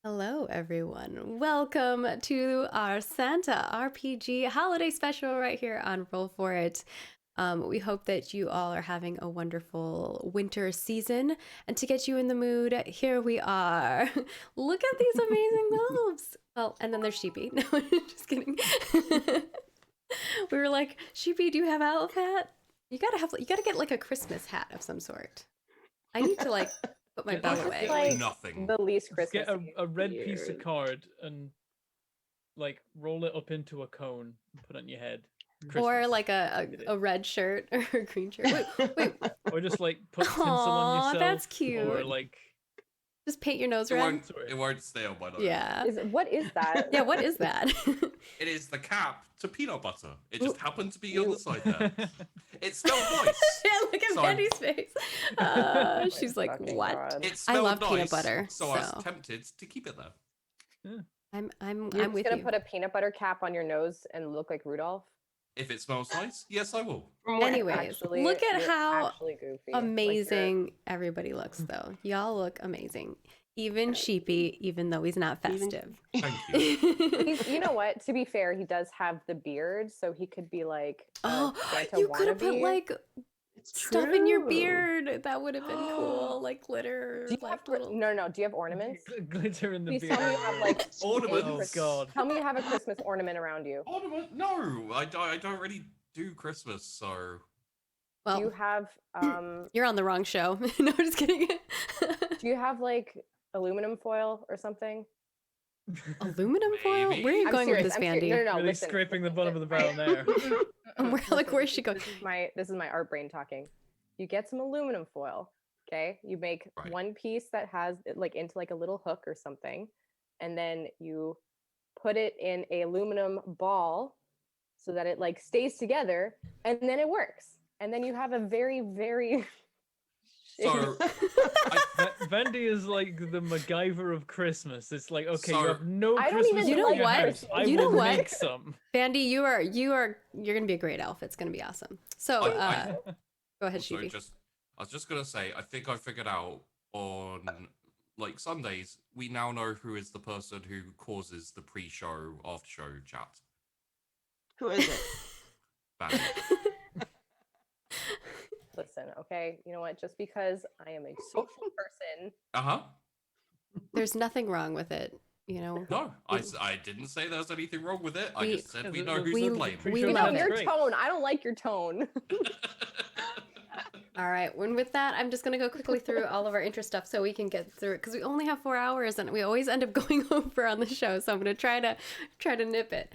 Hello, everyone. Welcome to our Santa RPG holiday special right here on Roll For It. We hope that you all are having a wonderful winter season. And to get you in the mood, here we are. Look at these amazing elves. Well, and then there's Sheepy. No, just kidding. We were like, Sheepy, do you have an elf hat? You gotta get like a Christmas hat of some sort. I need to like put my Get belt like away. Like nothing. the least Just get Christmas. a red piece of card and like roll it up into a cone and put it on your head. Or Christmas. like a red shirt or a green shirt. Wait. Or just like put tinsel on Aw, yourself. that's cute. Or like Just paint your nose It red. won't, it won't stay on my nose. Yeah. What is that? Yeah, what is that? It is the cap to peanut butter. It Ooh. just happened to be on Ew. the side there. It smelled nice. Yeah, look at So I'm- Mandy's face. She's like, Fucking what? God. It I smelled love nice, peanut butter, so I so- was tempted to keep it there. I'm You're with just gonna you. put a peanut butter cap on your nose and look like Rudolph? If it smells nice, yes, I will. Anyways, Actually, look at you're how actually goofy. Like, amazing everybody looks, though. Y'all look amazing. Even Sheepy, even though he's not festive. Thank you. you know what? To be fair, he does have the beard, so he could be like. Oh, Santa you could have put wannabe. like stuff in your beard. That would have been cool, like glitter, Do you like have little. no? Do you have ornaments? glitter in the Please beard. tell me you have like. Ornaments? Oh god. Tell me you have a Christmas ornament around you. Ornament? No, I don't really do Christmas, so. Do you Well, have you're on the wrong show. No, just kidding. Do you have like aluminum foil or something? Aluminum foil? Maybe. Where are you I'm going serious, with this, I'm serious. Bandy? No, Really listen, scraping the listen, bottom of the barrel there. Where's she going? This is my art brain talking. You get some aluminum foil, okay? You make Right. one piece that has it like into like a little hook or something, and then you put it in a aluminum ball so that it like stays together, and then it works. And then you have a very, very So, Vendy is like the MacGyver of Christmas. It's like, okay, So- you have no I don't Christmas even You know in your what? house. I You know will what? make some. Bandy, you're gonna be a great elf. It's gonna be awesome. So go ahead, also, Sheepy. I was just gonna say, I think I figured out on like Sundays, we now know who is the person who causes the pre-show, after-show chat. Who is it? Bandy. listen, okay? You know what? Just because I am a social person, Uh-huh. There's nothing wrong with it, you know. No, I didn't say there's anything wrong with it. I We- just said Yeah, we the- know the- who's we- to blame. Pretty we sure you love know, that's your great. tone. I don't like your tone. All right. And with that, I'm just gonna go quickly through all of our intro stuff so we can get through it because we only have 4 hours and we always end up going over on the show. So I'm gonna try to nip it.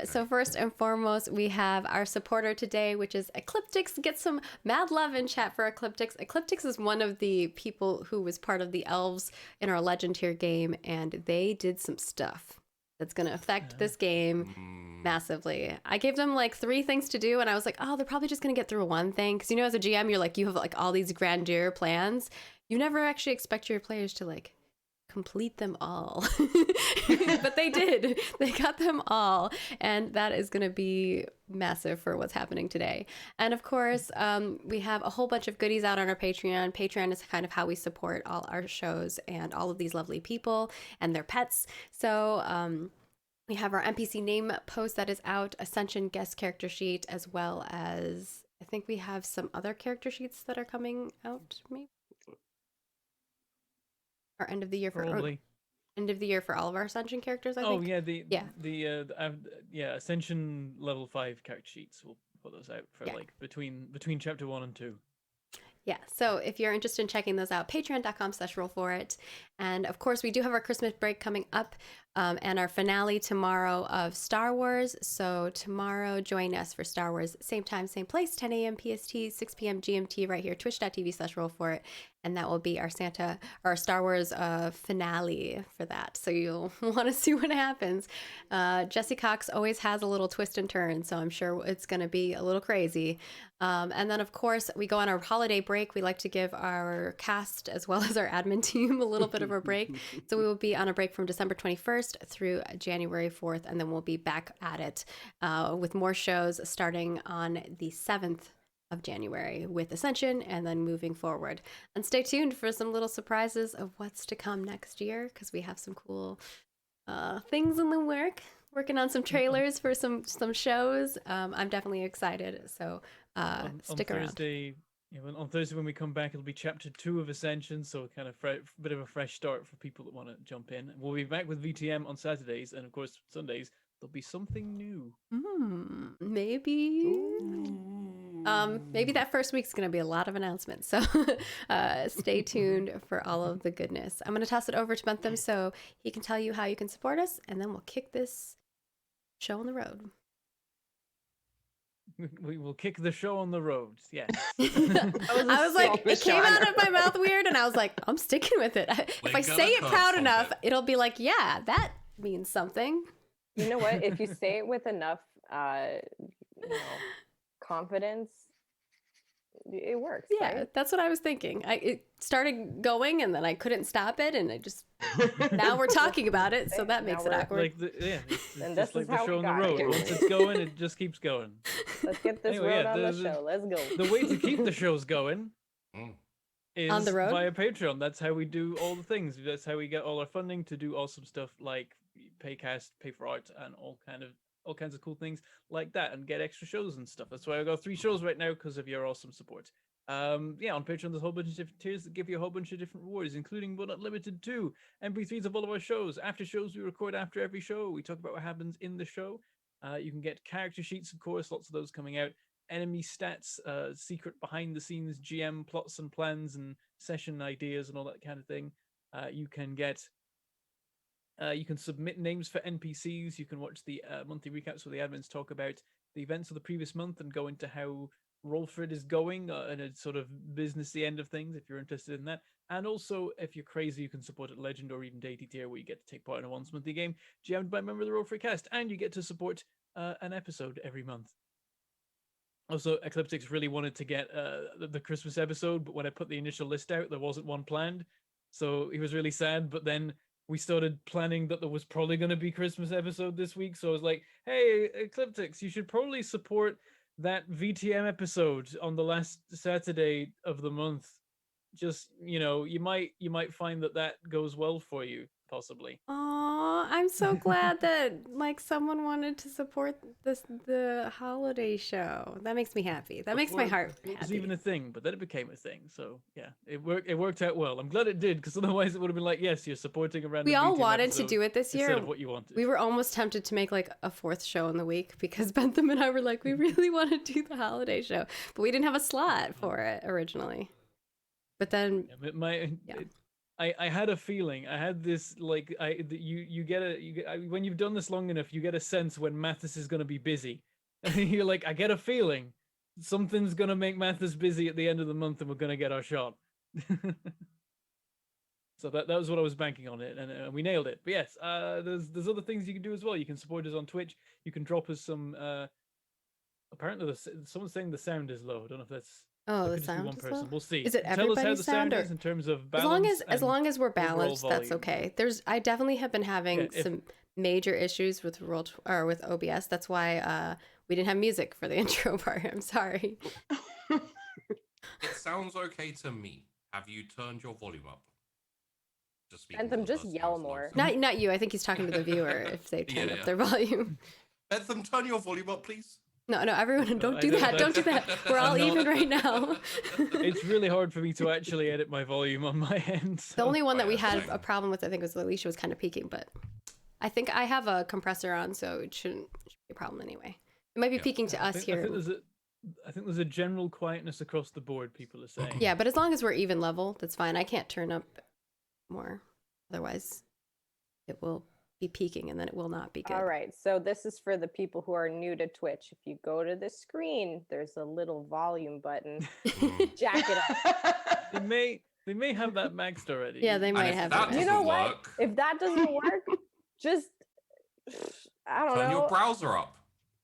So first and foremost, we have our supporter today, which is Ecliptix. Get some mad love in chat for Ecliptix. Ecliptix is one of the people who was part of the elves in our Legend tier game, and they did some stuff that's gonna affect this game massively. I gave them like 3 things to do, and I was like, oh, they're probably just gonna get through one thing. Because you know, as a GM, you're like, you have like all these grandeur plans. You never actually expect your players to like complete them all. But they did. They got them all. And that is gonna be massive for what's happening today. And of course, we have a whole bunch of goodies out on our Patreon. Patreon is kind of how we support all our shows and all of these lovely people and their pets. So we have our NPC name post that is out, Ascension guest character sheet, as well as I think we have some other character sheets that are coming out, maybe. Or end of the year for Probably. end of the year for all of our Ascension characters, I Oh think. yeah, Yeah. Ascension level 5 character sheets. We'll put those out for Yeah. like between chapter 1 and 2. Yeah, so if you're interested in checking those out, patreon.com/roll4it. And of course, we do have our Christmas break coming up and our finale tomorrow of Star Wars. So tomorrow, join us for Star Wars, same time, same place, 10 a.m. PST, 6 p.m. GMT right here, twitch.tv/roll4it. And that will be our Star Wars finale for that. So you'll want to see what happens. Jesse Cox always has a little twist and turn, so I'm sure it's going to be a little crazy. And then, of course, we go on our holiday break. We like to give our cast as well as our admin team a little bit of a break. So we will be on a break from December 21st through January 4th, and then we'll be back at it with more shows starting on the 7th of January with Ascension and then moving forward. And stay tuned for some little surprises of what's to come next year because we have some cool things in the working on some trailers for some shows. I'm definitely excited, so stick on around. Thursday, on Thursday when we come back, it'll be chapter 2 of Ascension, so kind of bit of a fresh start for people that want to jump in. We'll be back with VTM on Saturdays, and of course Sundays there'll be something new. Maybe. Maybe that first week's going to be a lot of announcements. So stay tuned for all of the goodness. I'm going to toss it over to Bentham so he can tell you how you can support us, and then we'll kick this show on the road. We will kick the show on the road. Yes. I was like, it came out of my mouth weird, and I was like, I'm sticking with it. If I say it proud enough, it'll be like, yeah, that means something. You know what? If you say it with enough, confidence, it works. Yeah, right? that's what I was thinking. It started going, and then I couldn't stop it, and it just now we're talking about it, so that makes it awkward. It's And just this is like the how show we on the got road. it. Once it's going, it just keeps going. Let's get this Anyway, road on the show. Let's go. The way to keep the shows going is On the road? via Patreon. That's how we do all the things. That's how we get all our funding to do awesome stuff like Paycast, Pay for Art, and all kinds of cool things like that, and get extra shows and stuff. That's why I got 3 shows right now because of your awesome support. On Patreon, there's a whole bunch of different tiers that give you a whole bunch of different rewards, including but not limited to MP3s of all of our shows. After shows we record after every show. We talk about what happens in the show. You can get character sheets, of course, lots of those coming out. Enemy stats, secret behind the scenes GM plots and plans and session ideas and all that kind of thing. You can get you can submit names for NPCs. You can watch the monthly recaps where the admins talk about the events of the previous month and go into how Rolfred is going in a sort of businessy end of things if you're interested in that. And also, if you're crazy, you can support at Legend or even Deity tier where you get to take part in a once monthly game GM'd by a member of the Rolfred cast, and you get to support an episode every month. Also, Ecliptics really wanted to get the Christmas episode, but when I put the initial list out, there wasn't one planned. So he was really sad, but then we started planning that there was probably going to be Christmas episode this week. So I was like, hey, Ecliptics, you should probably support that VTM episode on the last Saturday of the month. Just, you might find that goes well for you, possibly. Aw, I'm so glad that someone wanted to support the holiday show. That makes me happy. That makes my heart happy. It was even a thing, but then it became a thing. So yeah, it worked out well. I'm glad it did, because otherwise it would have been like, yes, you're supporting a random. We all VTM wanted to do it this year. Instead of what you wanted. We were almost tempted to make a 4th show in the week because Bentham and I were like, we really want to do the holiday show, but we didn't have a slot for it originally. But then, I had a feeling. I had this when you've done this long enough, you get a sense when Mathis is going to be busy. You're like, I get a feeling something's going to make Mathis busy at the end of the month, and we're going to get our shot. So that was what I was banking on it, and we nailed it. But yes, there's other things you can do as well. You can support us on Twitch. You can drop us some. Apparently, someone's saying the sound is low. I don't know if that's. the sound one is person. low? We'll see. Is it Tell us how everybody's the sound, sound or is in terms of balance. as long as we're overall balanced, that's volume. okay. I definitely have been having some major issues with with OBS. That's why we didn't have music for the intro part. I'm sorry. It sounds okay to me. Have you turned your volume up? Bentham, just yell more. Not you. I think he's talking to the viewer if they turn up their volume. Bentham, turn your volume up, please. No, everyone, don't do that. Don't do that. We're all even right now. It's really hard for me to actually edit my volume on my end. So. The only one that we had a problem with, I think, was Alicia was kind of peaking, but I think I have a compressor on, so it shouldn't be a problem anyway. It might be peaking to us here. I think there's a general quietness across the board, people are saying. Yeah, but as long as we're even level, that's fine. I can't turn up more. Otherwise, it will be peaking and then it will not be good. All right. So this is for the people who are new to Twitch. If you go to the screen, there's a little volume button. Jack it up. They may have that maxed already. Yeah, they might have that it. You know what? work, If that doesn't work, just I don't know. turn your browser up.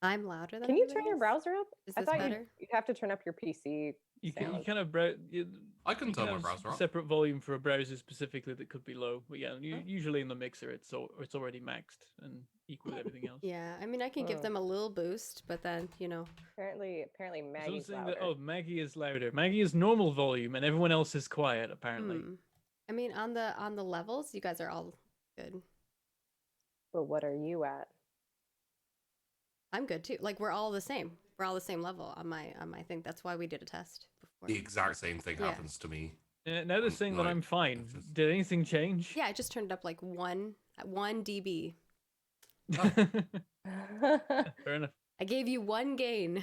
I'm louder than Can you everybody turn your else? browser up? Is I this thought better? you'd have to turn up your PC You sound. kind of I can you turn my have browser up. separate volume for a browser specifically that could be low, but yeah, Oh. usually in the mixer it's already maxed and equal with everything else. Yeah, I mean, I can give Oh. them a little boost, but then, Apparently Someone's Maggie's saying louder. that Maggie is louder. Maggie is normal volume, and everyone else is quiet apparently. I mean, on the levels, you guys are all good. But what are you at? I'm good too. Like we're all the same. We're all the same level on my thing. That's why we did a test before. The exact same thing Yeah. happens to me. Now they're saying that Like, I'm fine. it's just- Did anything change? Yeah, I just turned it up like one dB. Fair enough. I gave you one gain.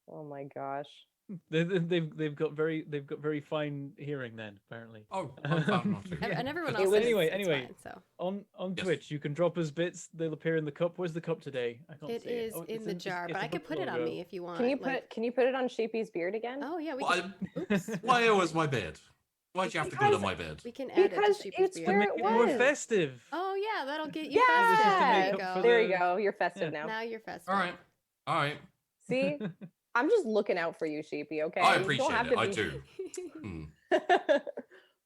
Oh my gosh. They've got very fine hearing then apparently. Oh, I'm found not to. And everyone It else was- is, Anyway, it's anyway. fine, so On Yes. Twitch, you can drop us bits. They'll appear in the cup. Where's the cup today? I can't it see is it. Oh, in it's the jar, it's but I above could the put it on logo. me if you want. Can you like- put it on Sheepy's beard again? Oh yeah, we Why, can. Oops. why always my beard? Why'd you have to do it on Because- my beard? We can add Because it to it's Sheepy's To where beard. make it it more was. festive. Oh yeah, that'll get you Yeah! festive. There Make you up go. for There the- you go. You're festive Yeah. now. Now you're festive. All right, all right. See? I'm just looking out for you, Sheepy, okay? I You don't appreciate have it. to I be- do.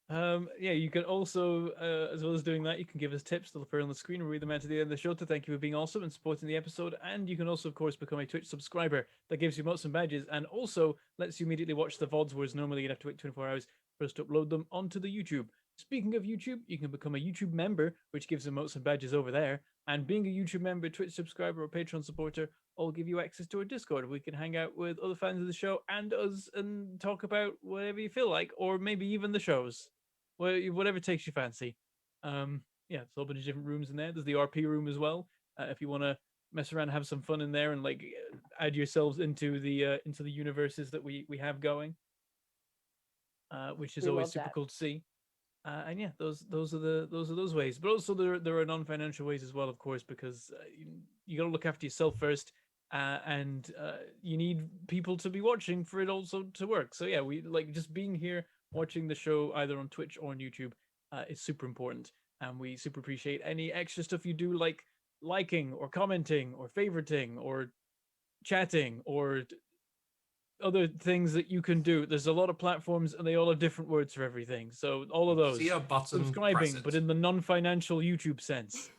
Hmm. Yeah, you can also, as well as doing that, you can give us tips. They'll appear on the screen. We'll read them out at the end of the show to thank you for being awesome and supporting the episode. And you can also, of course, become a Twitch subscriber. That gives you motes and badges and also lets you immediately watch the VODs, whereas normally you'd have to wait 24 hours for us to upload them onto the YouTube. Speaking of YouTube, you can become a YouTube member, which gives you motes and badges over there. And being a YouTube member, Twitch subscriber, or Patreon supporter all give you access to our Discord. We can hang out with other fans of the show and us and talk about whatever you feel like, or maybe even the shows. Whatever takes you fancy. Yeah, there's a whole bunch of different rooms in there. There's the RP room as well. If you want to mess around and have some fun in there and like add yourselves into the universes that we have going, which is We always love super that. cool to see. And yeah, those are those ways. But also there are non-financial ways as well, of course, because you got to look after yourself first. And you need people to be watching for it also to work. So yeah, we like just being here watching the show either on Twitch or on YouTube is super important, and we super appreciate any extra stuff you do, like liking or commenting or favoriting or chatting or other things that you can do. There's a lot of platforms and they all have different words for everything. So all of those. See a button, Subscribing, press it. but in the non-financial YouTube sense.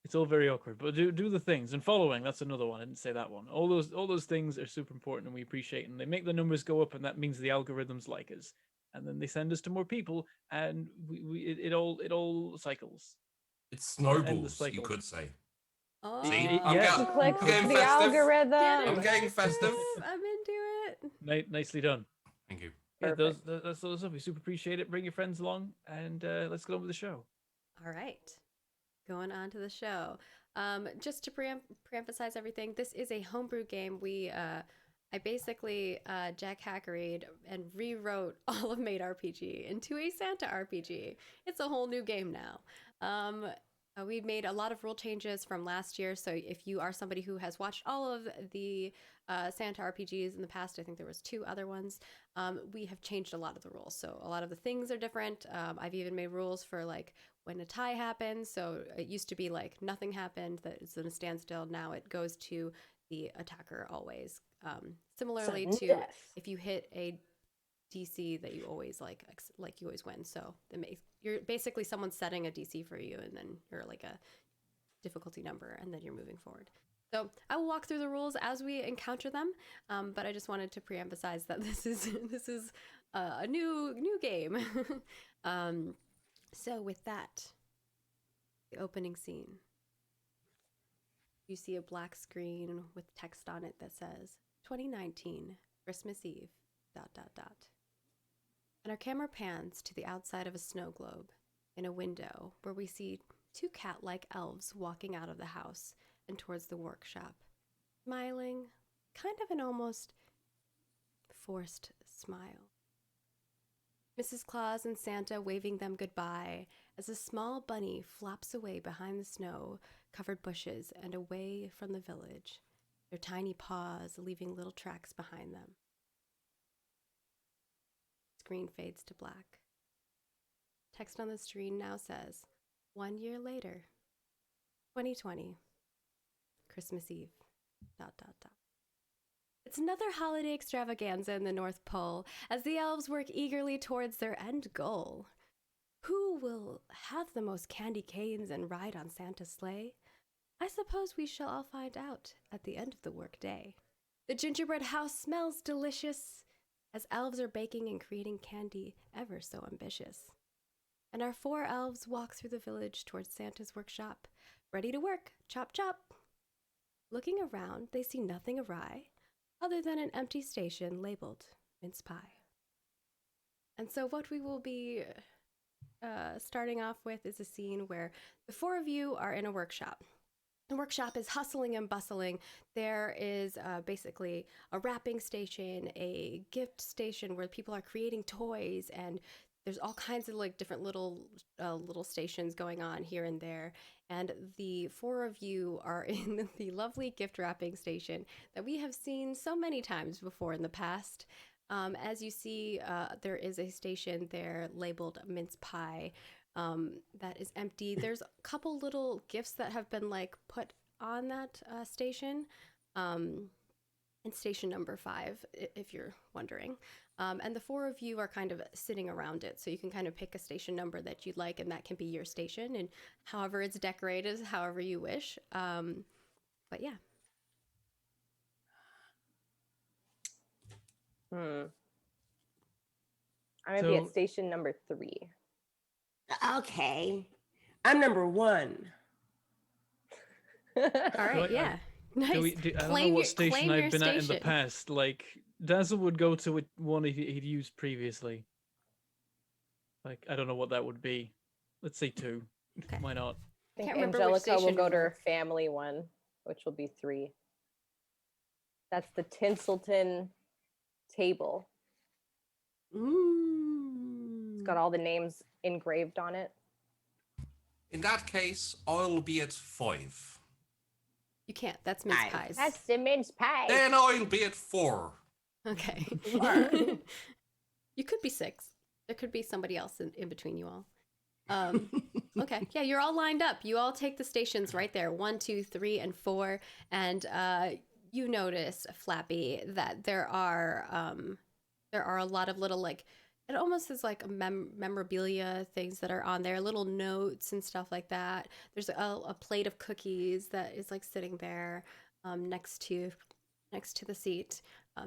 It's all very awkward, but do the things. And following, that's another one. I didn't say that one. All those things are super important and we appreciate, and they make the numbers go up, and that means the algorithms like us, and then they send us to more people, and it all cycles. It snowballs, you cycle. could say. Oh, See? Yeah. I'm Yeah. getting, Click I'm getting the festive. algorithm. I'm getting festive. I'm into it. Nicely done. Thank you. Yeah, Perfect. that's all stuff. We super appreciate it. Bring your friends along, and let's get on with the show. All right. Going on to the show. Just to pre-emphasize everything, this is a homebrew game. I basically Jack Hackeried and rewrote all of Maid RPG into a Santa RPG. It's a whole new game now. We made a lot of rule changes from last year, so if you are somebody who has watched all of the Santa RPGs in the past, I think there was 2 other ones, we have changed a lot of the rules. So a lot of the things are different. I've even made rules for like when a tie happens. So it used to be like nothing happened, that it's in a standstill. Now it goes to the attacker always. Similarly Sudden to death. if you hit a DC that you always like you always win. So you're basically someone setting a DC for you, and then you're like a difficulty number, and then you're moving forward. So I will walk through the rules as we encounter them, but I just wanted to pre-emphasize that this is a new game. So with that, the opening scene. You see a black screen with text on it that says 2019 Christmas Eve ... And our camera pans to the outside of a snow globe in a window where we see 2 cat-like elves walking out of the house and towards the workshop, smiling, kind of an almost forced smile. Mrs. Claus and Santa waving them goodbye as a small bunny flops away behind the snow-covered bushes and away from the village, their tiny paws leaving little tracks behind them. Screen fades to black. Text on the screen now says, 1 year later. 2020, Christmas Eve. ... It's another holiday extravaganza in the North Pole as the elves work eagerly towards their end goal. Who will have the most candy canes and ride on Santa's sleigh? I suppose we shall all find out at the end of the workday. The gingerbread house smells delicious as elves are baking and creating candy ever so ambitious. And our 4 elves walk through the village towards Santa's workshop, ready to work, chop chop. Looking around, they see nothing awry other than an empty station labeled mince pie. And so what we will be starting off with is a scene where the 4 of you are in a workshop. The workshop is hustling and bustling. There is basically a wrapping station, a gift station where people are creating toys, and there's all kinds of like different little stations going on here and there. And the 4 of you are in the lovely gift wrapping station that we have seen so many times before in the past. As you see, there is a station there labeled mince pie that is empty. There's a couple little gifts that have been like put on that station. And station number 5, if you're wondering. And the 4 of you are kind of sitting around it. So you can kind of pick a station number that you'd like, and that can be your station. And however it's decorated, however you wish. But yeah. I'm gonna be at So- station number 3. Okay. I'm number 1. All right, I- yeah. Nice. I don't know Claim what your- station claim I've your been at in the station. past. Like Dazzle would go to one he'd used previously. Like I don't know what that would be. Let's say 2. Okay. Why not? I think Can't remember which Angelica will station go you to were. her family one, which will be 3. That's the Tinselton table. It's got all the names engraved on it. In that case, I'll be at 5. You can't. That's mince Nice. pies. That's the mince pie. Then I'll be at 4. Okay. Sure. You could be 6. There could be somebody else in between you all. Okay. Yeah, you're all lined up. You all take the stations right there. 1, 2, 3, and 4. And you notice, Flappy, that there are a lot of little like it almost is like a memorabilia things that are on there, little notes and stuff like that. There's a plate of cookies that is like sitting there next to the seat.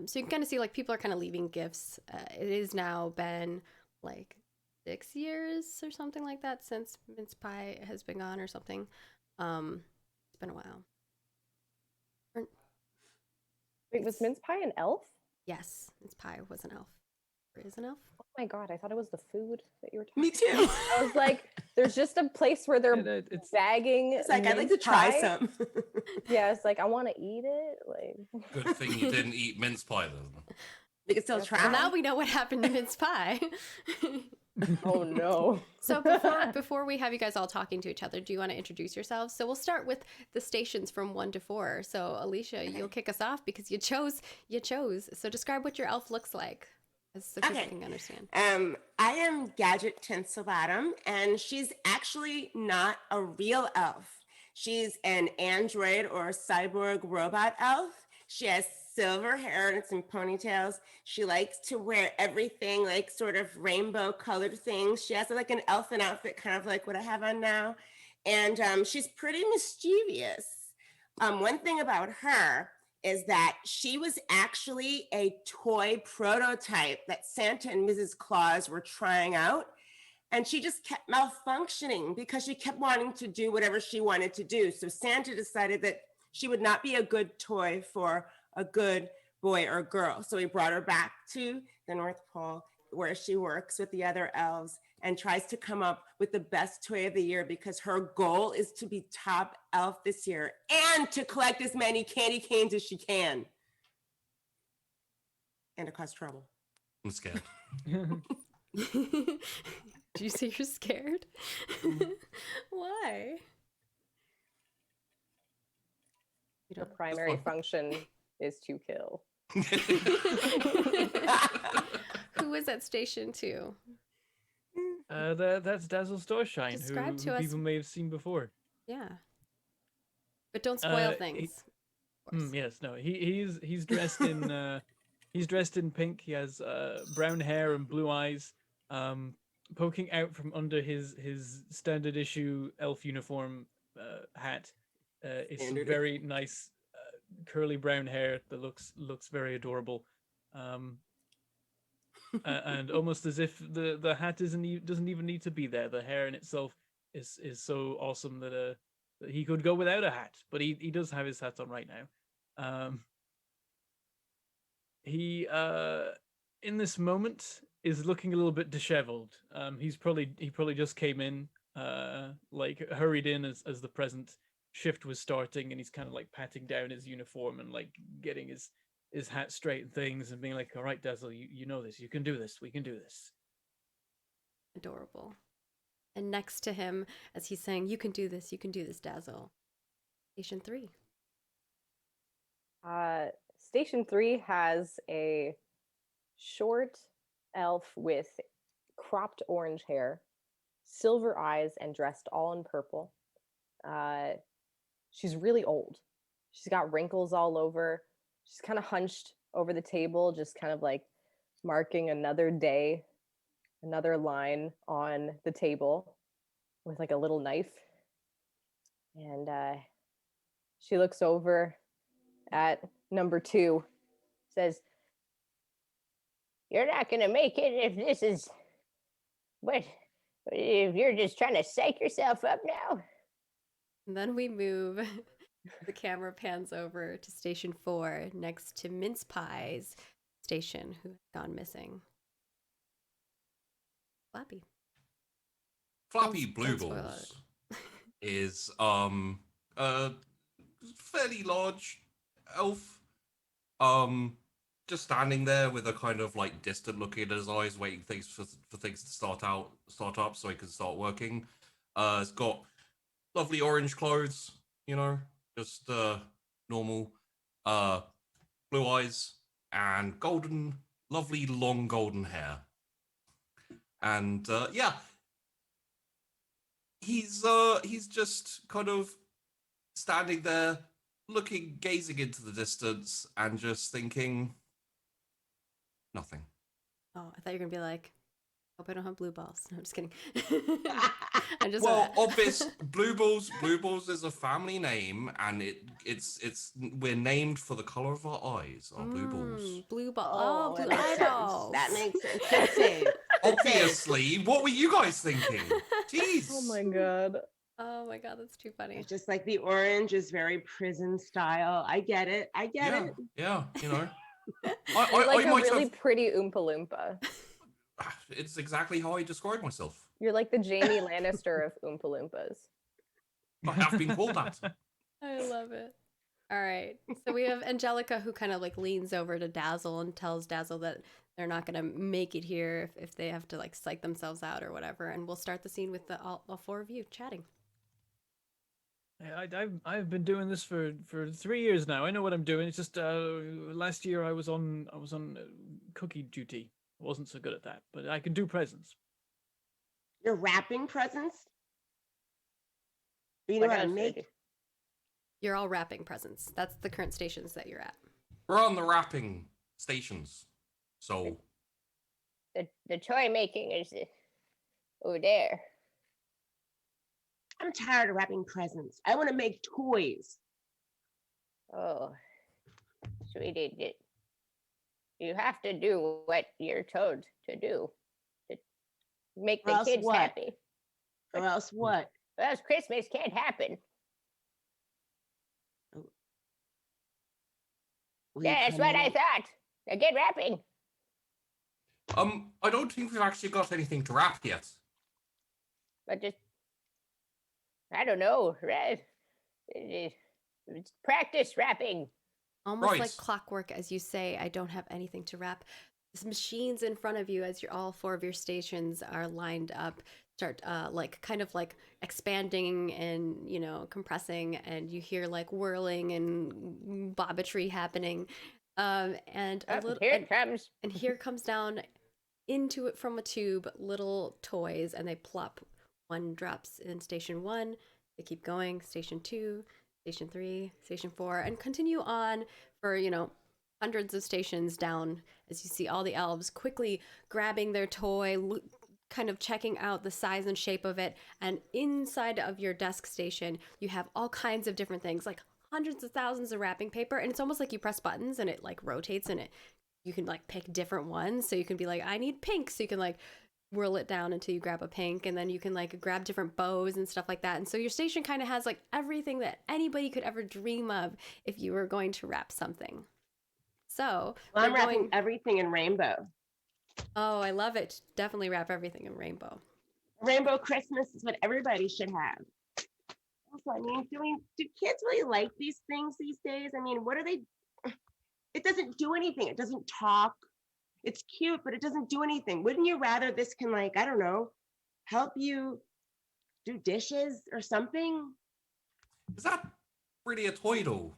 So you can kind of see like people are kind of leaving gifts. It has now been like 6 years or something like that since mince pie has been gone or something. It's been a while. Wait, was mince pie an elf? Yes, mince pie was an elf. Or is an elf? Oh my god, I thought it was the food that you were talking Me too. I was like, there's just a place where they're It's bagging. It's like I'd like to mince try pie. some. Yeah, it's like I want to eat it. Like, Good thing you didn't eat mince pie then. We can still Well, try. Well, now we know what happened to mince pie. oh no. So before we have you guys all talking to each other, do you want to introduce yourselves? So we'll start with the stations from 1 to 4. So Alicia, you'll kick us off because you chose. So describe what your elf looks like, so people Okay. can understand. I am Gadget Tinselbottom, and she's actually not a real elf. She's an android or cyborg robot elf. She has silver hair and some ponytails. She likes to wear everything like sort of rainbow colored things. She has like an elfin outfit, kind of like what I have on now. And she's pretty mischievous. One thing about her is that she was actually a toy prototype that Santa and Mrs. Claus were trying out. And she just kept malfunctioning because she kept wanting to do whatever she wanted to do. So Santa decided that she would not be a good toy for a good boy or girl. So he brought her back to the North Pole where she works with the other elves and tries to come up with the best toy of the year because her goal is to be top elf this year and to collect as many candy canes as she can. And to cause trouble. I'm scared. Do you say you're scared? Why? You Her don't. primary function is to kill. Who is at station 2? that's Dazzle Starshine, Describe who to us- people may have seen before. Yeah. But don't spoil He- things. Of course. yes, no. He's dressed in he's dressed in pink. He has brown hair and blue eyes. Poking out from under his standard issue elf uniform hat is some Standard. very nice curly brown hair that looks very adorable. Um, and almost as if the hat doesn't even need to be there. The hair in itself is so awesome that he could go without a hat, but he does have his hat on right now. He in this moment is looking a little bit disheveled. He probably just came in, like hurried in as the present shift was starting, and he's kind of like patting down his uniform and like getting his hat straight and things, and being like, "All right, Dazzle, you know this. You can do this. We can do this." Adorable. And next to him, as he's saying, you can do this, Dazzle. Station 3. Station 3 has a short elf with cropped orange hair, silver eyes, and dressed all in purple. She's really old. She's got wrinkles all over. She's kind of hunched over the table, just kind of like marking another day, another line on the table with like a little knife. And she looks over at number 2, says, "You're not going to make it if this is what, if you're just trying to psych yourself up now." And then we move. The camera pans over to Station 4, next to Mince Pie's station, who has gone missing. Flappy. Flappy Don't spoil Blueballs is a fairly large elf. Just standing there with a kind of like distant look in his eyes, waiting things for things to start up so he can start working. It's got lovely orange clothes, just normal blue eyes and lovely long golden hair. And yeah, he's just kind of standing there gazing into the distance and just thinking nothing. Oh, I thought you were going to be like, hope I don't have blue balls. No, I'm just kidding. I'm just Obvious Blue Balls is a family name, and we're named for the color of our eyes, our blue balls. Blue ball. Oh, blue eyeballs. That makes sense. That's it. Obviously, what were you guys thinking? Jeez. Oh my god. Oh my god, that's too funny. Just like the orange is very prison style. I get it. Yeah, I You're like a might really have. pretty Oompa Loompa. It's exactly how I describe myself. You're like the Jamie Lannister of Oompa Loompas. I have been called that. I love it. All right. So we have Angelica, who kind of like leans over to Dazzle and tells Dazzle that they're not going to make it here if they have to like psych themselves out or whatever. And we'll start the scene with all 4 of you chatting. I've been doing this for 3 years now. I know what I'm doing. It's just last year I was on cookie duty. I wasn't so good at that, but I can do presents. You're wrapping presents? You know What how to else do you do? make? You're all wrapping presents. That's the current stations that you're at. We're on the wrapping stations, so The toy making is over there. I'm tired of wrapping presents. I want to make toys. Oh, sweetie, you have to do what you're told to do to make Or the else kids what? happy. Or else what? Or else Christmas can't happen. Will you Yeah, that's come what in? I thought. Now get wrapping. I don't think we've actually got anything to wrap yet. But just, I don't know, right? It's practice wrapping. Almost Right. like clockwork, as you say, I don't have anything to wrap. These machines in front of you, as all 4 of your stations are lined up, start like kind of like expanding and compressing, and you hear like whirling and bobbitry happening, and a little Here it comes. and here comes down into it from a tube little toys, and they plop. One drops in station 1. They keep going. Station 2, Station 3, Station 4, and continue on for, hundreds of stations down as you see all the elves quickly grabbing their toy, kind of checking out the size and shape of it. And inside of your desk station, you have all kinds of different things, like hundreds of thousands of wrapping paper. And it's almost like you press buttons and it like rotates and you can like pick different ones. So you can be like, I need pink. So you can like whirl it down until you grab a pink, and then you can like grab different bows and stuff like that. And so your station kind of has like everything that anybody could ever dream of if you were going to wrap something. So Well, I'm we're wrapping going- everything in rainbow. Oh, I love it. Definitely wrap everything in rainbow. Rainbow Christmas is what everybody should have. Also, I mean, do kids really like these things these days? I mean, what are they? It doesn't do anything. It doesn't talk. It's cute, but it doesn't do anything. Wouldn't you rather this can, like, I don't know, help you do dishes or something? Is that really a toy doll?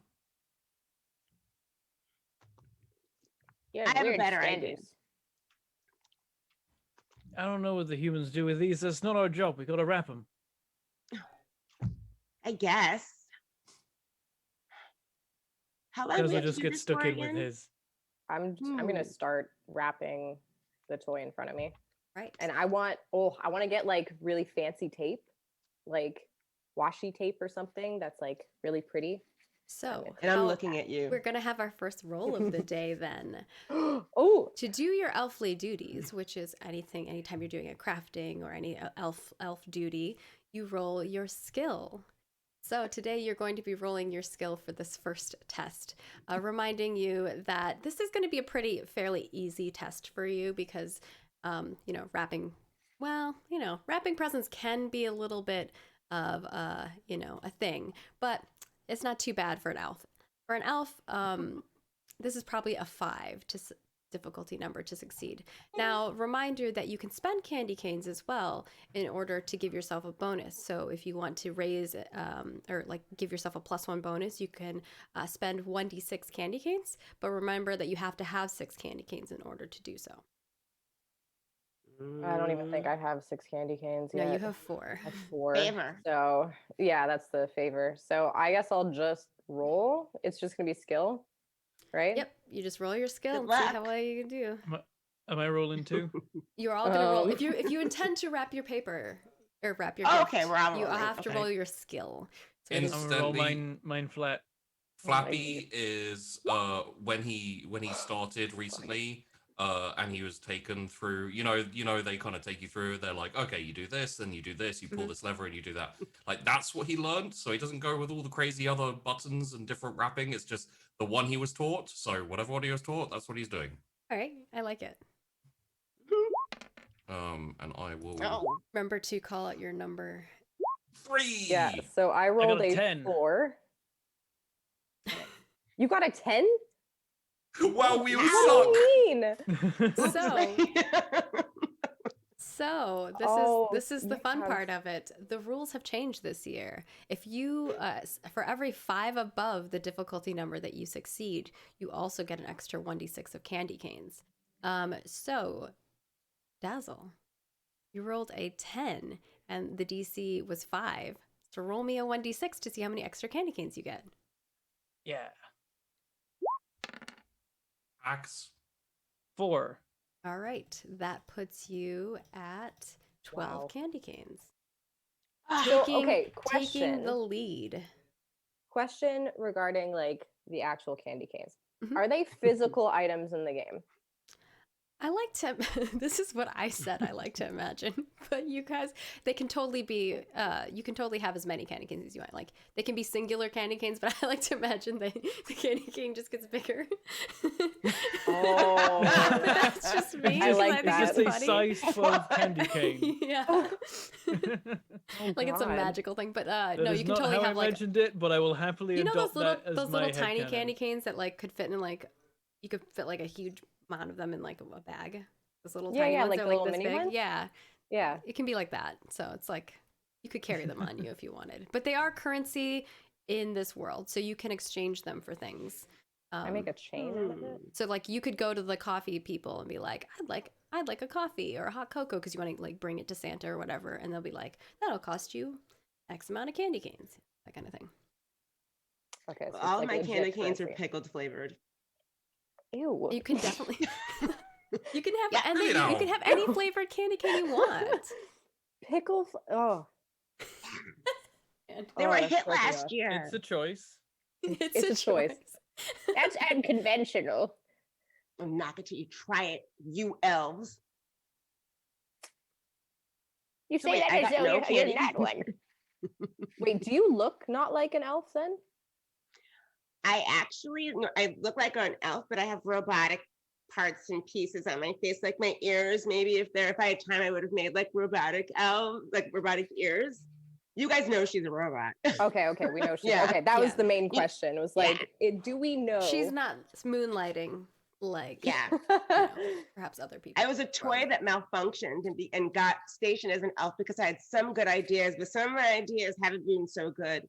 Yeah, I have a weird better sand idea. use. I don't know what the humans do with these. That's not our job. We gotta wrap them. I guess. How long do we Keza have to just do gets this stuck for in with again? his. I'm gonna start wrapping the toy in front of me, Right. and I want to get like really fancy tape, like washi tape or something that's like really pretty. So And I'm how- looking at you. We're gonna have our first roll of the day then. Oh, To do your elfly duties, which is anytime you're doing a crafting or any elf duty, you roll your skill. So today you're going to be rolling your skill for this first test, reminding you that this is going to be a fairly easy test for you because, wrapping presents can be a little bit of a thing, but it's not too bad for an elf. For an elf, this is probably a 5 difficulty number to succeed. Now, reminder that you can spend candy canes as well in order to give yourself a bonus. So if you want to raise or like give yourself a +1 bonus, you can spend 1d6 candy canes, but remember that you have to have 6 candy canes in order to do so. I don't even think I have 6 candy canes yet. No, you have 4. I have 4. Favor. So yeah, that's the favor. So I guess I'll just roll. It's just gonna be skill, right? Yep, you just roll your skill Good and see how luck. well you can do. Am I rolling too? You're all gonna roll Um. if you intend to wrap your paper or wrap your Oh, gift, okay, we're all you rolling, have to okay. roll your skill. So And it is- I'm gonna roll Instantly. mine flat. Flappy is when he started recently, and he was taken through. They kind of take you through. They're like, okay, you do this, then you do this, you pull this lever, and you do that. Like that's what he learned. So he doesn't go with all the crazy other buttons and different wrapping. It's just the one he was taught. So whatever one he was taught, that's what he's doing. all right, I like it. And I will Oh, Remember to call out your number. 3. Yeah. So I rolled a a 10. 4. You got a 10? Wow, we What suck. do you mean? So Oh, this is the fun yes. part of it. The rules have changed this year. If you for every 5 above the difficulty number that you succeed, you also get an extra 1d6 of candy canes. So Dazzle, you rolled a 10 and the DC was 5. So roll me a 1d6 to see how many extra candy canes you get. Yeah. Axe. 4. All right, that puts you at 12 Wow. candy canes. So, Taking okay, question. the lead. Question regarding like the actual candy canes. Mhm. Are they physical items in the game? I like to, this is what I said I like to imagine, but you guys, they can totally be, you can totally have as many candy canes as you want. Like, they can be singular candy canes, but I like to imagine the candy cane just gets bigger. Oh. But that's just me. I 'cause like think that. Just it's a funny. size 12 candy cane. Yeah. Oh, Like, it's a God. magical thing, but That no, is you can not totally how have I like, mentioned it, but I will happily you know adopt those that as little my tiny headcanon. candy canes that like could fit in like, you could fit like a huge amount of them in like a bag. Those little Yeah, tiny yeah, ones like that the are like little this mini big. ones? Yeah. Yeah. It can be like that. So it's like you could carry them on you if you wanted. But they are currency in this world, so you can exchange them for things. I make a chain out of it. So like you could go to the coffee people and be like, I'd like a coffee or a hot cocoa because you want to like bring it to Santa or whatever, and they'll be like, that'll cost you X amount of candy canes, that kind of thing. Okay, so All it's of like my candy legit canes are fancy. pickled flavored. Ew. You can definitely. You can have, Yeah, and really then you can now. have any flavored candy cane you want. Oh, And They Oh, were a that's hit so last gross. year. It's a choice. it's It's a a choice. choice. that's unconventional. I'm not going to try it, you elves. You So say wait, that I as got though no you're candy. not one. Wait, do you look not like an elf then? I actually, no, I look like an elf, but I have robotic parts and pieces on my face, like my ears. Maybe if I had time, I would have made like robotic ears. You guys know she's a robot. Okay, we know she's Yeah. okay. That was Yeah. the main question. It was Yeah. like, do we know? She's not moonlighting like Yeah. perhaps other people. I was a toy that malfunctioned and got stationed as an elf because I had some good ideas, but some of my ideas haven't been so good.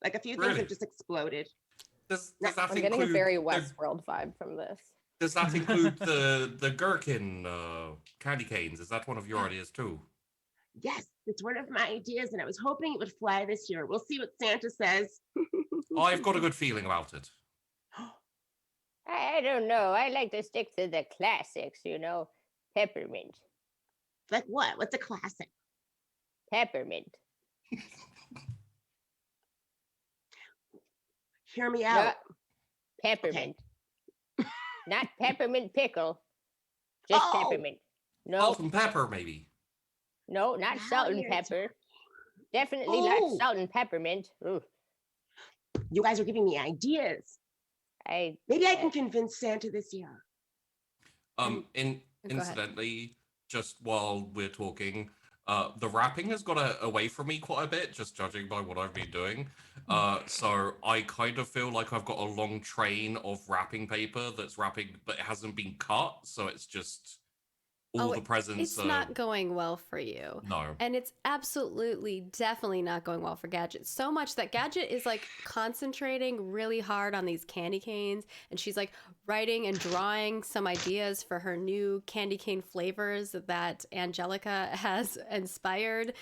Like a few things Really? have just exploded. Does No, that I'm include getting a very the, Westworld vibe from this. does that include the gherkin candy canes? Is that one of your ideas too? Yes, it's one of my ideas, and I was hoping it would fly this year. We'll see what Santa says. I've got a good feeling about it. I don't know. I like to stick to the classics, Peppermint. Like what? What's a classic? Peppermint. Hear me out. Not peppermint. Not peppermint pickle. Just Oh! peppermint. No, Salt and pepper, maybe. no, not Now salt and you're pepper. Definitely Oh! not salt and peppermint. Ooh, You guys are giving me ideas. Maybe I can convince Santa this year. Um, in Go ahead. incidentally, just while we're talking, the wrapping has got away from me quite a bit, just judging by what I've been doing. So I kind of feel like I've got a long train of wrapping paper that's wrapping, but it hasn't been cut, so it's just all the presents. It's not going well for you. No. And it's absolutely, definitely not going well for Gadget. So much that Gadget is like concentrating really hard on these candy canes. And she's like writing and drawing some ideas for her new candy cane flavors that Angelica has inspired.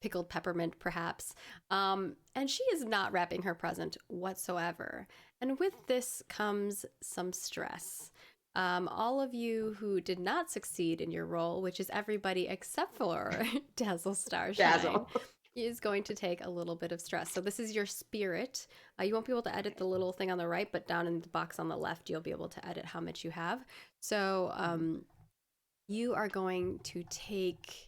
Pickled peppermint, perhaps. And she is not wrapping her present whatsoever. And with this comes some stress. All of you who did not succeed in your role, which is everybody except for Dazzle Starshine, Dazzle. is going to take a little bit of stress. So this is your spirit. You won't be able to edit the little thing on the right, but down in the box on the left, you'll be able to edit how much you have. So you are going to take...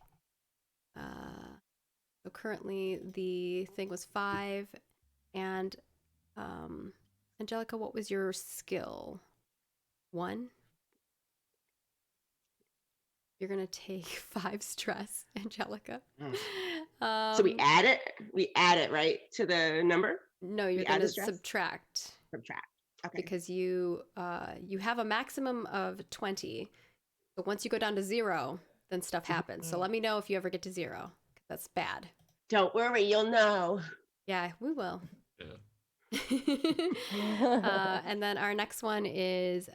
so currently the thing was 5, and Angelica, what was your skill? 1? You're gonna take 5 stress, Angelica. So we add it right to the number. No, you're we add gonna the stress? subtract Subtract. Okay. because you have a maximum of 20. But once you go down to 0, then stuff happens. So let me know if you ever get to 0. That's bad. Don't worry, you'll know. Yeah, we will. Yeah. And then our next one is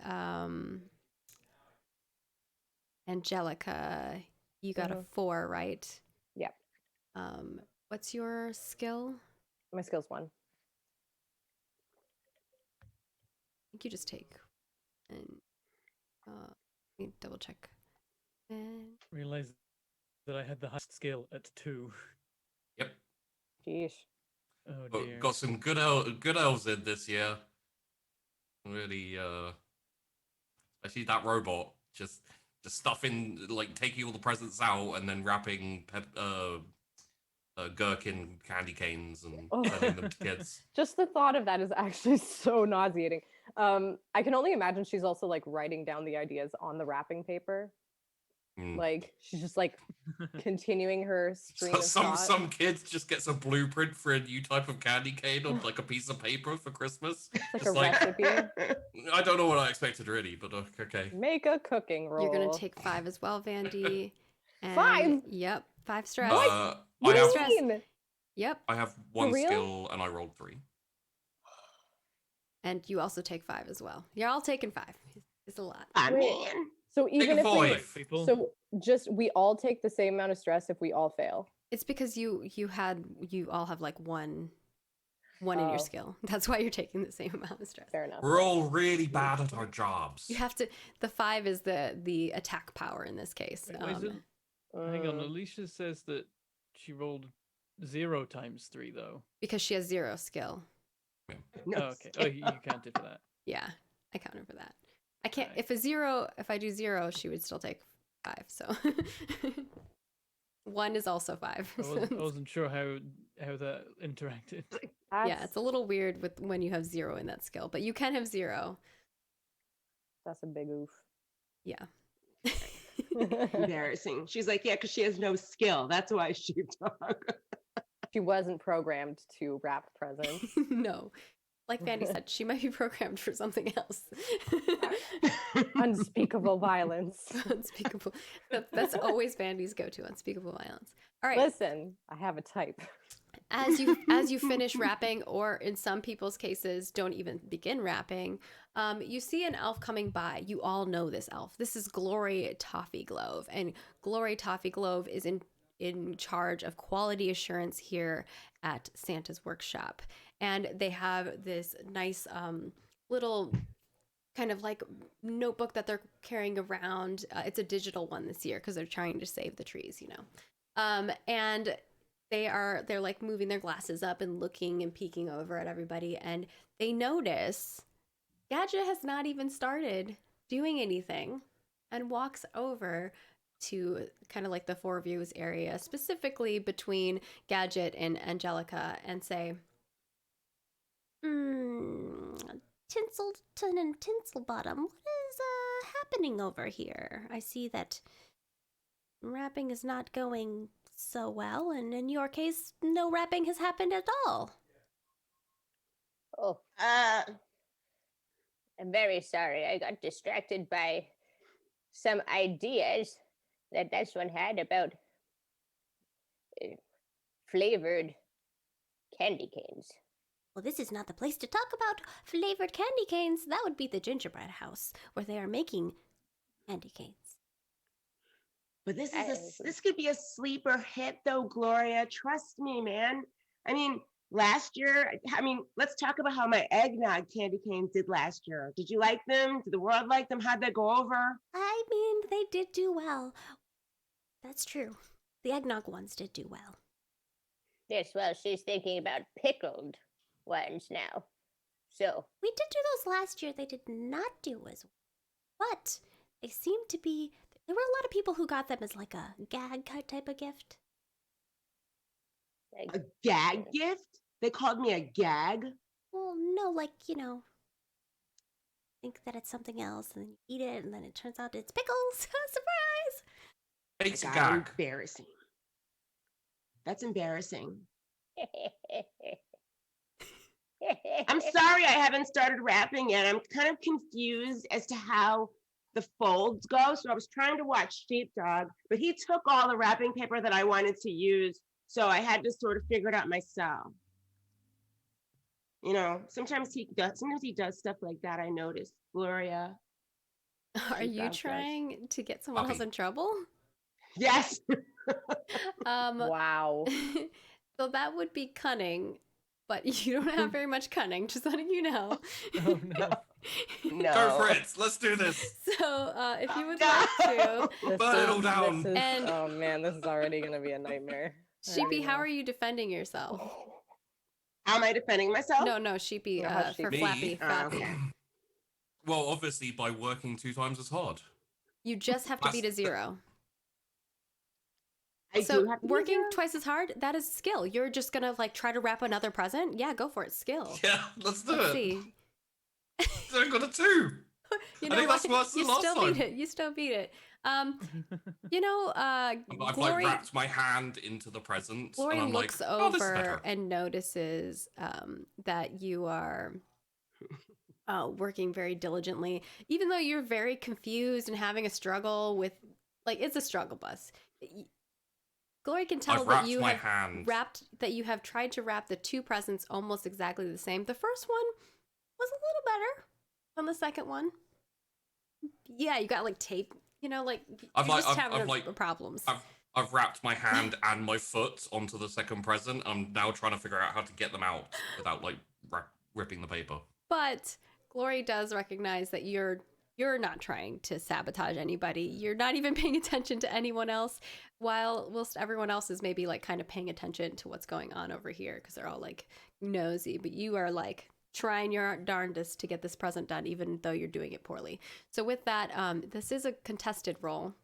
Angelica. You got a 4, right? Yep. What's your skill? My skill's 1. I think you just take. And let me double check. And Realize that I had the highest skill at 2. Yep. Jeez. Oh But dear. got some good elves in this year. Really, especially that robot, just stuffing, like taking all the presents out and then wrapping gherkin candy canes and sending them to kids. Just the thought of that is actually so nauseating. I can only imagine she's also like writing down the ideas on the wrapping paper. Mm. Like she's just like continuing her stream of thought. Some kids just gets a blueprint for a new type of candy cane on like a piece of paper for Christmas. Like Just a recipe. I don't know what I expected really, but okay. Make a cooking roll. you're gonna take 5 as well, Vandy. And 5? Yep, 5 stress. I What do have you mean? Yep, I have 1 real? skill and I rolled 3. and you also take 5 as well. You're all taking 5. It's a lot. Ah, Wait. man. So even if we, five. People. so just we all take the same amount of stress if we all fail. It's because you all have like 1. 1 in your Oh. skill. That's why you're taking the same amount of stress. Fair enough. We're all really bad at our jobs. You have to. The 5 is the attack power in this case. Wait, hang on. Mm. Alicia says that she rolled 0 times 3 though. Because she has 0 skill. No, Oh, okay. Oh, you counted for that. Yeah, I counted for that. I can't. Right. If I do 0, she would still take 5. So 1 is also 5. I wasn't sure how that interacted. Yeah, it's a little weird with when you have 0 in that skill, but you can have 0. That's a big oof. Yeah. embarrassing. She's like, yeah, because she has no skill. That's why sheepdog. She wasn't programmed to wrap presents. No. Like Vandy said, she might be programmed for something else. Unspeakable violence. Unspeakable. That's always Vandy's go-to, unspeakable violence. All right. Listen, I have a type. As you finish wrapping, or in some people's cases don't even begin wrapping, you see an elf coming by. You all know this elf. This is Glory Toffeeglove, and Glory Toffeeglove is in charge of quality assurance here at Santa's workshop. And they have this nice little kind of like notebook that they're carrying around. It's a digital one this year because they're trying to save the trees, you know. And they're like moving their glasses up and looking and peeking over at everybody, and they notice Gadget has not even started doing anything and walks over to kind of like the 4 views area, specifically between Gadget and Angelica, and say, Tinselton and Tinselbottom, what is happening over here? I see that wrapping is not going so well, and in your case, no wrapping has happened at all. Oh, I'm very sorry. I got distracted by some ideas that this one had about flavored candy canes. Well, this is not the place to talk about flavored candy canes. That would be the gingerbread house, where they are making candy canes. But this could be a sleeper hit though, Gloria. Trust me, man. I mean, last year, let's talk about how my eggnog candy canes did last year. Did you like them? Did the world like them? How'd that go over? I mean, they did do well. That's true. The eggnog ones did do well. Yes, well, she's thinking about pickled ones now. So, We did do those last year. They did not do as well. But they seem to be... There were a lot of people who got them as like a gag type of gift. like, A gag gift? They called me a gag? Well, no, like, you know, think that it's something else, and then you eat it, and then it turns out it's pickles. Surprise! It's a God, gag. embarrassing. That's embarrassing. I'm sorry I haven't started wrapping yet. I'm kind of confused as to how the folds go. So I was trying to watch Sheepdog, but he took all the wrapping paper that I wanted to use. So I had to sort of figure it out myself. You know, sometimes he does stuff like that. I noticed. Gloria. Are you Sheepdog does. trying to get someone else Puppy. in trouble? Yes. Wow. So that would be cunning, but you don't have very much cunning, just letting you know. Oh no. No. Go for it. Let's do this. So if you would No. like to, This Burn it all is- down. this is- And- oh man, this is already gonna be a nightmare. I Sheepy, already how know. are you defending yourself? How am I defending myself? No, Sheepy, No, how for Sheepy? Flappy. Flappy. okay. Well, obviously by working 2 times as hard. You just have to beat a That's- 0. I So do have to be working zero? twice as hard, that is skill. You're just gonna like try to wrap another present? Yeah, go for it. Skill. Yeah, let's do Let's it. see. So I got a 2. You I know think that's what? worse than You last still time. beat it. You still beat it. You know, I've Glory, like wrapped my hand into the present. Glory and I'm looks like, oh, this is over better. and notices that you are working very diligently, even though you're very confused and having a struggle with, like, it's a struggle bus. Glory can tell I've that wrapped you my have hand. you have tried to wrap the 2 presents almost exactly the same. The first one was a little better than the second one. Yeah, you got like tape, you know, like I've you're like- just I've- having I've, like- problems. I've I've wrapped my hand and my foot onto the second present. I'm now trying to figure out how to get them out without like ripping the paper. But Glory does recognize that you're not trying to sabotage anybody. You're not even paying attention to anyone else, whilst everyone else is maybe like kind of paying attention to what's going on over here because they're all like nosy. But you are like trying your darndest to get this present done, even though you're doing it poorly. So with that, this is a contested roll,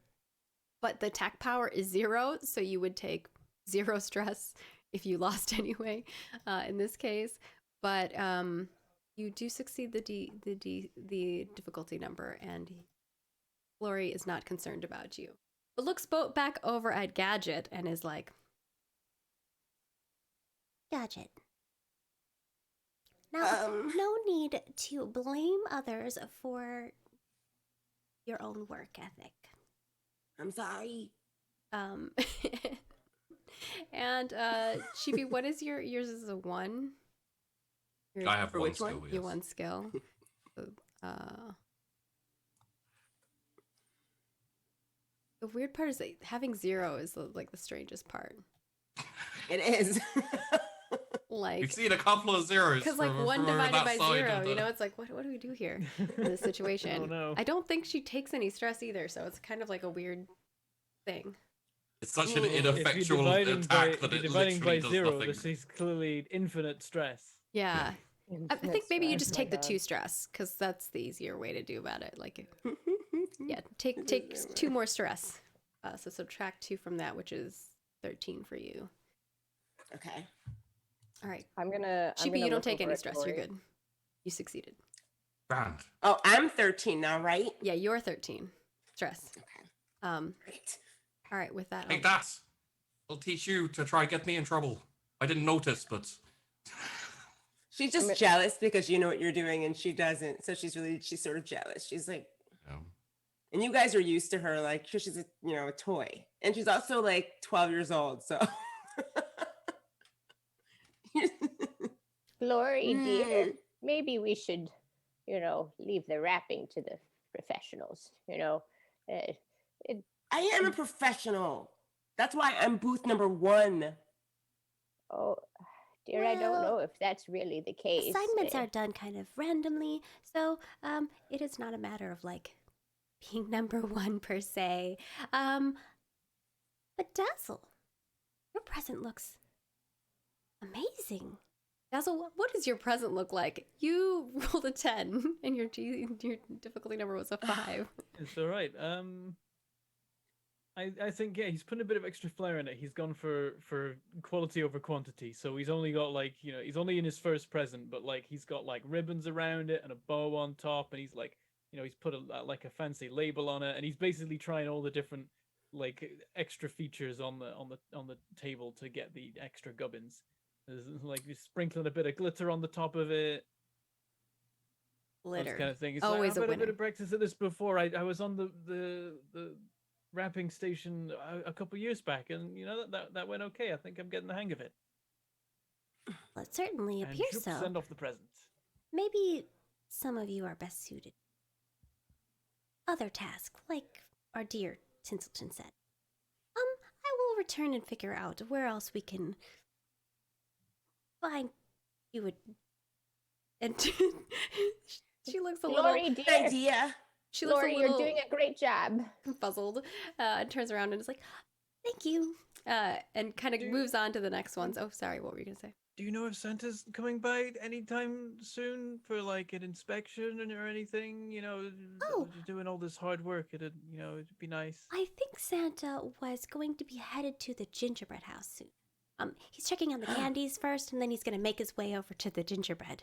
but the attack power is 0, so you would take 0 stress if you lost anyway, in this case. But you do succeed the difficulty number, and Glory is not concerned about you. But looks back over at Gadget and is like, Gadget. Now, no need to blame others for your own work ethic. I'm sorry. And Chibi, what is yours is a 1? I have For one which one? skill. Your Yes. 1 skill. The weird part is that having 0 is like the strangest part. It is. Like, We've seen a couple of zeros. because like from- 1 from divided that by side 0, of you the- know, it's like what do we do here in this situation? Oh, no. I don't think she takes any stress either, so it's kind of like a weird thing. It's such an If you're ineffectual attack that it dividing literally by does 0, nothing. this is clearly infinite stress. Yeah. I Infinite think maybe you stress, just my take the God. 2 stress because that's the easier way to do about it. Like, yeah, take 2 more stress. So subtract 2 from that, which is 13 for you. Okay. All right, I'm gonna. Chibi, you don't take any stress. You're good. You succeeded. Grand. Oh, I'm 13 now, right? Yeah, you're 13 stress. Okay. All Great. right, with that, Take that. I'll teach you to try get me in trouble. I didn't notice, but She's just jealous because you know what you're doing and she doesn't. So she's sort of jealous. She's like, and you guys are used to her, like, she's a, a toy. And she's also like 12 years old. So. Glory, dear, Mm. maybe we should, leave the wrapping to the professionals. I am a professional. That's why I'm booth number 1. Oh, dear, I don't Well, know if that's really the case. Assignments are done kind of randomly, so it is not a matter of like being number 1 per se. But Dazzle, your present looks amazing. Dazzle, what does your present look like? You rolled a 10, and your difficulty number was a 5. It's all right. I think he's putting a bit of extra flair in it. He's gone for quality over quantity. So he's only got like he's only in his first present, but like he's got like ribbons around it and a bow on top, and he's like he's put like a fancy label on it, and he's basically trying all the different like extra features on the table to get the extra gubbins. There's like he's sprinkling a bit of glitter on the top of it. Glitter. That kind of thing. It's Always like, a I've had a bit winner. of practice at this before. I was on the wrapping station a couple years back, and that went okay. I think I'm getting the hang of it. Well, it certainly And appears shoop, so. send off the presents. Maybe some of you are best suited. Other tasks, like our dear Tinselton said. I will return and figure out where else we can find you would. And she looks a Glory, little. dear. Idea. She looks Glory, a little you're doing a great job. puzzled. Turns around and is like, Thank you. and kind of Do- moves on to the next ones. Oh, sorry. What were you gonna say? Do you know if Santa's coming by anytime soon for like an inspection or anything? Oh. You're doing all this hard work. It'd be nice. I think Santa was going to be headed to the gingerbread house soon. He's checking on the candies first, and then he's going to make his way over to the gingerbread.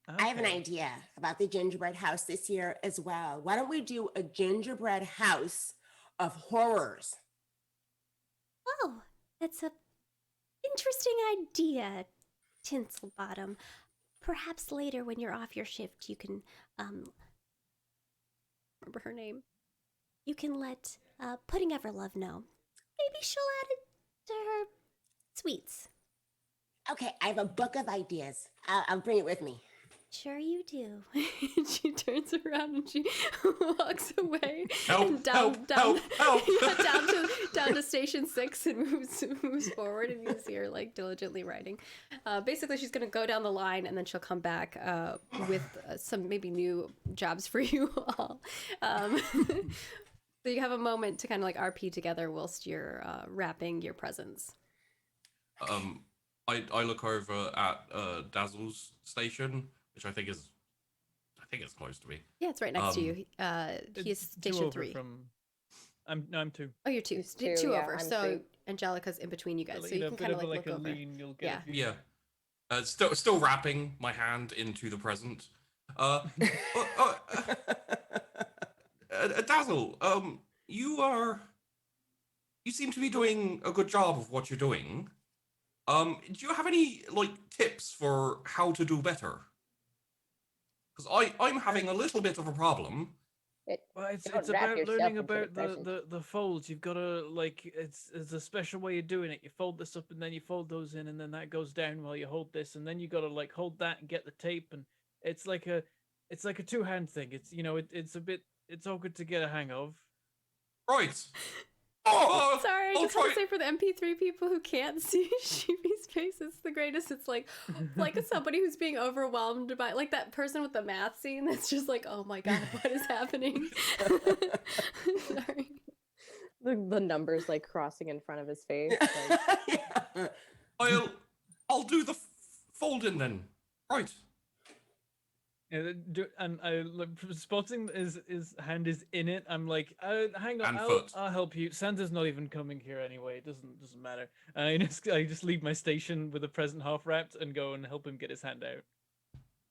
I have an Okay. idea about the gingerbread house this year as well. Why don't we do a gingerbread house of horrors? Oh, that's a interesting idea, Tinselbottom. Perhaps later when you're off your shift, you can Remember her name? you can let Pudding Everlove know. Maybe she'll add it to her sweets. Okay, I have a book of ideas. I'll bring it with me. Sure you do. She turns around and she walks away Help, and down help, down help, help. yeah, down to station 6 and moves forward, and you see her like diligently writing. Basically, she's gonna go down the line and then she'll come back with some maybe new jobs for you all. So you have a moment to kind of like RP together whilst you're wrapping your presents. I look over at Dazzle's station, which I think is close to me. Yeah, it's right next to you. He is It's two station over 3. From. I'm 2. Oh, you're 2. He's 2 2, yeah, over. I'm So 3. Angelica's in between you guys, so Like, you a can bit kind of of like a look over. lean. You'll get Yeah. a few. Yeah. Still wrapping my hand into the present. Dazzle, you seem to be doing a good job of what you're doing. Do you have any like tips for how to do better? Because I'm having a little bit of a problem. Well, it's Don't wrap about yourself learning into the about present. the folds. You've got to like it's a special way of doing it. You fold this up and then you fold those in, and then that goes down while you hold this, and then you got to like hold that and get the tape, and it's like a two-hand thing. It's it's awkward to get a hang of. Right. Oh, Sorry, I I'll just want try- to say for the MP3 people who can't see Sheepy's face, it's the greatest. It's like somebody who's being overwhelmed by like that person with the math scene that's just like, oh my god, what is happening? Sorry. The numbers like crossing in front of his face. Like, Yeah. I'll do the folding then. Right. Yeah, and I spotting his hand is in it. I'm like, hang on, And I'll, foot. I'll help you. Santa's not even coming here anyway. It doesn't matter. And I just leave my station with the present half wrapped and go and help him get his hand out.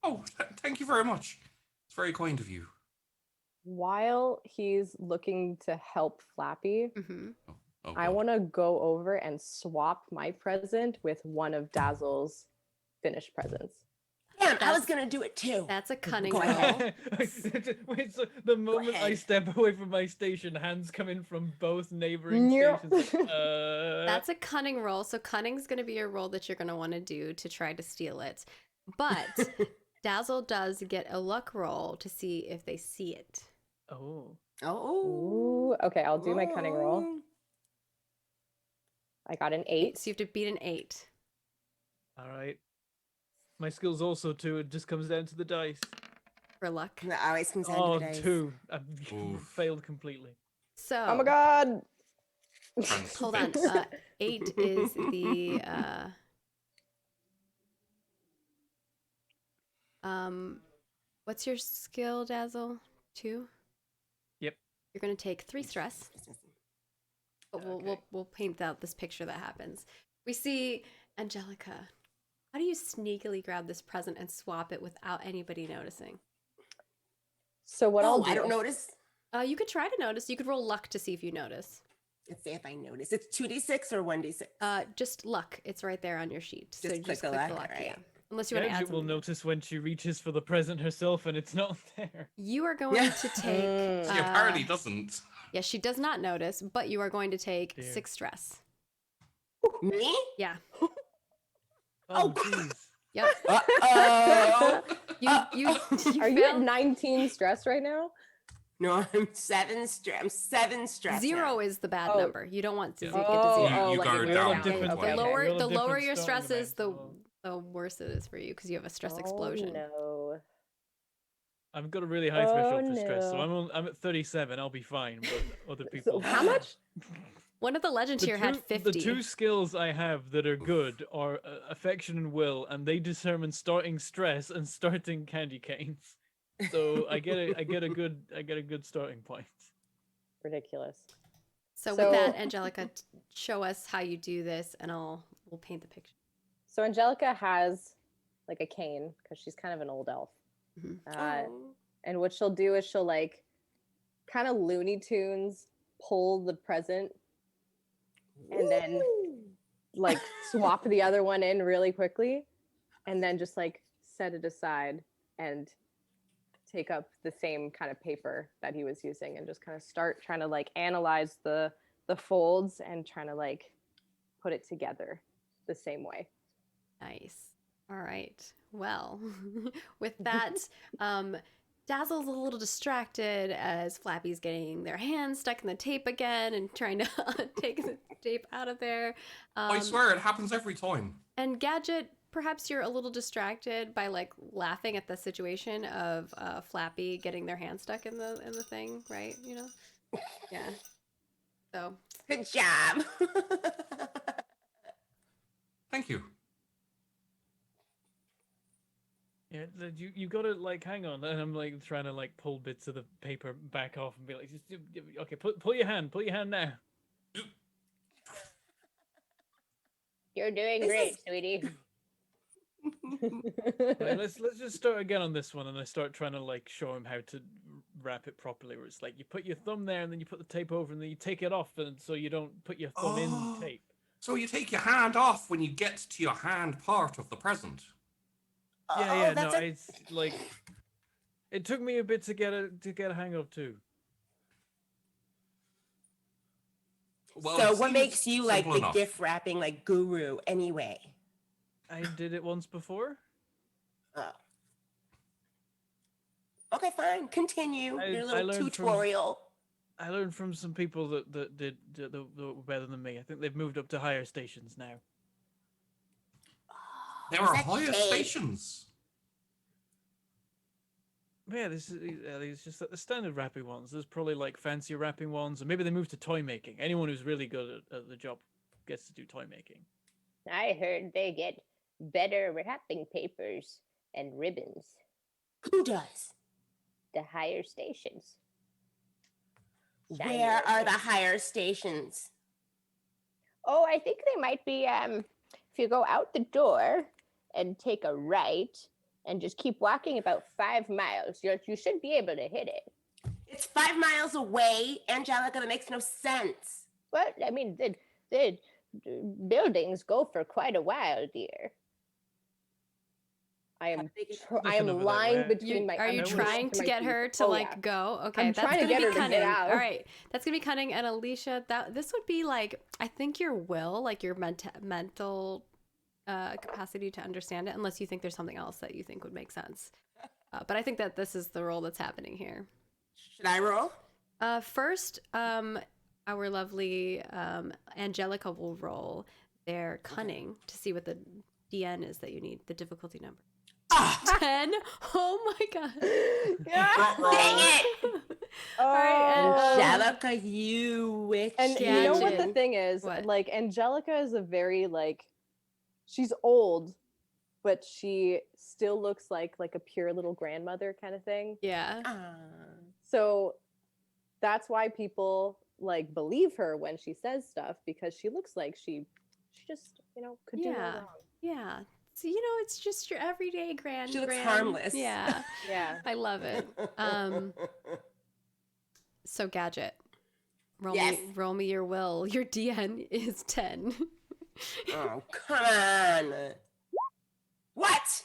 Oh, thank you very much. It's very kind of you. while he's looking to help Flappy, Mm-hmm. Oh, I God. want to go over and swap my present with one of Dazzle's finished presents. Damn, I was That's- gonna do it too. That's a cunning Go roll. ahead. Wait, so the moment I ahead. step away from my station, hands come in from both neighboring Yep. stations. That's a cunning roll. So cunning's going to be a roll that you're going to want to do to try to steal it. But Dazzle does get a luck roll to see if they see it. Oh. Oh. Ooh, okay, I'll do my cunning roll. I got an 8. So you have to beat an 8 All right. My skills also too. It just comes down to the dice. for luck. That always comes down Oh, to the dice. 2. I've Oof. failed completely. So Oh my god! hold on. 8 is the what's your skill, Dazzle? 2? Yep. You're going to take 3 stress. But we'll paint out this picture that happens. We see Angelica. How do you sneakily grab this present and swap it without anybody noticing? So what I'll do, I don't notice. You could try to notice. You could roll luck to see if you notice. Let's see if I notice. It's 2d6 or 1d6. Just luck. It's right there on your sheet. So Just click the luck, right. yeah. Unless you want to add Gadget will something. notice when she reaches for the present herself and it's not there. You are going Yeah. to take. She apparently doesn't. Yeah, she does not notice, but you are going to take Dear. 6 stress. Me? Yeah. Oh, jeez. Yep. Uh-oh. You are you at failed. 19 stress right now? No, I'm 7 stress. I'm 7 stress. 0 is the bad Oh. number. You don't want to Yeah. get to Oh, 0. You like go you're We're all down. different The Okay, ones. okay. lower We're all the lower different your starting stress is, amounts, the so worse it is for you because you have a stress Oh, explosion. no. I've got a really high Oh, threshold for stress, so no. I'm at 37. I'll be fine, but other people. So how much? One of the legends The here had two- 50. The 2 skills I have that are good are affection and will, and they determine starting stress and starting candy canes. So I get a good starting point. Ridiculous. So, So- with that, Angelica, show us how you do this, and we'll paint the picture. So Angelica has like a cane because she's kind of an old elf. Mhm. And what she'll do is she'll like kind of Looney Tunes pull the present and then like swap the other one in really quickly and then just like set it aside and take up the same kind of paper that he was using and just kind of start trying to like analyze the folds and trying to like put it together the same way. Nice. All right. well, with that, Dazzle's a little distracted as Flappy's getting their hands stuck in the tape again and trying to take the tape out of there. I swear it happens every time. And Gadget, perhaps you're a little distracted by like laughing at the situation of Flappy getting their hands stuck in the thing, right? You know? Yeah. So Good job. Thank you. Yeah, you gotta like hang on, and I'm like trying to like pull bits of the paper back off and be like, okay, pull your hand now. You're doing This great, is- sweetie. Right, let's just start again on this one, and I start trying to like show him how to wrap it properly. Where it's like you put your thumb there, and then you put the tape over, and then you take it off, and so you don't put your thumb in Oh. the tape. So you take your hand off when you get to your hand part of the present. Yeah, no, that's a- it's like it took me a bit to get a hang of too. Well, so it what seems makes you like simple the enough. gift wrapping like guru anyway? I did it once before. Oh. Okay, fine. Continue I- your I little learned from- tutorial. I learned from some people that were better than me. I think they've moved up to higher stations now. There Is are that higher shade? stations. Yeah, this is it's just that the standard wrapping ones. There's probably like fancier wrapping ones, or maybe they moved to toy making. Anyone who's really good at the job gets to do toy making. I heard they get better wrapping papers and ribbons. Who does? The higher stations. Where Shinier are the things. higher stations? Oh, I think they might be if you go out the door and take a right and just keep walking about 5 miles, you should be able to hit it. It's 5 miles away, Angelica. That makes no sense. Well, I mean, the buildings go for quite a while, dear. I am Nothing over that lying way. between my. Are you I'm trying to my get teeth. her to Oh, like yeah. go? Okay, I'm that's trying to gonna get be her to get cunning. out. All right, that's gonna be cunning. And Alicia, this would be like I think your will, like your mental capacity to understand it, unless you think there's something else that you think would make sense. But I think that this is the role that's happening here. Should I roll? First, our lovely Angelica will roll their cunning to see what the DN is that you need, the difficulty number. Ah, 10. Oh my god. dang it! All right, and, Angelica, you witch. And you know what the Gadget. thing is? What? Like Angelica is a very like she's old, but she still looks like a pure little grandmother kind of thing. yeah. So that's why people like believe her when she says stuff because she looks like she just, could do no Yeah. wrong. Yeah. So it's just your everyday She looks grand. harmless. Yeah. Yeah. I love it. So Gadget. Yes. Roll me your will. Your DN is 10. Oh, come on. What?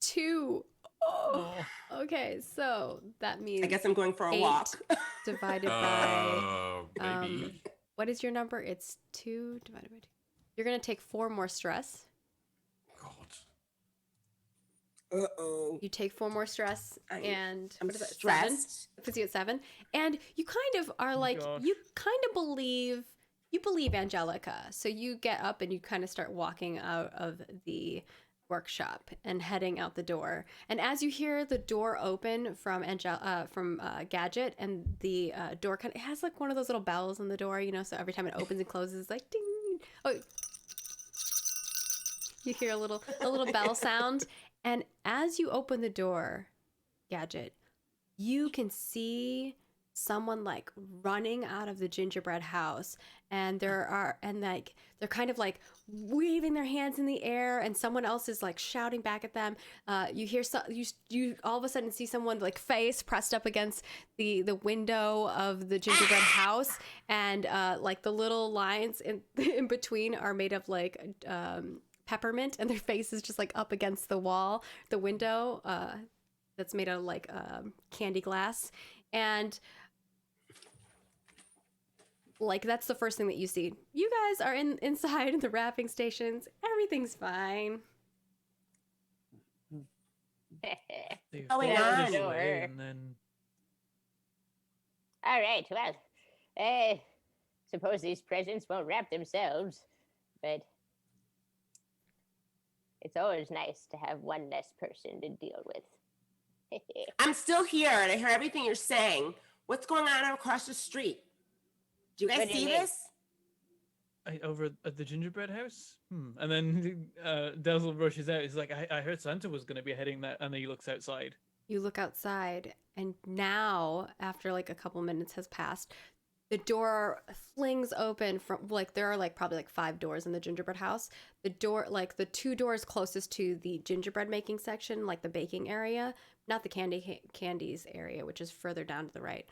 2. Oh. Okay, so that means I guess I'm going for a 8 walk. divided by Maybe. what is your number? It's 2 divided by 2. You're gonna take 4 more stress. God. Uh-oh. You take 4 more stress, and I'm what is that? 7? stressed. It puts you at 7, and you kind of are like gosh. you kind of believe Angelica. So you get up and you kind of start walking out of the workshop and heading out the door. And as you hear the door open from Gadget, and the door it has like one of those little bells on the door, so every time it opens and closes, it's like ding. Oh, you hear a little bell sound, and as you open the door, Gadget, you can see someone like running out of the gingerbread house, and they're kind of like waving their hands in the air, and someone else is like shouting back at them. You hear you all of a sudden see someone like face pressed up against the window of the gingerbread house, and like the little lines in between are made of like peppermint, and their face is just like up against the window that's made out of like candy glass. And like that's the first thing that you see. You guys are inside in the wrapping stations. Everything's fine. They Going fought on? this way, Sure. and then All right, well, suppose these presents won't wrap themselves, but it's always nice to have one less person to deal with. I'm still here and I hear everything you're saying. What's going on across the street? Do you guys What do you see mean? this? over at the gingerbread house. And then Dazzle rushes out. He's like, I heard Santa was going to be heading that, and then he looks outside. You look outside, and now, after like a couple minutes has passed, the door flings open from like there are like probably like 5 doors in the gingerbread house. The door, like the 2 doors closest to the gingerbread making section, like the baking area, not the candies area, which is further down to the right,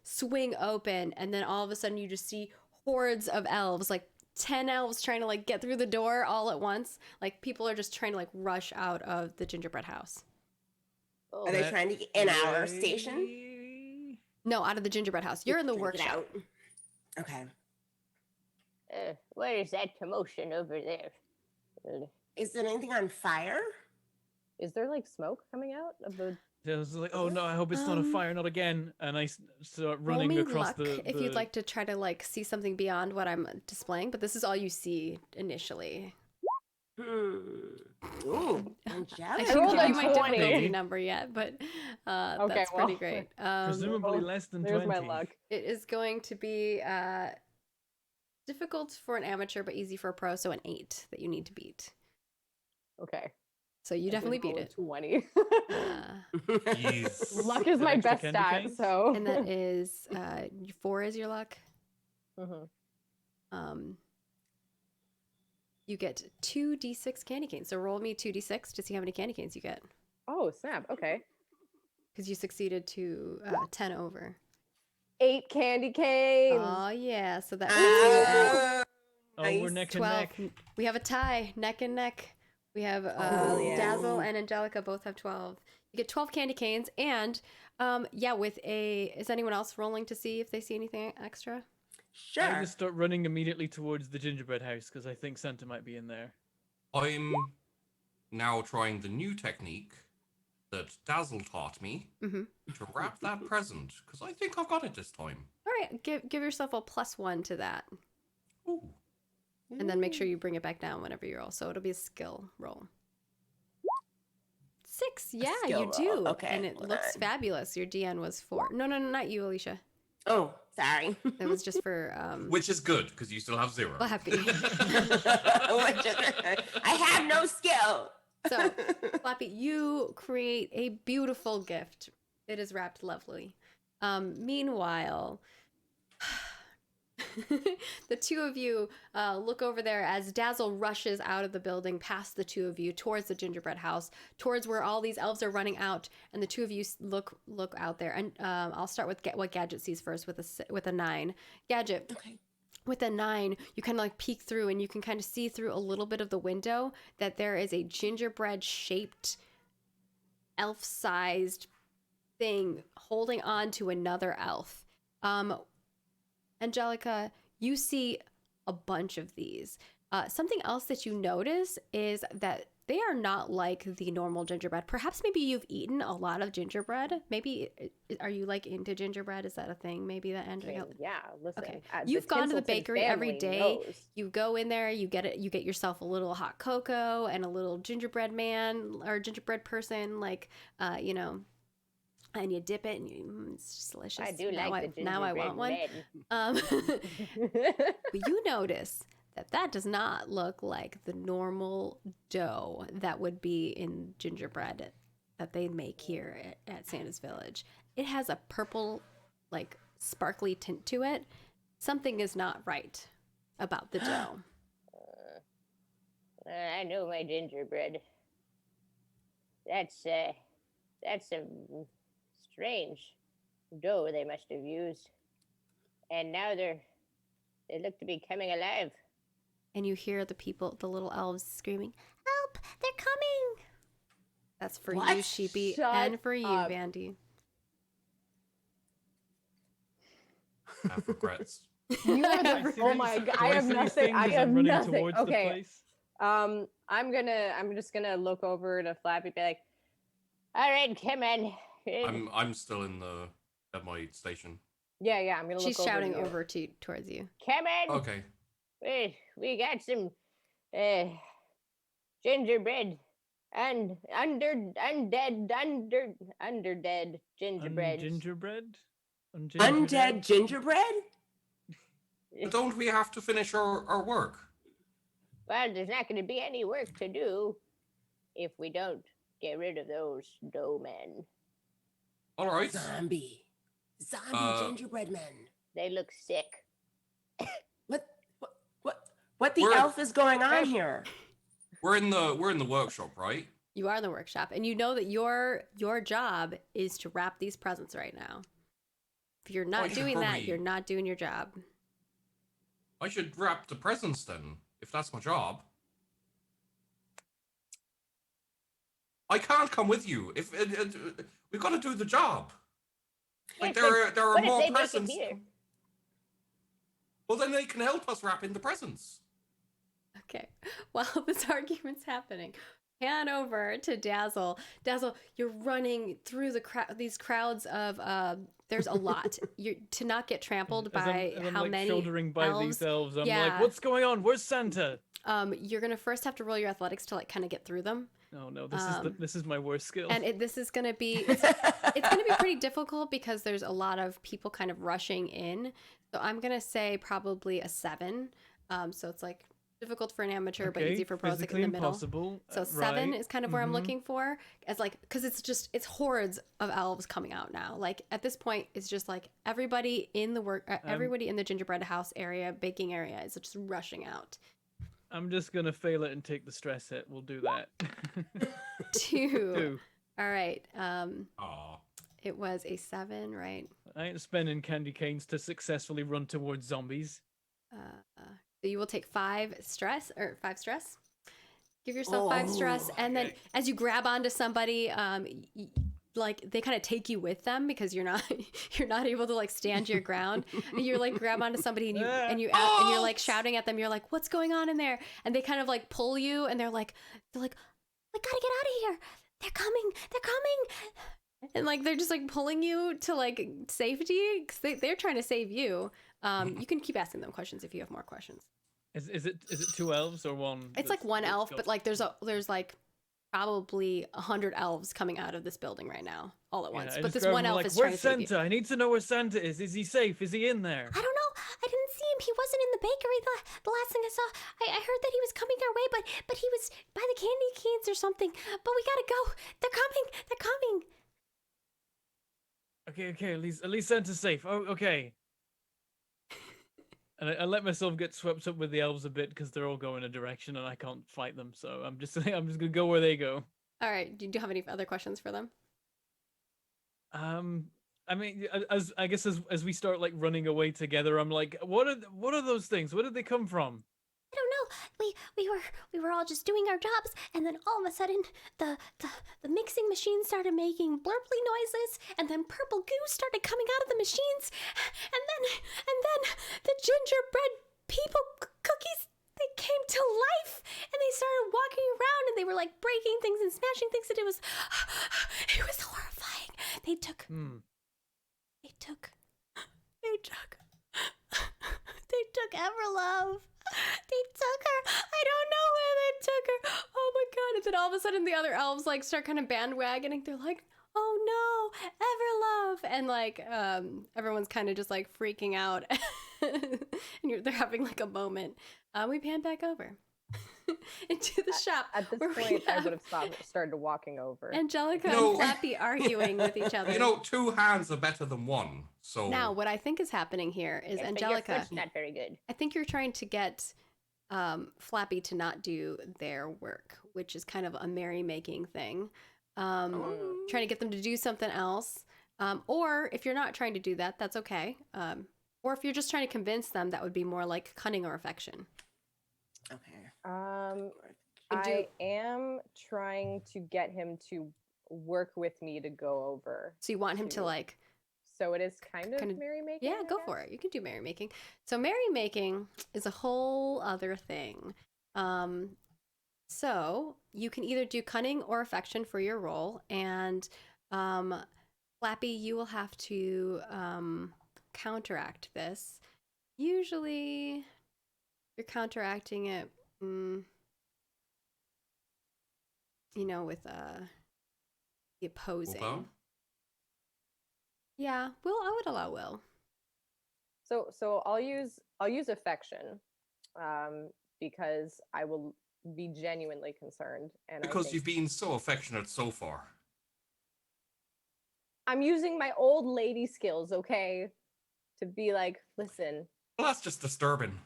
swing open, and then all of a sudden you just see hordes of elves, like 10 elves trying to like get through the door all at once. Like people are just trying to like rush out of the gingerbread house. Oh, Are they That trying to get in our station? way- No, out of the gingerbread house. You're in the Trying to get workshop. out. Okay. where is that commotion over there? Is there anything on fire? Is there like smoke coming out of the? Dazzle's like, oh no, I hope it's not a fire, not again. And I start Roll running me across luck the. if you'd like to try to like see something beyond what I'm displaying, but this is all you see initially. Ooh, I angelic. can rolled give a you my 20. difficulty number yet, but that's pretty well, great. Presumably less than There's 20. my luck. It is going to be difficult for an amateur, but easy for a pro. So an 8 that you need to beat. Okay. So you I did definitely beat roll a it. 20. Jeez. Luck is my Extra best candy stat, canes? so. And that is 4 is your luck. Mhm. You get 2d6 candy canes. So roll me 2d6 to see how many candy canes you get, Oh snap! Okay. because you succeeded to 10 over. 8 candy canes. Oh yeah, so that puts you at Oh, we're Nice. neck and 12. neck. We have a tie, neck and neck. We have Oh, yeah. Dazzle and Angelica both have 12. You get 12 candy canes, and with a. Is anyone else rolling to see if they see anything extra? Sure. I just start running immediately towards the gingerbread house because I think Santa might be in there. I'm now trying the new technique that Dazzle taught me Mm-hmm. to wrap that present because I think I've got it this time. All right, give yourself a +1 to that, Ooh. and then make sure you bring it back down whenever you roll. So it'll be a skill roll. 6, yeah, skill you do, roll. Okay, and it hold looks on. fabulous. Your DN was 4. No, not you, Alicia. Oh, sorry. That was just for Which is good because you still have 0. Flappy. I have no skill. So, Flappy, you create a beautiful gift. It is wrapped lovely. Meanwhile, the 2 of you look over there as Dazzle rushes out of the building past the 2 of you towards the gingerbread house, towards where all these elves are running out, and the 2 of you look out there. And I'll start with what Gadget sees first with a 9. Gadget. Okay. With a 9, you kind of like peek through and you can kind of see through a little bit of the window that there is a gingerbread shaped elf-sized thing holding on to another elf. Angelica, you see a bunch of these. Something else that you notice is that they are not like the normal gingerbread. Perhaps maybe you've eaten a lot of gingerbread. Maybe, are you like into gingerbread? Is that a thing maybe that I Angelica? mean, yeah, listen. Okay. The You've gone to the Tinselton bakery every family day. knows. You go in there, you get yourself a little hot cocoa and a little gingerbread man or gingerbread person, like, and you dip it and it's just delicious. I do now like the now I want one. gingerbread But you notice that does not look like the normal dough that would be in gingerbread that they make here at Santa's Village. It has a purple, like, sparkly tint to it. Something is not right about the dough. I know my gingerbread. That's some strange dough they must have used, and now they look to be coming alive. And you hear the little elves screaming, "Help! They're coming!" That's for you, What? Sheepy, Shut and for you, up. Vandy. I have regrets. You are I the. have Oh my god! I Do have see these nothing. things I as have I'm running nothing. towards the Okay. place? I'm just gonna look over to Flappy, be like, All right, come on. I'm still at my station. Yeah, I'm gonna She's look shouting over towards you. Come on. Okay. We got some gingerbread and underdead gingerbread. Gingerbread? Undead gingerbread? But don't we have to finish our work? Well, there's not going to be any work to do if we don't get rid of those dough men. All right. Zombie gingerbread men. They look sick. What the We're- elf is going on here? We're in the workshop, right? You are in the workshop, and you know that your job is to wrap these presents right now. If you're not should doing that, probably- you're not doing your job. I should wrap the presents then, if that's my job. I can't come with you. If we've got to do the job. Like Yes, there are what if more they make it presents. here? Well, then they can help us wrap in the presents. Okay. While this argument's happening, pan over to Dazzle. Dazzle, you're running through these crowds of there's a lot. You to not get trampled by as I'm how like many shouldering by elves. these elves. I'm Yeah. like, what's going on? Where's Santa? You're gonna first have to roll your athletics to like kind of get through them. Oh no, this is my worst skill. And this is gonna be it's gonna be pretty difficult because there's a lot of people kind of rushing in. So I'm gonna say probably a 7. So it's like difficult for an amateur, but easy for pros, like in the middle. Impossible. So 7 right. is kind of where I'm Mhm. looking for, as like because it's hordes of elves coming out now. Like at this point, it's just like everybody in the everybody in the gingerbread house area, baking area, is just rushing out. I'm just gonna fail it and take the stress hit. We'll do that. 2. 2. All right. Aw. It was a 7, right? I ain't spending candy canes to successfully run towards zombies. So you will take 5 stress. Give yourself 5 stress, and then okay. as you grab onto somebody, like they kind of take you with them because you're not able to like stand your ground. And you're like grab onto somebody and you're like shouting at them. You're like, "What's going on in there?" And they kind of like pull you, and they're like, "We gotta get out of here! They're coming! They're coming!" And like they're just like pulling you to like safety because they're trying to save you. You can keep asking them questions if you have more questions. Is it 2 elves or 1? It's like one that's elf, got- but like there's like probably 100 elves coming out of this building right now, all at Yeah, once. I But just this grab one him, elf like, is trying to where's save you. Santa? I need to know where Santa is. Is he safe? Is he in there? I don't know. I didn't see him. He wasn't in the bakery the last thing I saw. I heard that he was coming our way, but he was by the candy canes or something. But we gotta go. They're coming. They're coming. Okay. At least Santa's safe. Oh, okay. And I let myself get swept up with the elves a bit because they're all going a direction and I can't fight them. So I'm just gonna go where they go. All right. Do you have any other questions for them? I mean, as we start like running away together, I'm like, what are those things? Where did they come from? I don't know. We were all just doing our jobs, and then all of a sudden, the mixing machine started making blurply noises, and then purple goo started coming out of the machines, and then the gingerbread people cookies, they came to life, and they started walking around, and they were like breaking things and smashing things, and it was horrifying. They took Everlove. They took her. I don't know where they took her. Oh my god. And then all of a sudden the other elves like start kind of bandwagoning. They're like, "Oh no, Everlove." And like everyone's kind of just like freaking out. And they're having like a moment. We pan back over into the shop. At this where we point, I have would have started walking over. Angelica No. and Flappy arguing with each other. You know, 2 hands are better than 1. So Now, what I think is happening here is Yes, but your Angelica. foot's not very good. I think you're trying to get Flappy to not do their work, which is kind of a merrymaking thing. Trying to get them to do something else. Or if you're not trying to do that, that's okay. Or if you're just trying to convince them, that would be more like cunning or affection. Okay. I am trying to get him to work with me to go over. So you want him to like, So it is kind of Kinda- merrymaking. yeah, go for it. You can do merrymaking. So merrymaking is a whole other thing. So you can either do cunning or affection for your role, and Flappy, you will have to counteract this. Usually, you're counteracting it, with the opposing. Willpower? Yeah, I would allow Will. So I'll use affection, because I will be genuinely concerned, and I Because think you've been so affectionate so far. I'm using my old lady skills, okay, to be like, listen. Well, that's just disturbing.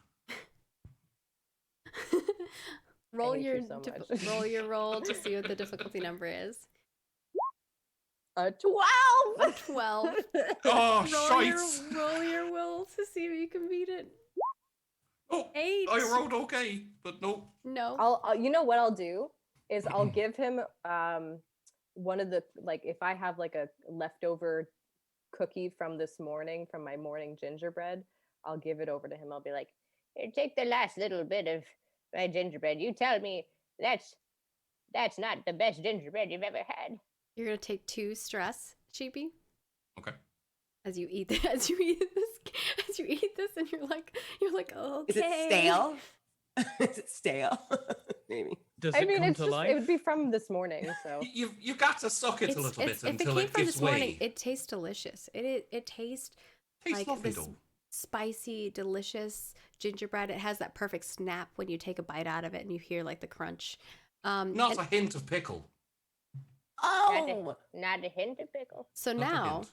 roll hate your you so much. roll your roll to see what the difficulty number is. A 12. 12. Oh, roll your will to see if you can beat it. Oh, 8. I rolled okay, but nope. No. I'll you know what I'll do is I'll give him one of the, like, if I have like a leftover cookie from this morning, from my morning gingerbread, I'll give it over to him. I'll be like, Here, take the last little bit of my gingerbread. You tell me that's not the best gingerbread you've ever had. You're gonna take 2 stress, Sheepy. Okay. As you eat this, and you're like, okay. Is it stale? Is it stale? Maybe. Does I it mean, come it's to just life? it would be from this morning, so You've got to suck it a little bit if it until came it from gives this morning, way. it tastes delicious. It tastes Tastes like lovely this though. spicy, delicious gingerbread. It has that perfect snap when you take a bite out of it and you hear like the crunch. Not a hint of pickle. Oh, Not a hint of pickle. So Not a now hint.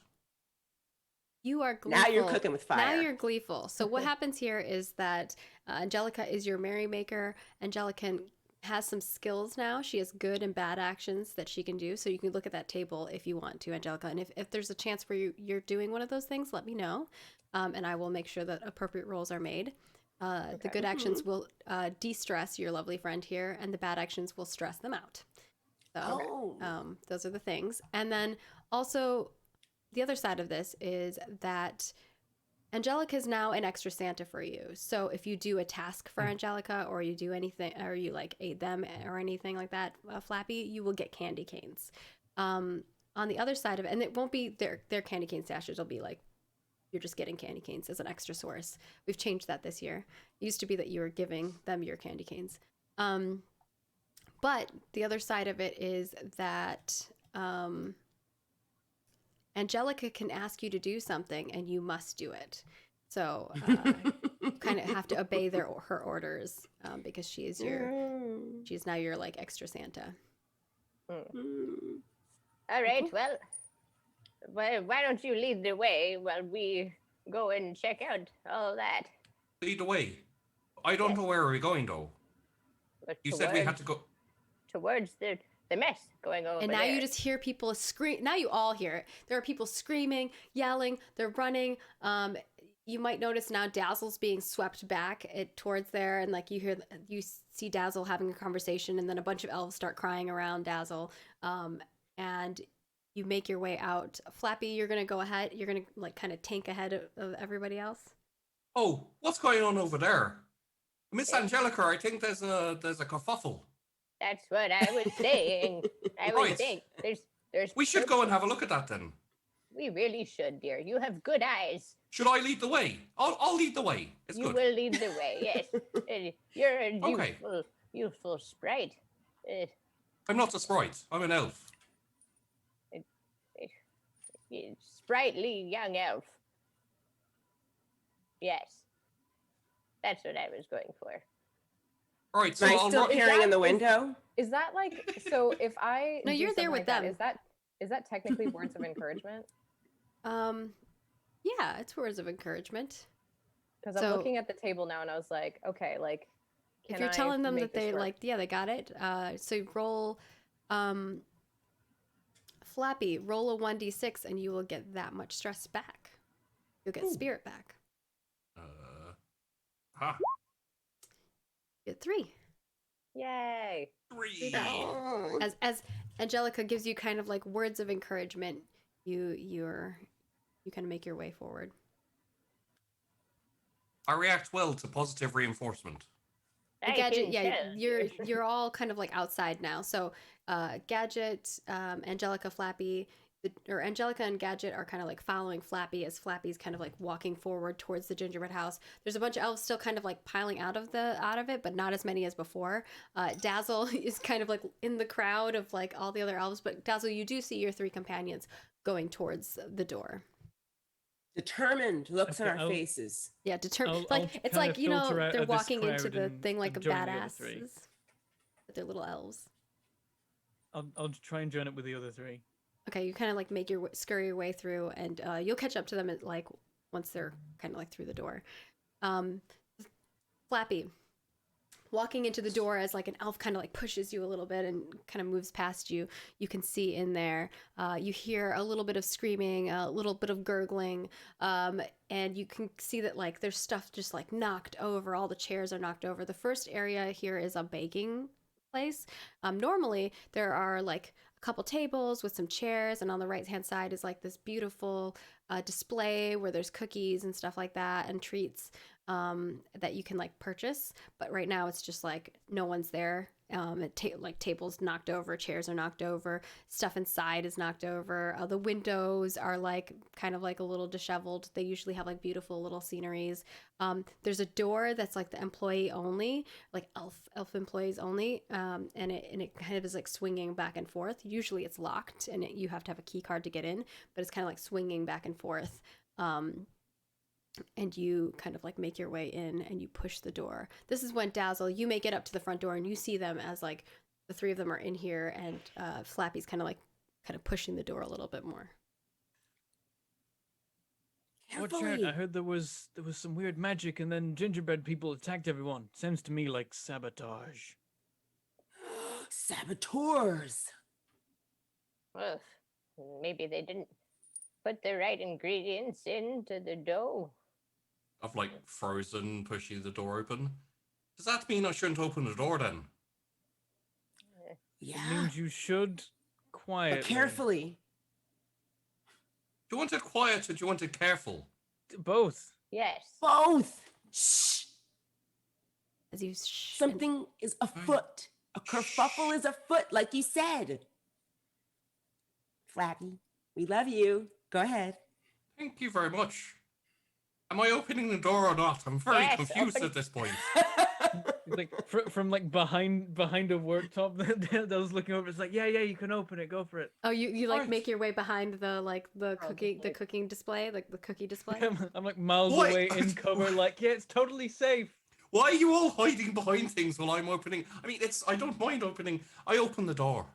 you are gleeful. now you're cooking with fire. Now you're gleeful. So what happens here is that Angelica is your merrymaker. Angelica has some skills now. She has good and bad actions that she can do. So you can look at that table if you want to, Angelica. And if there's a chance where you're doing one of those things, let me know. And I will make sure that appropriate rolls are made. The good actions will de-stress your lovely friend here, and the bad actions will stress them out. So those are the things. And then also the other side of this is that Angelica is now an extra Santa for you. So if you do a task for Angelica, or you do anything, or you like aid them or anything like that, Flappy, you will get candy canes. On the other side of it, and it won't be their candy cane stashes. It'll be like you're just getting candy canes as an extra source. We've changed that this year. It used to be that you were giving them your candy canes. But the other side of it is that Angelica can ask you to do something and you must do it. So you kind of have to obey her orders, because she's now your like extra Santa. All right, well, why don't you lead the way while we go and check out all that? Lead the way. I don't know where we're going though. But You said we had to go. towards the mess going over And now there. you just hear people scream. Now you all hear it. There are people screaming, yelling, they're running. You might notice now Dazzle's being swept back towards there, and like you see Dazzle having a conversation, and then a bunch of elves start crying around Dazzle. And you make your way out. Flappy, you're gonna go ahead. You're gonna like kind of tank ahead of everybody else. Oh, what's going on over there? Miss Angelica, I think there's a kerfuffle. That's what I was saying. I was Right. saying there's. We should go and have a look at that then. We really should, dear. You have good eyes. Should I lead the way? I'll lead the way. It's You good. will lead the way. Yes. You're a Okay. youthful sprite. I'm not a sprite. I'm an elf. Sprightly young elf. Yes. That's what I was going for. All right, so Am I I'll still run. peering in the window? is that like, so if I No, do you're there something with like them. that, is that technically words of encouragement? Yeah, it's words of encouragement. Because I'm So- looking at the table now and I was like, okay, like, If you're telling them that they like, yeah, they got it. So roll, Flappy, roll a 1d6 and you will get that much stress back. You'll get spirit back. Ha. You get 3. Yay. 3. Oh. As Angelica gives you kind of like words of encouragement, you kind of make your way forward. I react well to positive reinforcement. I Gadget, can yeah, tell. you're all kind of like outside now. So, Gadget, Angelica, Flappy, or Angelica and Gadget are kind of like following Flappy as Flappy's kind of like walking forward towards the gingerbread house. There's a bunch of elves still kind of like piling out of it, but not as many as before. Dazzle is kind of like in the crowd of like all the other elves, but Dazzle, you do see your three companions going towards the door. Determined looks on Okay, our faces. Yeah, determined. I'll Like it's kinda like, you know, filter out they're of this walking into crowd the and- thing like a and join the other three. badasses with their little elves. I'll try and join it with the other three. Okay, you kind of like make your scurry your way through, and you'll catch up to them at, like once they're kind of like through the door. Flappy, walking into the door as like an elf kind of like pushes you a little bit and kind of moves past you. You can see in there. You hear a little bit of screaming, a little bit of gurgling, and you can see that like there's stuff just like knocked over. All the chairs are knocked over. The first area here is a baking place. Normally there are like a couple tables with some chairs, and on the right hand side is like this beautiful display where there's cookies and stuff like that and treats that you can like purchase. But right now it's just like no one's there. Like tables knocked over, chairs are knocked over, stuff inside is knocked over. The windows are like kind of like a little disheveled. They usually have like beautiful little sceneries. There's a door that's like the employee only, like elf employees only, and it kind of is like swinging back and forth. Usually it's locked and you have to have a key card to get in, but it's kind of like swinging back and forth. And you kind of like make your way in and you push the door. This is when Dazzle, you make it up to the front door and you see them as like the three of them are in here, and Flappy's kind of pushing the door a little bit more. Watch out! I heard there was some weird magic, and then gingerbread people attacked everyone. Sounds to me like sabotage. Saboteurs. Well, maybe they didn't put the right ingredients into the dough. I've like frozen, pushing the door open. Does that mean I shouldn't open the door then? Yeah. It means you should quietly. But carefully. Do you want it quiet or do you want it careful? Both. Yes. Both. Shh. As you Something is afoot. A kerfuffle is afoot, like you said. Flappy, we love you. Go ahead. Thank you very much. Am I opening the door or not? I'm very Yes, confused open- at this point. Like from like behind a worktop that I was looking over. It's like, yeah, you can open it. Go for it. Oh, you like Alright. make your way behind the like the Oh, cooking good. display, like the cookie display. I'm like miles What? away in cover. Like, yeah, it's totally safe. Why are you all hiding behind things while I'm opening? I mean, I don't mind opening. I open the door.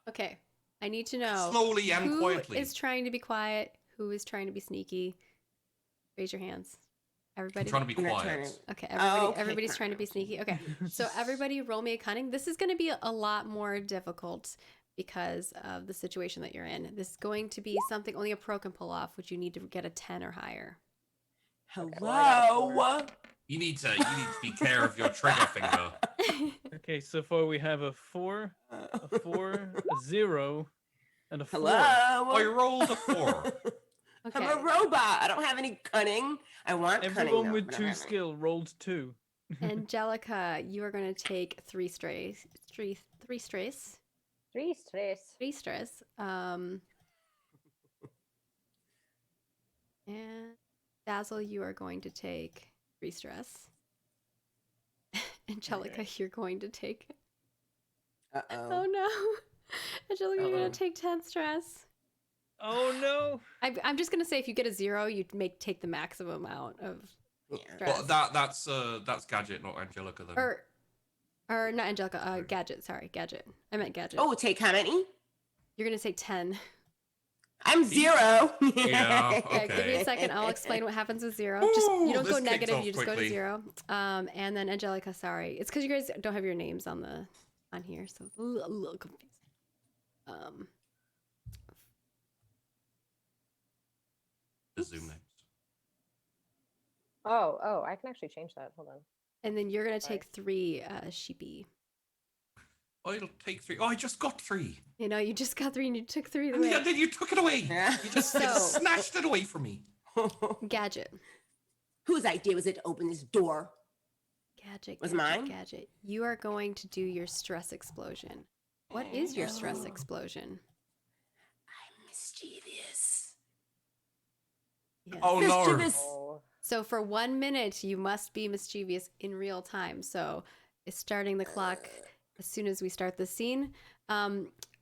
Okay, I need to know Slowly and who quietly. is trying to be quiet, who is trying to be sneaky. Raise your hands, I'm everybody. trying to be I'm not quiet. trying to- Okay, Okay, everybody's trying to be sneaky. Okay, so everybody roll me a cunning. This is going to be a lot more difficult because of the situation that you're in. This is going to be something only a pro can pull off, which you need to get a 10 or higher. Hello. well, I got a You need to be care of your trigger finger. Okay, so far we have a 4, a 4, a 0, and a 4. Hello. I rolled a 4. Okay. I'm a robot. I don't have any cunning. I want cunning. Everyone though, with but I don't 2 have any. skill rolled 2. Angelica, you are going to take 3 strays. 3 strays. 3 stress. 3 strays. And Dazzle, you are going to take 3 stress. Angelica, Okay. you're going to take. Uh-oh. Oh no. Angelica, you're Uh-oh. going to take 10 stress. Oh no! I'm just going to say if you get a 0, you take the maximum amount of Yeah. stress. Well, that's Gadget, not Angelica then. Or not Angelica, Gadget. Sorry, Gadget. I meant Gadget. Oh, take how many? You're going to take 10. I'm 0. Yeah, Yeah, give me Okay. a second. I'll explain what happens with 0. Just Ooh, you don't go this kicked negative. off You just go to quickly. 0. And then Angelica, sorry, it's because you guys don't have your names on here, so it's a little confusing. The Zoom names. Oh, I can actually change that. Hold on. And then you're gonna Sorry. take 3 sheepy. I'll take 3. Oh, I just got 3. You know, you just got 3 and you took 3 And away. then you took it away. Yeah. You just So- snatched it away from me. Gadget. Whose idea was it to open this door? Gadget, Was gadget, mine? gadget. You are going to do your stress explosion. What is your stress Oh. explosion? I'm mischievous. Yes. Oh no! Mischievous. Oh. So for 1 minute, you must be mischievous in real time. So it's starting the clock as soon as we start the scene.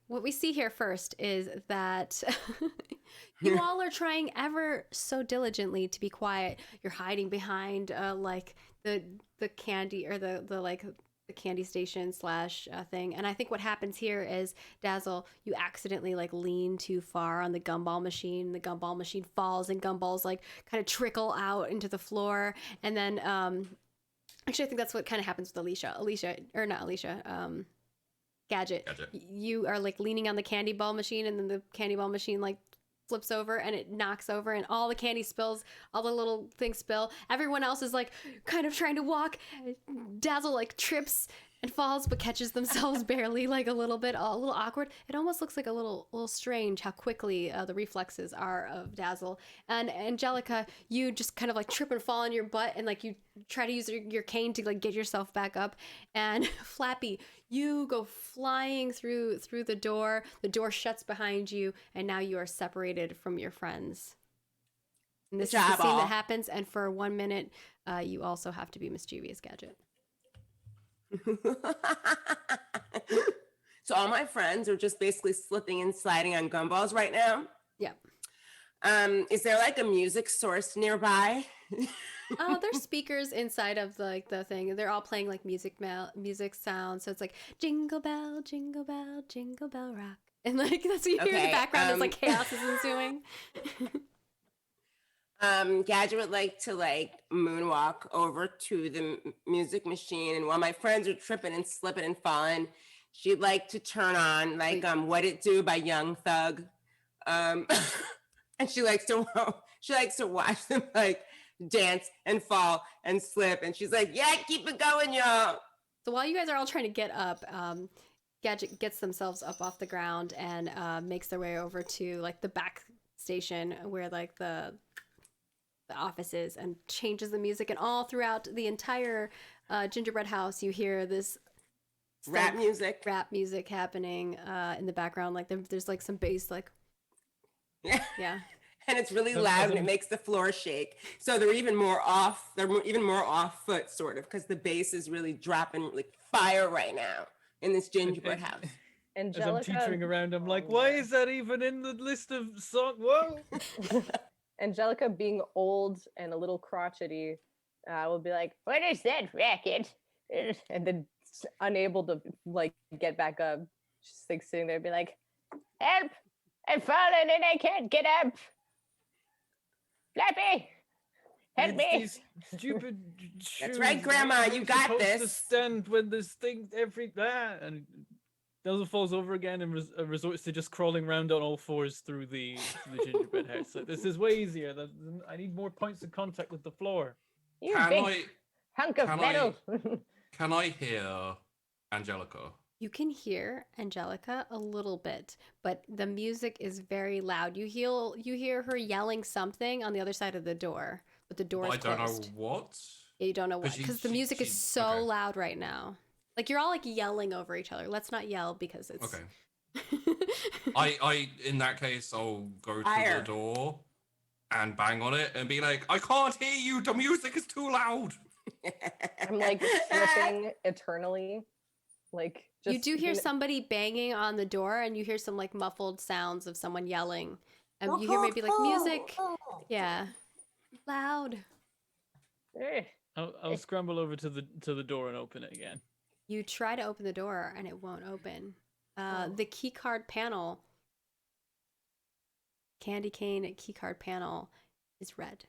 What we see here first is that you all are trying ever so diligently to be quiet. You're hiding behind like the candy or the like the candy station slash thing. And I think what happens here is Dazzle, you accidentally like lean too far on the gumball machine. The gumball machine falls and gumballs like kind of trickle out into the floor. And then actually I think that's what kind of happens with Gadget. Gadget. You are like leaning on the candy ball machine, and then the candy ball machine like flips over and it knocks over, and all the candy spills, all the little things spill. Everyone else is like kind of trying to walk. Dazzle like trips and falls, but catches themselves barely, like a little bit, a little awkward. It almost looks like a little strange how quickly the reflexes are of Dazzle. And Angelica, you just kind of like trip and fall on your butt, and like you try to use your cane to like get yourself back up. And Flappy, you go flying through the door. The door shuts behind you, and now you are separated from your friends. And this is the scene that happens. And for 1 minute, you also have to be mischievous, Gadget. So all my friends are just basically slipping and sliding on gumballs right now. Yep. Is there like a music source nearby? Oh, there's speakers inside of the thing. They're all playing like music sounds. So it's like jingle bell, jingle bell, jingle bell rock. And like that's what you hear in the background. It's like chaos is ensuing. Gadget would like to like moonwalk over to the music machine, and while my friends are tripping and slipping and falling, she'd like to turn on like "What It Do" by Young Thug, and she likes to watch them like dance and fall and slip, and she's like, "Yeah, keep it going, y'all." So while you guys are all trying to get up, Gadget gets themselves up off the ground and makes their way over to like the back station where like the offices, and changes the music, and all throughout the entire gingerbread house you hear this rap music happening in the background. Like there's like some bass, like yeah. And it's really loud and it makes the floor shake. So they're even more off foot sort of, because the bass is really dropping like fire right now in this gingerbread house. Angelica, as I'm teetering around, I'm like, why is that even in the list of songs? Whoa! Angelica, being old and a little crotchety, will be like, What is that racket? and then unable to like get back up, just like sitting there, be like, Help! I've fallen and I can't get up. Flappy, help It's me. these stupid That's shoes. right, Grandma, you got supposed to this. stand when this thing and Dazzle falls over again and resorts to just crawling around on all fours through the gingerbread house. Like, this is way easier. I need more points of contact with the floor. You Can big I hunk of can metal. can I hear Angelica? You can hear Angelica a little bit, but the music is very loud. You hear her yelling something on the other side of the door, but the door But is I don't closed. know what. Yeah, you don't know what, But because the music is so okay. loud right now. Like you're all like yelling over each other. Let's not yell because it's Okay. I in that case I'll go to Fire. the door and bang on it and be like, I can't hear you. The music is too loud. I'm like stripping eternally. Like just you do hear somebody banging on the door, and you hear some like muffled sounds of someone yelling, and you hear maybe like music. Yeah, loud. I'll scramble over to the door and open it again. You try to open the door and it won't open. The key card panel, candy cane key card panel, is red.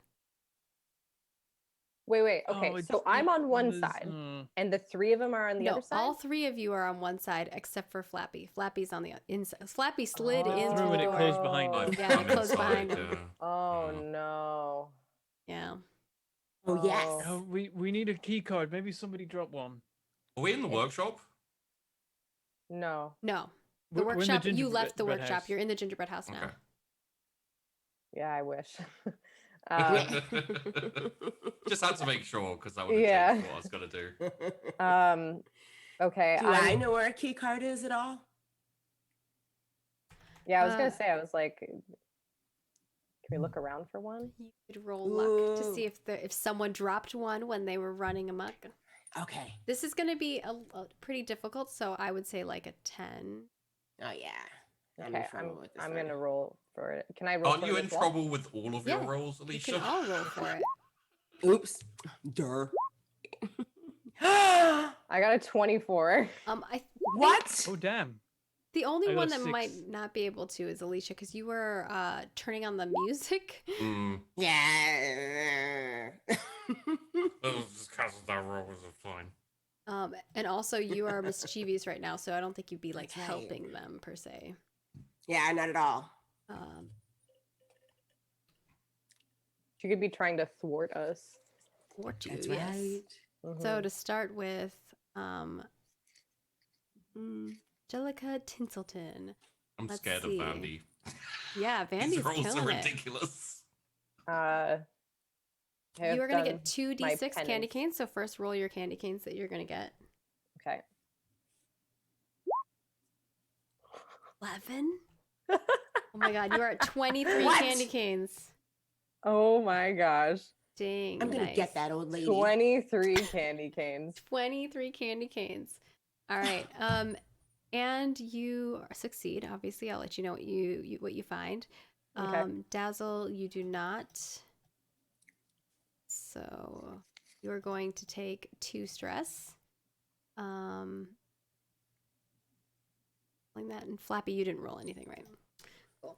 Wait. Okay, Oh, so I'm on one there's- side, and the three of them are on the No, other side. all three of you are on one side except for Flappy. Flappy's on the inside. Flappy slid into Through the and it door. closed behind I've him. Yeah, it come closed inside, behind him. yeah. Oh Yeah. no. Yeah. Oh yes. Oh, we need a key card. Maybe somebody drop one. Are we in the workshop? No. No. The We're in workshop, you left the gingerbread workshop. house. You're in the gingerbread house now. Okay. Yeah, I wish. Just had to make sure because that would have Yeah. changed what I was gonna do. Okay. Do I know where a key card is at all? Yeah, I was gonna Uh, say. I was like, can we look around for one? You could roll luck to Ooh. see if someone dropped one when they were running amok. Okay. This is going to be a pretty difficult, so I would say like a 10. Oh yeah. I'm Okay, in trouble with this I'm one. gonna roll for it. Can I roll? Aren't for you it in as well? trouble with all of your Yeah, rolls, You Alicia? can all roll for it. Oops. Dur. I got a 24. I What? Oh damn! The only I got one a that might 6. not be able to is Alicia, because you were turning on the music. Mm. Yeah. Oh, just because that roll was fine. And also you are mischievous right now, so I don't think you'd be like That's right. helping them per se. Yeah, not at all. She could be trying to thwart us. Or two, That's yes. right. So Mhm. to start with, Angelica Tinselton. I'm Let's scared see. of Vandy. Yeah, These Vandy's rolls are killing it. ridiculous. I have You are gonna done get 2d6 my candy penance. canes. So first roll your candy canes that you're gonna get. Okay. 11. Oh my god, you are at 23 What? candy canes. Oh my gosh. Dang, I'm gonna nice. get that old lady. 23 candy canes. 23 candy canes. All right. And you succeed. Obviously, I'll let you know what you find. Okay. Dazzle, you do not. So you are going to take 2 stress. Like that. And Flappy, you didn't roll anything, right? Cool.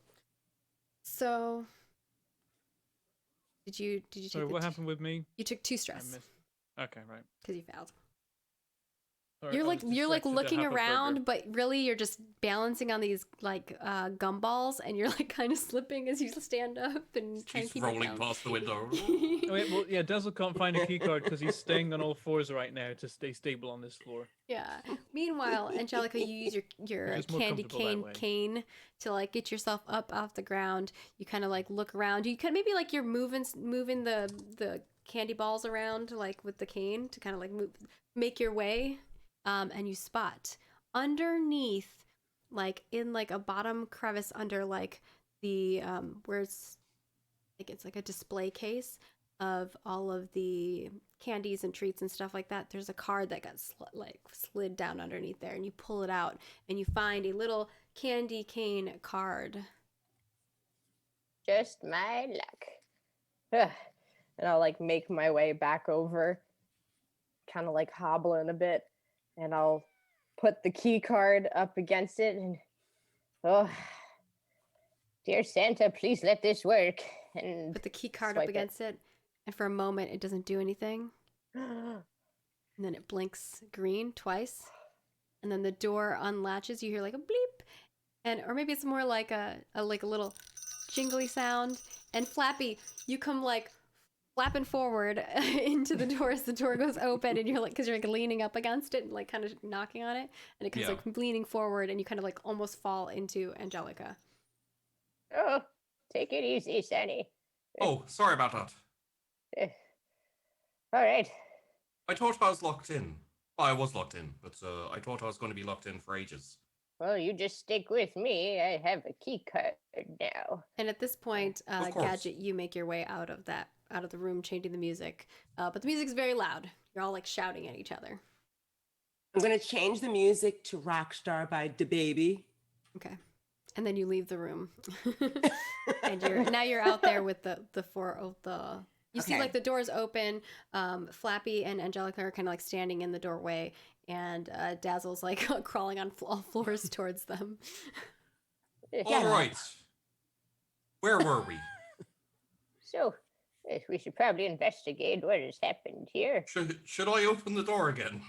So did you take Sorry, the what t- happened with me? You took 2 I stress missed. Okay, right. because you failed. Sorry, You're I like was you're like distracted to looking have a burger. around, but really you're just balancing on these like gumballs, and you're like kind of slipping as you stand up and trying to Keeps keep it rolling down. past the window. Oh, wait, well, yeah, Dazzle can't find a key card because he's staying on all fours right now to stay stable on this floor. Yeah. Meanwhile, Angelica, you use your Just more candy comfortable that way. cane to like get yourself up off the ground. You kind of like look around. You kind of maybe like you're moving the candy balls around like with the cane to kind of like make your way. And you spot underneath, like in like a bottom crevice under like the where it's like a display case of all of the candies and treats and stuff like that. There's a card that got slid down underneath there, and you pull it out and you find a little candy cane card. Just my luck. Ugh. And I'll like make my way back over, kind of like hobbling a bit, and I'll put the key card up against it and Oh, dear Santa, please let this work. And Put the key card Swipe up it. against it, and for a moment it doesn't do anything. And then it blinks green twice, and then the door unlatches. You hear like a bleep, and or maybe it's more like a little jingly sound. And Flappy, you come like flapping forward into the door as the door goes open, and you're like, because you're like leaning up against it and like kind of knocking on it, and it comes Yeah. like leaning forward, and you kind of like almost fall into Angelica. oh, take it easy, Sonny. Oh, sorry about that. All right. I thought I was locked in. Well, I was locked in, but I thought I was going to be locked in for ages. Well, you just stick with me. I have a key card now. And at this point, Of course. Gadget, you make your way out of the room, changing the music. But the music's very loud. You're all like shouting at each other. I'm gonna change the music to Rockstar by DaBaby. Okay. And then you leave the room. And you're out there with the four of the. You see Okay. like the doors open. Flappy and Angelica are kind of like standing in the doorway, and Dazzle's like crawling on all floors towards them. All right. Where were we? So, we should probably investigate what has happened here. Should I open the door again?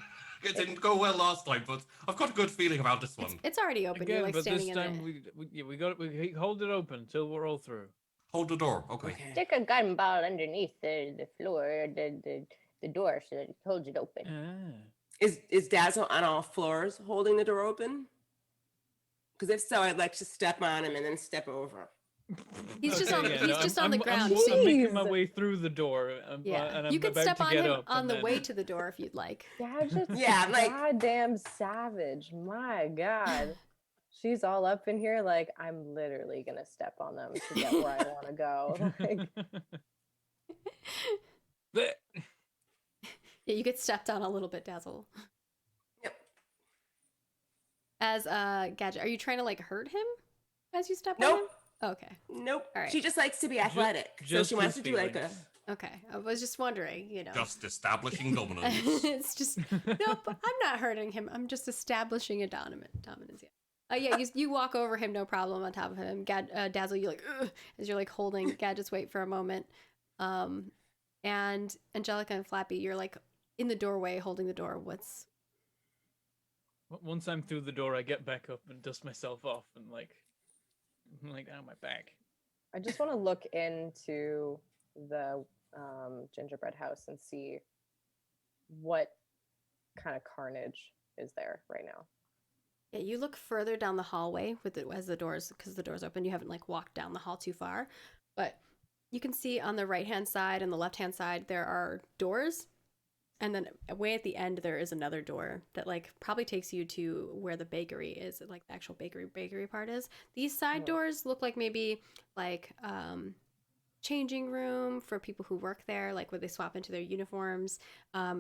It didn't go well last time, but I've got a good feeling about this one. It's already open. Again, You're like but standing this in time we hold it open until we're all through. Hold the door. Okay. Stick a gun ball underneath the floor, the door, so that it holds it open. Ah. Is Dazzle on all floors holding the door open? Because if so, I'd like to step on him and then step over. He's just Okay, on the, yeah, he's no, just I'm- on the I'm- ground. I'm making my Jeez. way through the door. Yeah, And I'm you can about step to on get him up, on and the then- way to the door if you'd like. Gadget's Yeah, like- goddamn savage. My God. She's all up in here like I'm literally gonna step on them to get where I want to go. Like, Bleh. Yeah, you get stepped on a little bit, Dazzle. Yep. As Gadget, are you trying to like hurt him as you step on Nope. him? Okay. Nope. All right. She just likes to be athletic. So just she wants to his do like a. feelings. Okay. I was just wondering, you know. Just establishing dominance. It's just nope. I'm not hurting him. I'm just establishing a dominance. Yeah. Yeah. You walk over him, no problem. On top of him, Dazzle. You like ugh, as you're like holding. Just wait for a moment. And Angelica and Flappy, you're like in the doorway, holding the door. What's Once I'm through the door, I get back up and dust myself off and like down my back. I just want to look into the gingerbread house and see what kind of carnage is there right now. Yeah, you look further down the hallway with it as the doors, because the door's open. You haven't like walked down the hall too far, but you can see on the right hand side and the left hand side there are doors, and then way at the end there is another door that like probably takes you to where the bakery is, like the actual bakery part is. These side doors look like maybe like changing room for people who work there, like where they swap into their uniforms.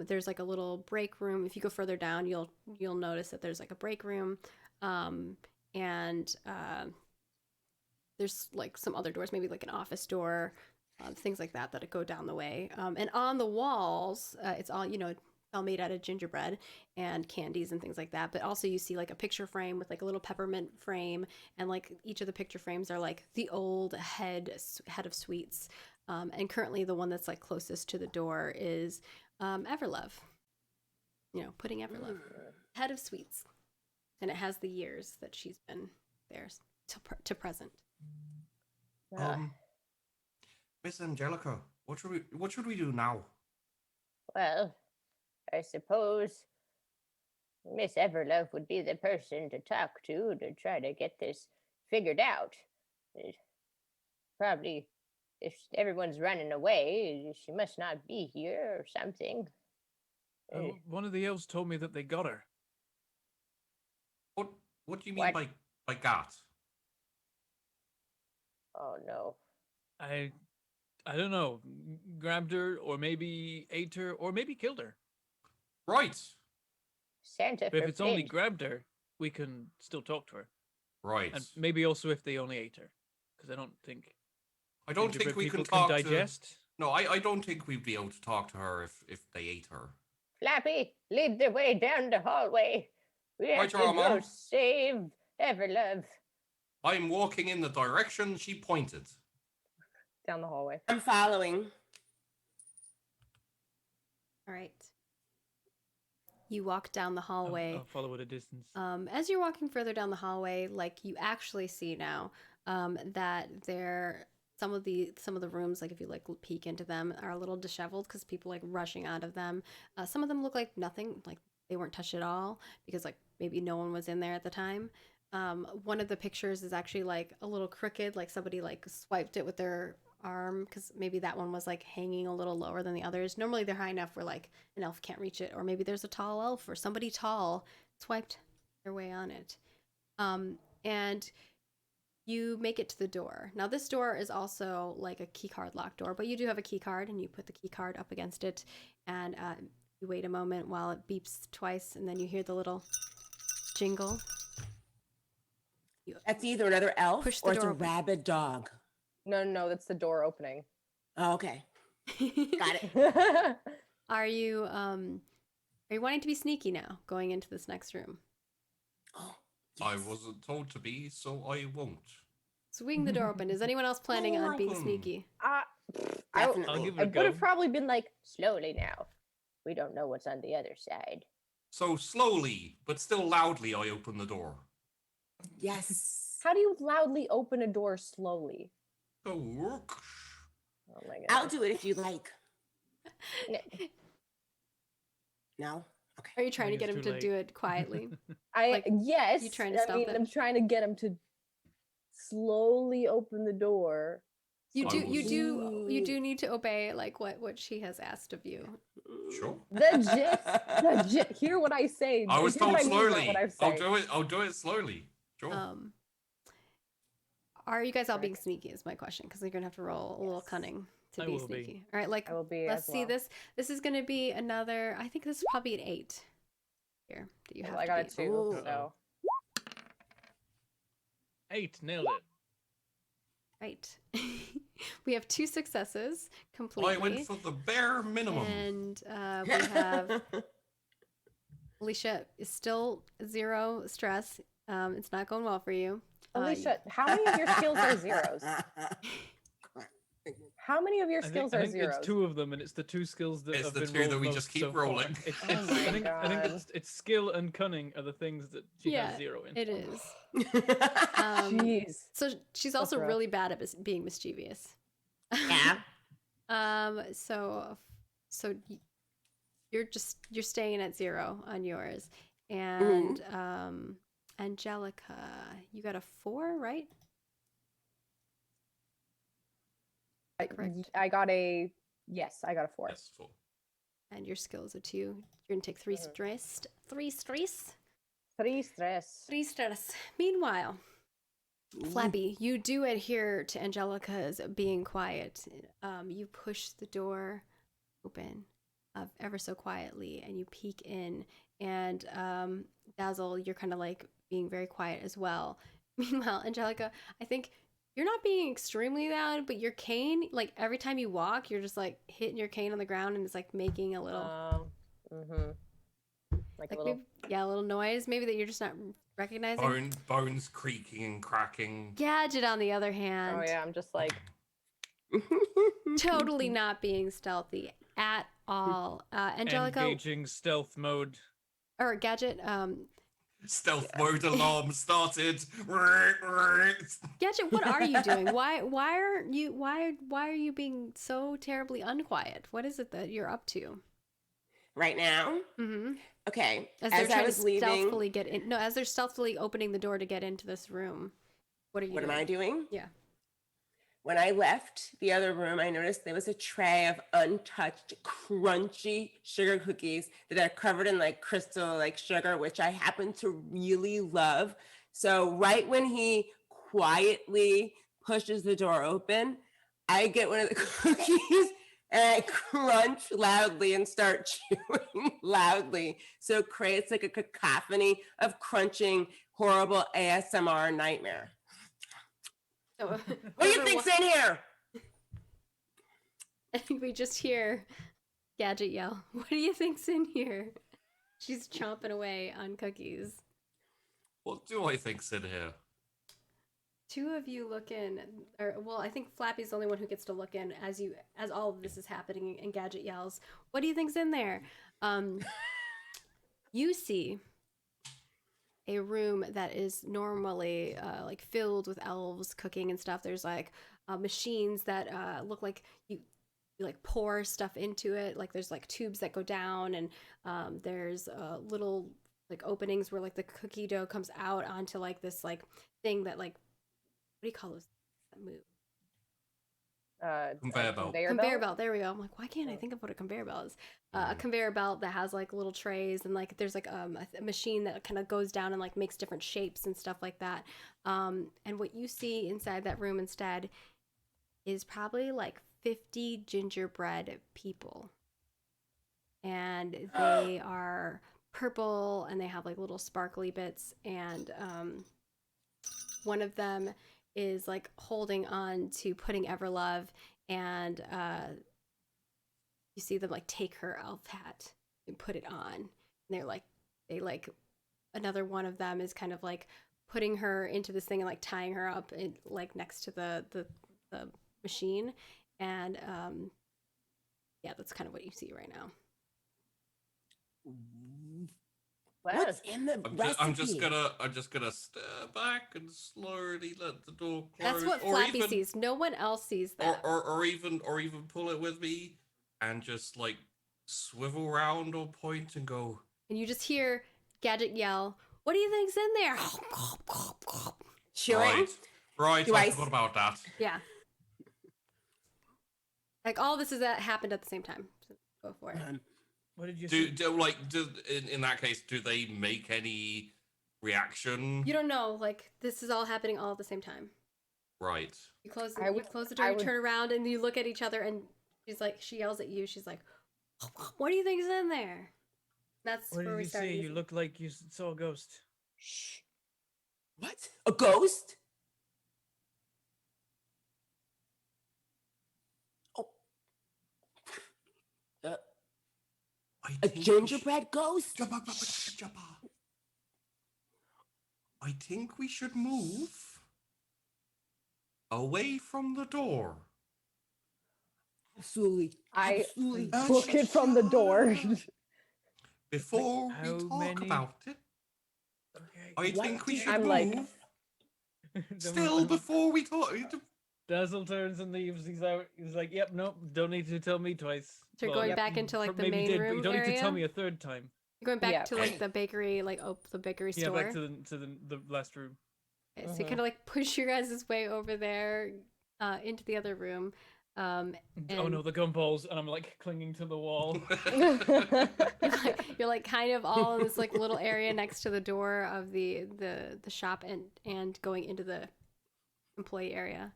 There's like a little break room. If you go further down, you'll notice that there's like a break room, and there's like some other doors, maybe like an office door, things like that go down the way. And on the walls, it's all all made out of gingerbread and candies and things like that. But also you see like a picture frame with like a little peppermint frame, and like each of the picture frames are like the old head of sweets. And currently the one that's like closest to the door is Everlove. Pudding Everlove, head of sweets, and it has the years that she's been there to present. Miss Angelica, what should we do now? Well, I suppose Miss Everlove would be the person to talk to try to get this figured out. Probably, if everyone's running away, she must not be here or something. One of the elves told me that they got her. What do you mean What? by got? Oh no. I don't know. Grabbed her, or maybe ate her, or maybe killed her. Right. Santa But if it's only forbid. grabbed her, we can still talk to her. Right. And maybe also if they only ate her, because I don't think think we can people talk digest. to. No, I don't think we'd be able to talk to her if they ate her. Flappy, lead the way down the hallway. We have Right, to Your go Honor. save Everlove. I'm walking in the direction she pointed. Down the hallway. I'm following. All right. You walk down the hallway. I'll follow at a distance. As you're walking further down the hallway, like you actually see now that some of the rooms, like if you like peek into them, are a little disheveled because people like rushing out of them. Some of them look like nothing, like they weren't touched at all because like maybe no one was in there at the time. One of the pictures is actually like a little crooked, like somebody like swiped it with their arm because maybe that one was like hanging a little lower than the others. Normally they're high enough where like an elf can't reach it, or maybe there's a tall elf or somebody tall swiped their way on it. And you make it to the door. Now this door is also like a key card locked door, but you do have a key card, and you put the key card up against it, and you wait a moment while it beeps twice, and then you hear the little jingle. That's either another elf Push the or it's a door open. rabid dog. No, that's the door opening. Oh, okay. Got it. Are you wanting to be sneaky now, going into this next room? Oh, I yes. wasn't told to be, so I won't. Swing the door open. Is anyone else planning Door on being open. sneaky? Definitely. I'll give I it a would go. have probably been like, Slowly now. We don't know what's on the other side. So slowly, but still loudly, I open the door. Yes. how do you loudly open a door slowly? Go work. Oh my god. I'll do it if you like. No? Okay. Are you trying to think get him it's to too do late. it quietly? I like, yes. you trying to stop it? I'm trying to get him to slowly open the door. You do I do need to obey like what she has asked of you. Sure. The gist. Hear what I say. I was hear what told I mean by slowly. what I'm I'll saying. do it. I'll do it slowly. Sure. Are you guys all being Correct. sneaky is my question, because you're gonna have to roll a little cunning to I be will be. sneaky. All right, like I will be let's as see well. this is gonna be another, I think this is probably an 8 here that you have Well, I to got a beat. 2, Ooh. so 8, nailed it. Right. We have 2 successes completely. I went for the bare minimum. And we have Alicia is still 0 stress. It's not going well for you. Alicia, how many of your skills are zeros? How many of your skills I are think zeros? it's 2 of them, and it's the 2 skills that It's have the been 2 rolled that we most just keep so far. rolling. It's, Oh my I think God. it's skill and cunning are the things that she Yeah, has 0 in. it is. Jeez. So she's That's also rough. really bad at being mischievous. Yeah. So you're staying at 0 on yours, and Angelica, you got a 4, right? Correct. I got a yes. I got a 4. Yes, 4. And your skill is a 2. You're gonna take 3 Mhm. stress. 3 stress. 3 stress. 3 stress. Meanwhile, Flappy, you do adhere to Angelica's being quiet. You push the door open ever so quietly, and you peek in. And Dazzle, you're kind of like being very quiet as well. Meanwhile, Angelica, I think you're not being extremely loud, but your cane, like every time you walk, you're just like hitting your cane on the ground, and it's like making a little, Like like a little. maybe, yeah, a little noise, maybe that you're just not recognizing. Bones creaking and cracking. Gadget, on the other hand, Oh yeah, I'm just like. totally not being stealthy at all. Angelica Engaging stealth mode. or Gadget, Stealth mode alarm started. Gadget, what are you doing? Why are you being so terribly unquiet? What is it that you're up to? Right now? Mm-hmm. Okay. As they're As I trying was to leaving, stealthily get in. No, as they're stealthily opening the door to get into this room. What are you what am doing? I doing? Yeah. When I left the other room, I noticed there was a tray of untouched, crunchy sugar cookies that are covered in like crystal like sugar, which I happen to really love. So right when he quietly pushes the door open, I get one of the cookies and I crunch loudly and start chewing loudly. So it creates like a cacophony of crunching, horrible ASMR nightmare. So, What do you think's in here? I think we just hear Gadget yell, "What do you think's in here?" She's chomping away on cookies. What do I think's in here? 2 of you look in, or well, I think Flappy's the only one who gets to look in as all of this is happening, and Gadget yells, "What do you think's in there?" You see a room that is normally like filled with elves cooking and stuff. There's like machines that look like you like pour stuff into it. Like there's like tubes that go down, and there's little like openings where like the cookie dough comes out onto like this like thing that like, what do you call those that move? Conveyor belt. Conveyor belt. There we go. I'm like, why can't I think of what a conveyor belt is? A conveyor belt that has like little trays, and like there's like a machine that kind of goes down and like makes different shapes and stuff like that. And what you see inside that room instead is probably like 50 gingerbread people, and they are purple and they have like little sparkly bits, and one of them is like holding on to Pudding Everlove, and you see them like take her elf hat and put it on, and they like another one of them is kind of like putting her into this thing and like tying her up in, like next to the machine, and yeah, that's kind of what you see right now. What's in the recipe? I'm just gonna step back and slowly let the door close. That's what Flappy sees. No one else sees that. Or even pull it with me, and just like swivel around or point and go. And you just hear Gadget yell, "What do you think's in there?" Chewing. Right. Right, Do I I forgot about that. Yeah. Like all this is that happened at the same time. So go for it. What did you Do say? in that case, do they make any reaction? You don't know. Like this is all happening all at the same time. Right. You close I you would- close the door, I you would- turn around, and you look at each other, and she yells at you. She's like, "What do you think's in there?" That's What where did we you start. see? You easy. looked like you saw a ghost. Shh. What? A ghost? Oh. I A think we gingerbread ghost? I think we should move away from the door. Absolutely. I Absolutely. book it from the door. Before we How talk many- about it, Okay. I What think we did- should I'm move. like- Still, before we talk, Dazzle turns and leaves. He's out. He's like, "Yep, nope. Don't need to tell me twice." So you're going you back into, like, the maybe main did, but room you don't need to tell area? me a third time. You're going back Yeah. to like the bakery, like the bakery Yeah, store. back to the last room. Okay, so you kind of like push your guys' way over there, into the other room. Oh And- no, the gumballs, and I'm like clinging to the wall. You're like kind of all in this like little area next to the door of the shop and going into the employee area.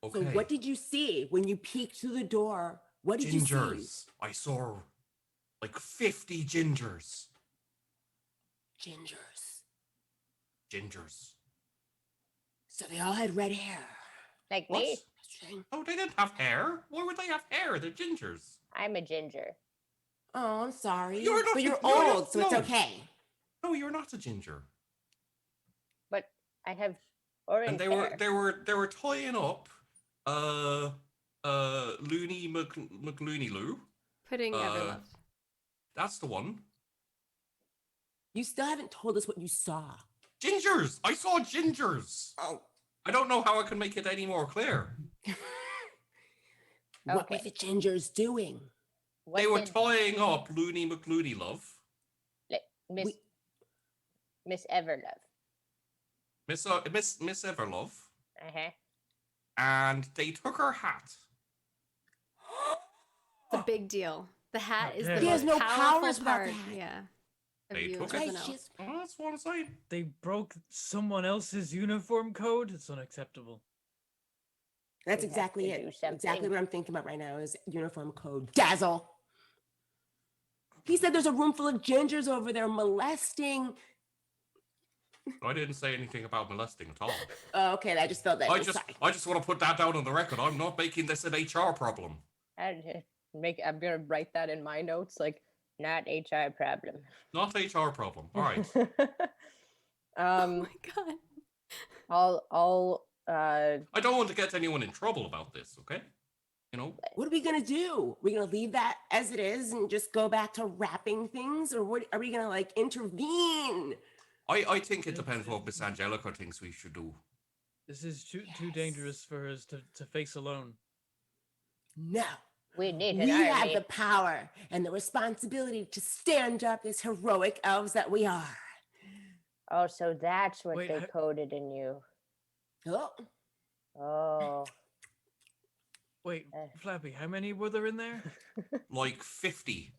So okay. what did you see when you peeked through the door? What did you see? Gingers. I saw like 50 gingers. Gingers. Gingers. So they all had red hair. Like What? me, Strange. Oh, they didn't have hair. Why would they have hair? They're gingers. I'm a ginger. Oh, I'm sorry. You're not but you're a- no, old, so it's no. okay. No, you're not a ginger. But I have orange And hair. they were tying up Looney McLooney Loo. Putting Everlove. That's the one. You still haven't told us what you saw. Gingers. I saw gingers. Oh. I don't know how I can make it any more clear. What were Okay. the gingers doing? They were What's in- tying up Looney McLooney Love. Miss We- Miss Everlove. Miss Everlove. Uh-huh. And they took her hat. It's a big deal. The hat is the dare most you. He has no powerful powers without part. the hat. Yeah. Of They you took as it. an Right, elf. she's- Oh, that's what I'm saying. They broke someone else's uniform code. It's unacceptable. That's We have exactly to it. do Exactly something. what I'm thinking about right now is uniform code. Dazzle. He said there's a room full of gingers over there molesting. I didn't say anything about molesting at all. Oh, okay, I just felt that. I I'm just sorry. want to put that down on the record. I'm not making this an HR problem. I'm gonna write that in my notes, like not HR problem. Not HR problem. All right. Oh my god. I'll I don't want to get anyone in trouble about this, okay? You know, What are we gonna do? We're gonna leave that as it is and just go back to wrapping things, or what? Are we gonna like intervene? I think it depends what Miss Angelica thinks we should do. This is too Yes. dangerous for us to face alone. No, we need an we army. have the power and the responsibility to stand up as heroic elves that we are. Oh, so that's what Wait, they I- coded in you. Oh, Oh, Wait, Eh. Flappy, how many were there in there? Like 50.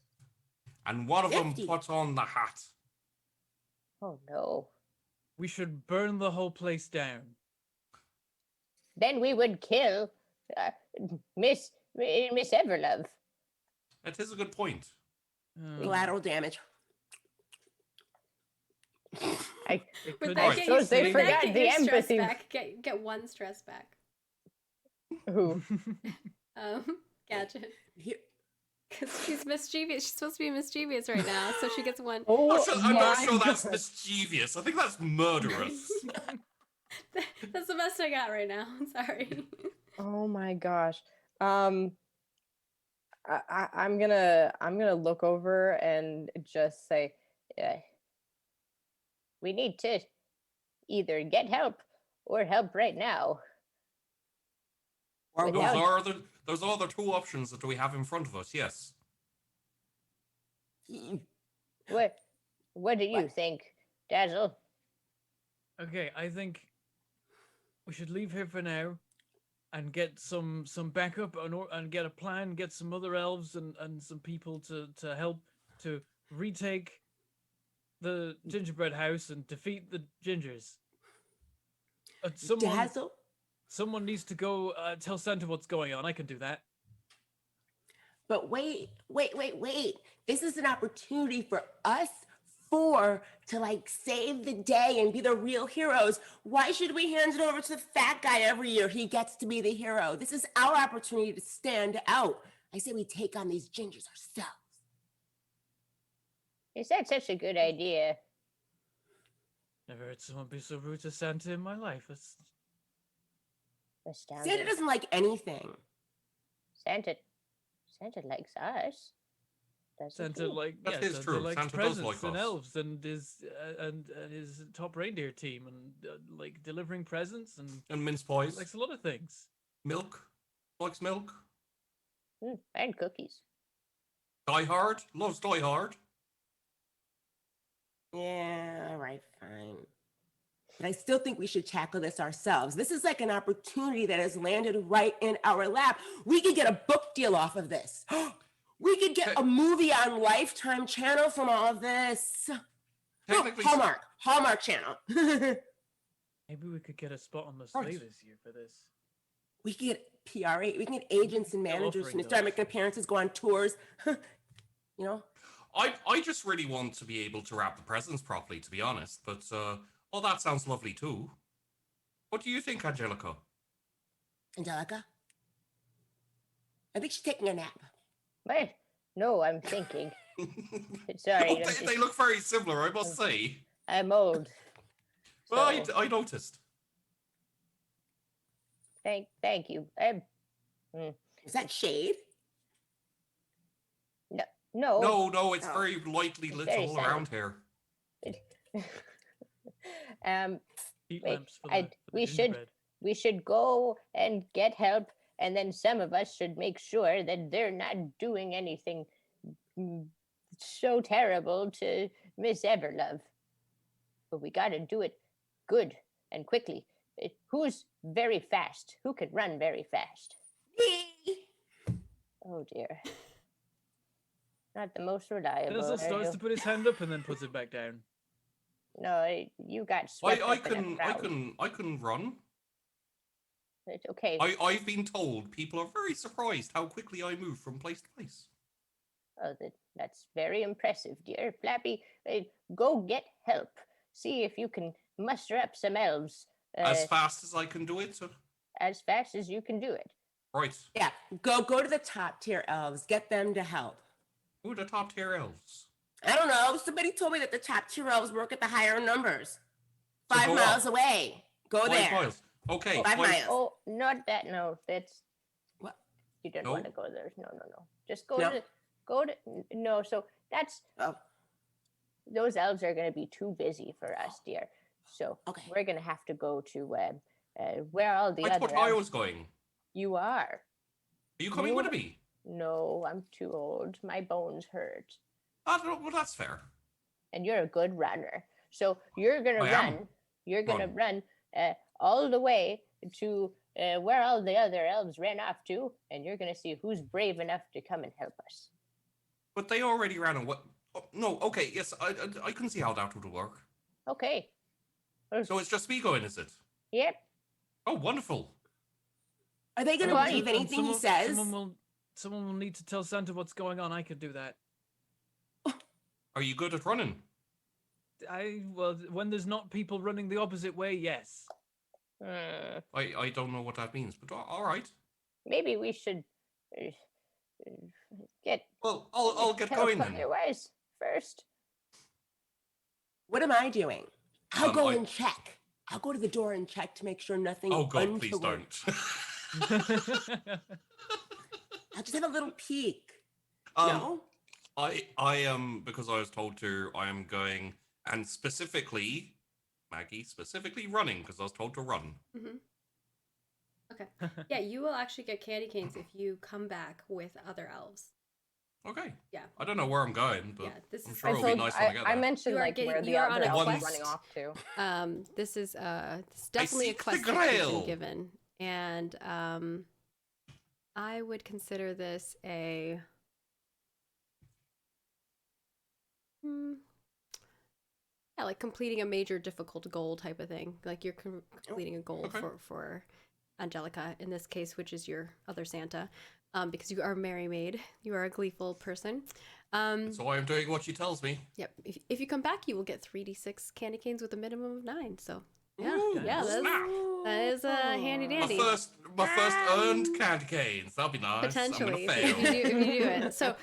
And one of 50? them puts on the hat. oh no. We should burn the whole place down. Then we would kill Miss Everlove. That is a good point. Oh, collateral damage. I it Would could that Right. get So you, they would forgot that get the your stress empathy. back? Get one stress back. who? Gadget. Here, Because she's mischievous. She's supposed to be mischievous right now, so she gets one. I'm not sure my that's mischievous. I think that's murderous. That's the best I got right now. I'm sorry. Oh my gosh. I'm gonna look over and just say, We need to either get help or help right now. or Wait, what? now- Those are the two options that we have in front of us, yes. What do you think, Dazzle? Okay, I think we should leave here for now and get some backup and get a plan, get some other elves and some people to help to retake the gingerbread house and defeat the gingers. Dazzle. Someone needs to go tell Santa what's going on. I can do that. But wait. This is an opportunity for us four to like save the day and be the real heroes. Why should we hand it over to the fat guy every year? He gets to be the hero. This is our opportunity to stand out. I say we take on these gingers ourselves. Is that such a good idea? Never heard someone be so rude to Santa in my life. It's Astounding. Santa doesn't like anything. Santa likes us. Doesn't Santa he? like That is Santa true. likes Santa does presents like and us. elves and his top reindeer team and like delivering presents and And mince pies. likes a lot of things. Milk. Likes milk. And cookies. Die Hard. Loves Die Hard. Yeah, all right, fine. But I still think we should tackle this ourselves. This is like an opportunity that has landed right in our lap. We could get a book deal off of this. We could get a movie on Lifetime Channel from all of this. No, Technically, Hallmark Channel. Maybe we could get a spot on the sleigh Right. this year for this. We could get we can get agents and Still managers offering and start those. making appearances, go on tours. You know? I just really want to be able to wrap the presents properly, to be honest. But all that sounds lovely too. What do you think, Angelica? Angelica? I think she's taking a nap. What? No, I'm thinking. Sorry, Oh, I'm just- they look very similar, I must say. I'm old. Well, So, I noticed. thank you. Is that shade? No. No, it's Oh. very lightly It's lit very all sunny. around here. Heat Wait, lamps for I- the we should- gingerbread. We should go and get help, and then some of us should make sure that they're not doing anything so terrible to Miss Everlove. But we got to do it good and quickly. Who's very fast? Who can run very fast? Me. Oh dear. Not the most reliable. Denzel are starts you? to put his hand up and then puts it back down. No, you got swept up in a crowd. I can run. It's okay. I've been told people are very surprised how quickly I move from place to place. Oh, that's very impressive, dear. Flappy, go get help. See if you can muster up some elves As fast as I can do it. as fast as you can do it. Right. Yeah, go to the top tier elves. Get them to help. Who are the top tier elves? I don't know. Somebody told me that the top tier elves work at the higher numbers. So 5 go miles up. away. Go 5 there. miles. Okay. 5 miles. Oh, not that. No, that's What? you don't No? want to go there. No. Just go No? to no. So that's Oh, those elves are going to be too busy for us, dear. So okay. we're going to have to go to where all the I other thought I elves. was going. You are. Are you coming You- with me? No, I'm too old. My bones hurt. Well, that's fair. And you're a good runner. So you're gonna I am. run. You're gonna run all the way to where all the other elves ran off to, and you're gonna see who's brave enough to come and help us. But they already ran away. Oh, no, okay, yes, I can see how that would work. Okay. So it's just me going, is it? Yep. Oh, wonderful. Are they going to Well, believe And anything he says? Someone will need to tell Santa what's going on. I could do that. Are you good at running? Well, when there's not people running the opposite way, yes. I don't know what that means, but all right. Maybe we should get. Well, I'll get help going then. Otherwise, first. What am I doing? I'll go I- and check. I'll go to the door and check to make sure nothing. Oh God, please untoward- don't. I'll just have a little peek. Um, No? I am, because I was told to, I am going, and specifically, Maggie, specifically running, because I was told to run. Mm-hmm. Okay. Yeah, you will actually get candy canes if you come back with other elves. Okay. Yeah. I don't know where I'm going, but Yeah, this I'm is- sure I it'll be told nice when I get there. I mentioned You are like where getting- the you are other on a elf is quest. running off to. This is definitely a seek the quest that you've been Grail. given, and I would consider this a yeah, like completing a major difficult goal type of thing. Like you're completing a goal okay. for Angelica in this case, which is your other Santa, because you are Mary Maid. You are a gleeful person. That's why I'm doing what she tells me. Yep. If you come back, you will get 3d6 candy canes with a minimum of 9. So yeah, Ooh, yeah, snap. that is handy My dandy. first earned candy canes. That'll be nice. Potentially, I'm if gonna fail. you do it. So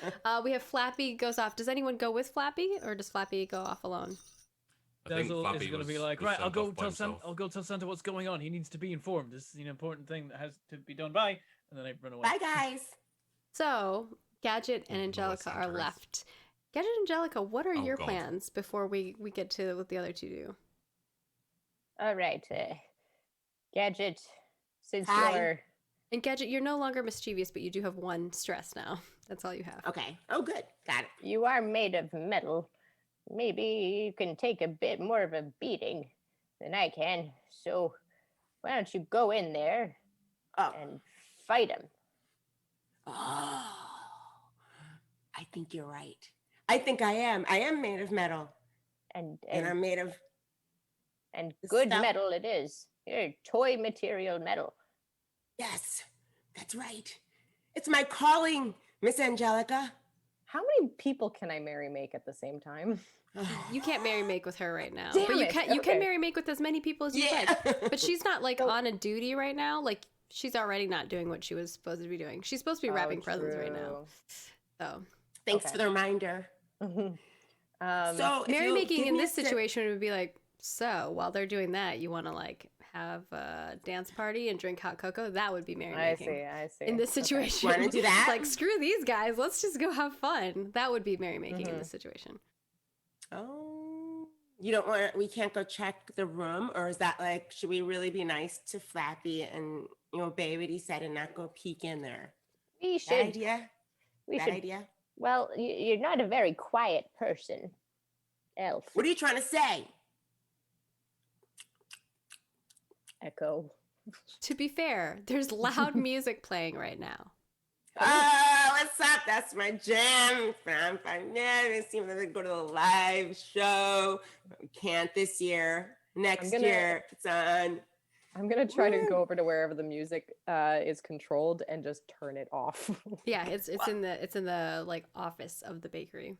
we have Flappy goes off. Does anyone go with Flappy, or does Flappy go off alone? I think Dazzle Flappy is going to be was- like, was right, I'll sent go off by tell Santa. himself. I'll go tell Santa what's going on. He needs to be informed. This is an important thing that has to be done by. And then I run away. Bye, guys. So Gadget and Oh, Angelica Santa are is. left. Gadget and Angelica, what are Oh, your God. plans before we get to what the other two do? All right, Gadget, since Hi. you're And Gadget, you're no longer mischievous, but you do have one stress now. That's all you have. Okay. Oh, good. Got it. you are made of metal, maybe you can take a bit more of a beating than I can. So why don't you go in there Oh. and fight him? Oh. I think you're right. I think I am. I am made of metal. And And I'm made of and the good stuff- metal it is. You're toy material metal. yes. That's right. It's my calling, Miss Angelica. How many people can I marry make at the same time? You can't marry make with her right now, Damn but you it, can okay. marry make with as many people as you Yeah. like. But she's not like So- on a duty right now. Like she's already not doing what she was supposed to be doing. She's supposed to be Oh, wrapping presents right now. So Thanks Okay. for the reminder. true. So, if marry you'll making give in me a this sec- situation would be like, so while they're doing that, you want to like have a dance party and drink hot cocoa. That would be marry I making. see. In this Okay. situation, Wanna do that? Like screw these guys. Let's just go have fun. That would be merry making in this situation. Oh, you don't want? We can't go check the room, or is that like? Should we really be nice to Flappy and obey what he said and not go peek in there? We That should idea. we That should idea. well, you're not a very quiet person, elf. What are you trying to say? Echo. To be fair, there's loud music playing right now. Oh, what's up? That's my jam. It seems like I go to the live show. We can't this year. Next gonna- year, it's on. I'm gonna try to Woo. go over to wherever the music is controlled and just turn it off. Yeah, it's in the like office of the bakery.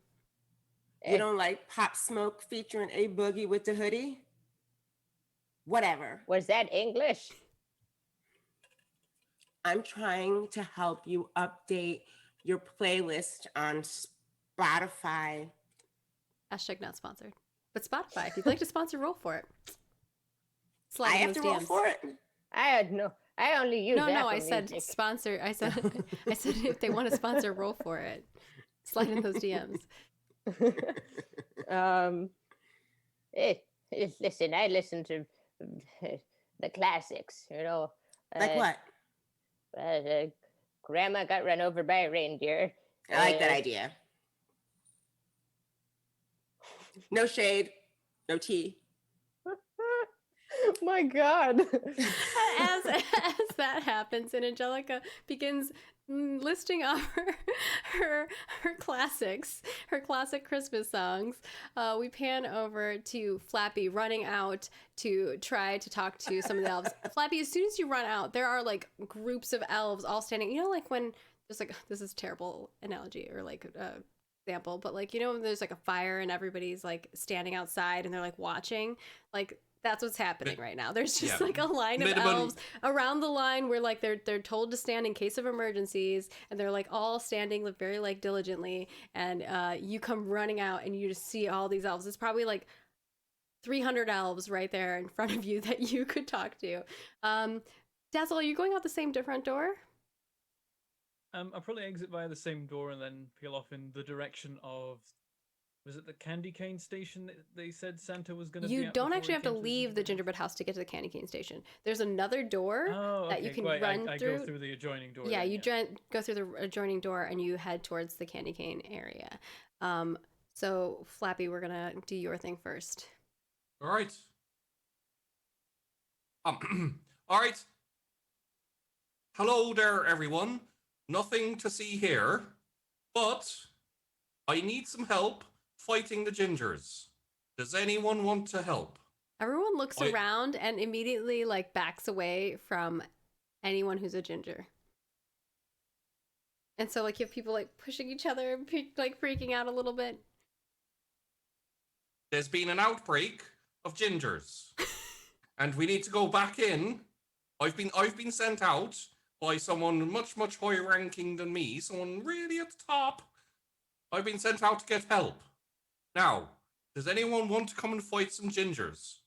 You don't like Pop Smoke featuring A Boogie with the hoodie? Whatever. Was that English? I'm trying to help you update your playlist on Spotify. Hashtag not sponsored. But Spotify, if you'd like to sponsor, roll for it. Slide I in have those to roll DMs. for it. I had no. I only use No, Apple I said Music. sponsor. I said if they want to sponsor, roll for it. Slide in those DMs. Listen, I listen to the classics. You know, Like what? Grandma got run over by a reindeer. I like that Uh, idea. No shade, no tea. My God. As that happens, and Angelica begins listing off her classics, her classic Christmas songs. We pan over to Flappy running out to try to talk to some of the elves. Flappy, as soon as you run out, there are like groups of elves all standing. You know, like when there's like, this is a terrible analogy or like example, but like, you know, when there's like a fire and everybody's like standing outside and they're like watching, like that's what's happening right now. There's just Yeah. like a line of Minimum- elves around the line where like they're told to stand in case of emergencies, and they're like all standing like very like diligently, and you come running out and you just see all these elves. It's probably like 300 elves right there in front of you that you could talk to. Dazzle, are you going out the same different door? I'll probably exit via the same door and then peel off in the direction of Was it the candy cane station that they said Santa was going to be You at don't before actually he have to came the leave the gingerbread house to get to the candy cane station. There's another door Oh, that okay. you can Right, run I through. go through the adjoining door. Yeah, then, you go through the adjoining door and you head towards the candy cane area. So Flappy, we're gonna do your thing first. All right. All right. Hello there, everyone. Nothing to see here, but I need some help fighting the gingers. Does anyone want to help? Everyone looks I- around and immediately like backs away from anyone who's a ginger. And so like you have people like pushing each other, like freaking out a little bit. There's been an outbreak of gingers, and we need to go back in. I've been sent out by someone much higher ranking than me, someone really at the top. I've been sent out to get help. Now, does anyone want to come and fight some gingers?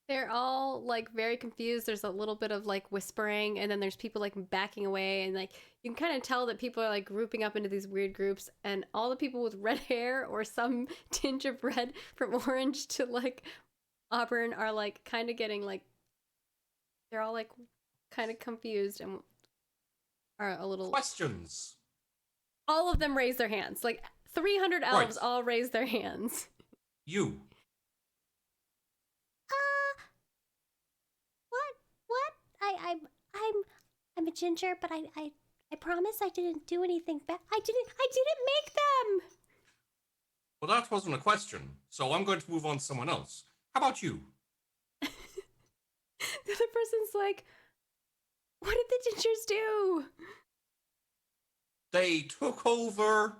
They're all like very confused. There's a little bit of like whispering, and then there's people like backing away, and like you can kind of tell that people are like grouping up into these weird groups, and all the people with red hair or some tinge of red from orange to like auburn are like kind of getting like they're all like kind of confused and are a little. Questions. All of them raise their hands. Like 300 elves Right. all raise their hands. You. What? I'm a ginger, but I promise I didn't do anything bad. I didn't make them. Well, that wasn't a question, so I'm going to move on to someone else. How about you? The other person's like, what did the gingers do? They took over.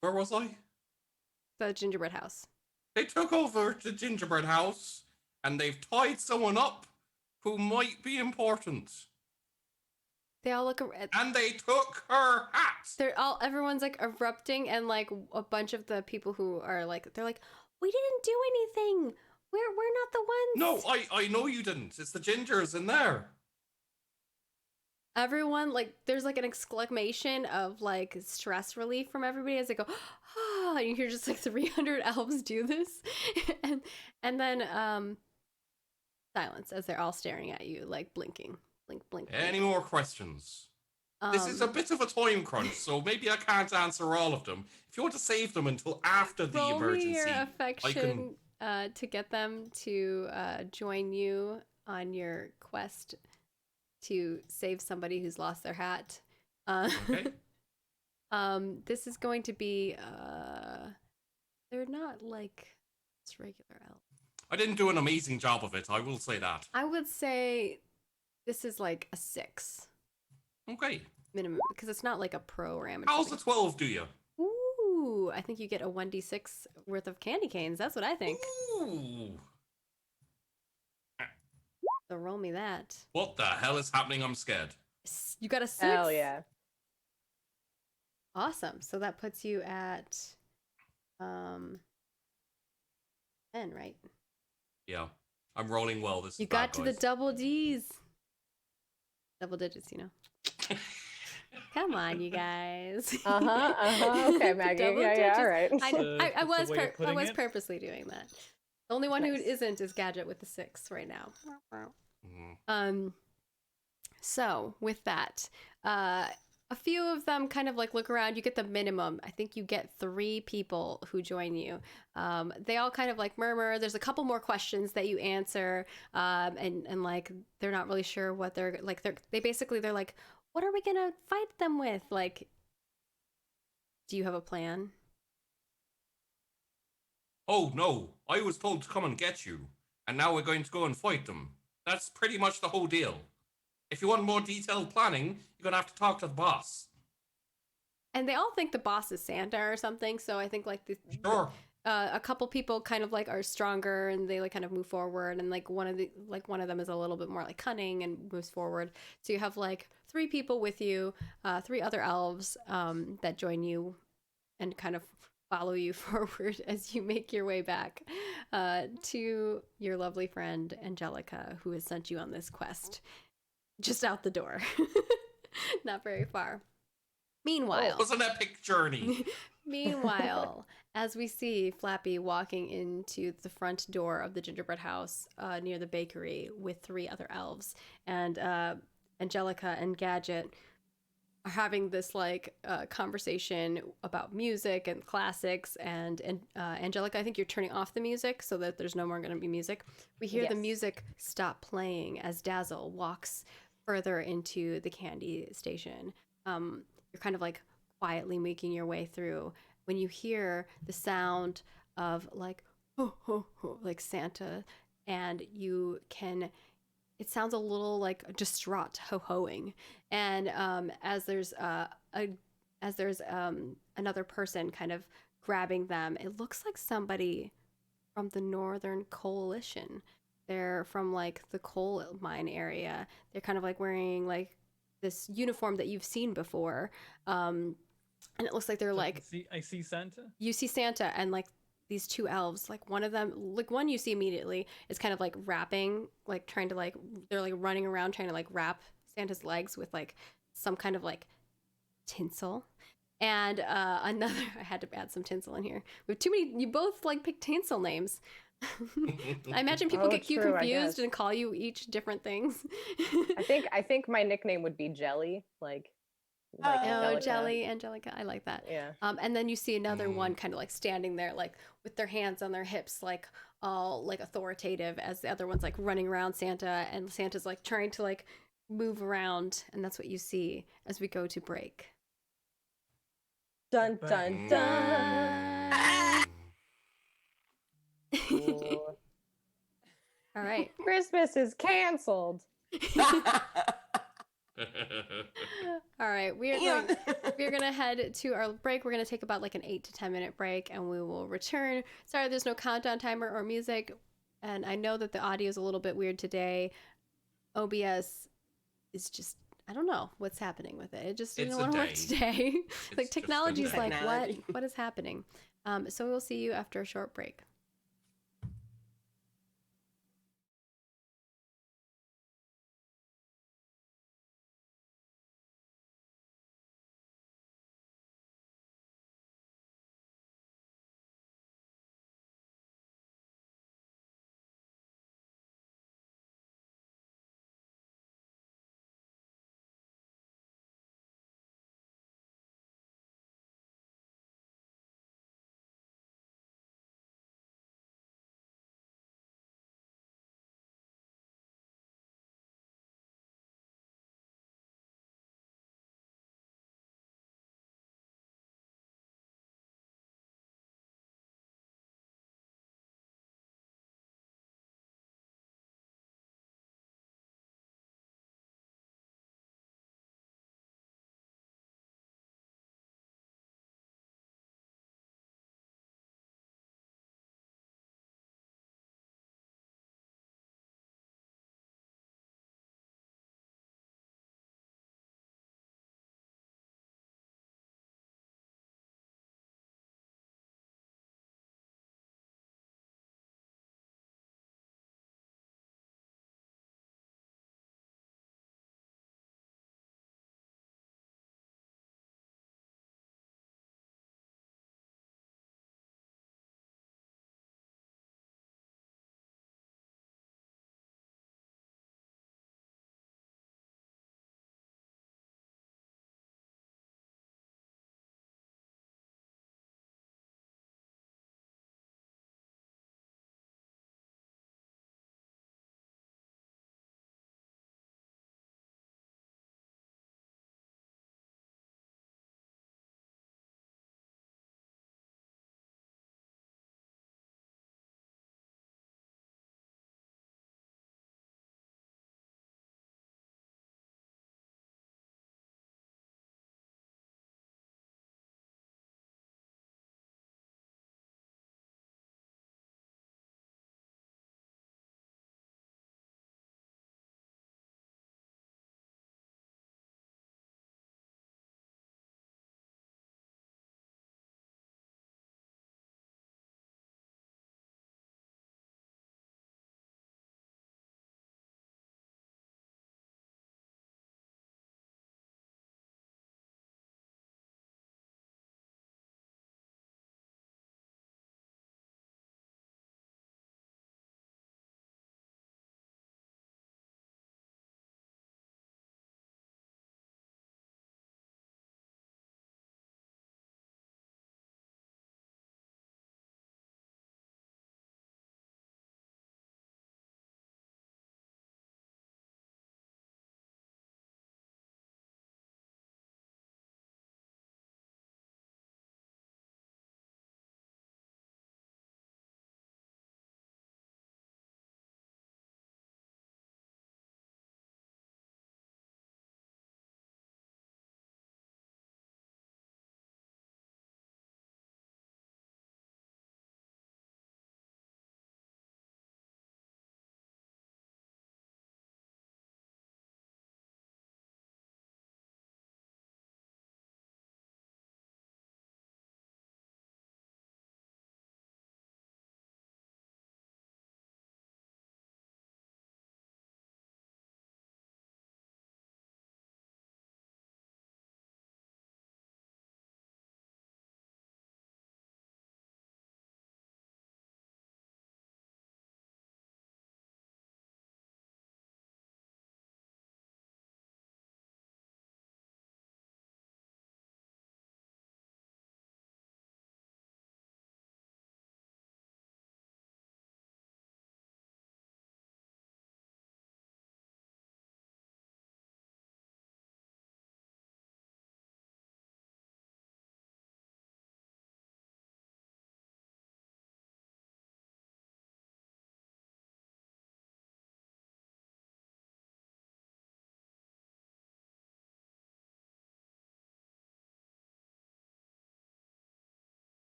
Where was I? The gingerbread house. They took over the gingerbread house, and they've tied someone up who might be important. They all look at. And they took her hat. Everyone's like erupting, and like a bunch of the people who are like, they're like, we didn't do anything. We're not the ones. No, I know you didn't. It's the gingers in there. Everyone, like, there's like an exclamation of like stress relief from everybody as they go, ah, and you hear just like 300 elves do this, and then silence as they're all staring at you, like blinking, blink, blink. blink. Any more questions? This is a bit of a time crunch, so maybe I can't answer all of them. If you want to save them until after the roll emergency, me your I affection can. to get them to join you on your quest to save somebody who's lost their hat. Okay. This is going to be they're not like just regular elves. I didn't do an amazing job of it, I will say that. I would say this is like a 6 Okay. minimum because it's not like a pro ram. How's the 12 do you? Ooh, I think you get a 1d6 worth of candy canes. That's what I think. Ooh. So roll me that. What the hell is happening? I'm scared. You got a 6. Hell yeah. Awesome. So that puts you at 10, right? Yeah. I'm rolling well. This is You bad, got to the guys. double D's. Double digits, you know. Come on, you guys. Okay, Maggie. Double Yeah, all digits. right. I It's a was way of I putting was it. purposely doing that. The only one who Nice. isn't is Gadget with the 6 right now. Mhm. So with that, a few of them kind of like look around. You get the minimum. I think you get 3 people who join you. They all kind of like murmur. There's a couple more questions that you answer, and like they're not really sure what they're like. They're like, what are we gonna fight them with? Like, do you have a plan? Oh, no. I was told to come and get you. And now we're going to go and fight them. That's pretty much the whole deal. If you want more detailed planning, you're going to have to talk to the boss. And they all think the boss is Santa or something. So I think like Sure. a couple people kind of like are stronger and they like kind of move forward, and like one of them is a little bit more like cunning and moves forward. So you have like 3 people with you, 3 other elves that join you and kind of follow you forward as you make your way back to your lovely friend Angelica, who has sent you on this quest just out the door. Not very far. Meanwhile, It was an epic journey. Meanwhile, as we see Flappy walking into the front door of the gingerbread house near the bakery with 3 other elves, and Angelica and Gadget are having this like conversation about music and classics, and Angelica, I think you're turning off the music so that there's no more going to be music. We hear the Yes. music stop playing as Dazzle walks further into the candy station. You're kind of like quietly making your way through when you hear the sound of like ho ho ho, like Santa, and you can, it sounds a little like distraught ho-hoing, and as there's another person kind of grabbing them, it looks like somebody from the Northern Coalition. They're from like the coal mine area. They're kind of like wearing like this uniform that you've seen before, and it looks like they're So like, I see Santa. you see Santa and like these 2 elves, like one of them, like one you see immediately is kind of like wrapping, like trying to like, they're like running around trying to like wrap Santa's legs with like some kind of like tinsel. And another, I had to add some tinsel in here. We have too many, you both like pick tinsel names. I imagine people Oh, get you true, I confused guess. and call you each different things. I think my nickname would be Jelly, like Oh, Angelica. Jelly, Angelica. I like that. Yeah. And then you see another one kind of like standing there, like with their hands on their hips, like all like authoritative, as the other one's like running around Santa, and Santa's like trying to like move around. And that's what you see as we go to break. Dun dun dun. Ooh. All right. Christmas is canceled. All right. We're gonna head to our break. We're gonna take about like an 8 to 10 minute break, and we will return. Sorry, there's no countdown timer or music, and I know that the audio is a little bit weird today. OBS is just, I don't know what's happening with it. It just didn't It's a want to work day. today. It's Like just a technology's day. like, what? Technology. What is happening? So we'll see you after a short break.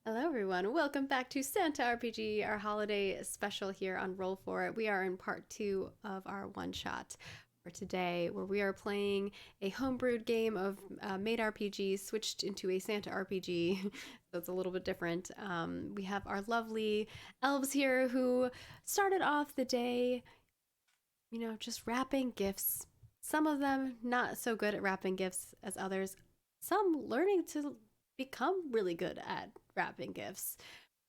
Hello, everyone. Welcome back to Santa RPG, our holiday special here on Roll For It. We are in part 2 of our one shot for today, where we are playing a homebrewed game of Maid RPG switched into a Santa RPG. So it's a little bit different. We have our lovely elves here who started off the day, you know, just wrapping gifts. Some of them not so good at wrapping gifts as others. Some learning to become really good at wrapping gifts.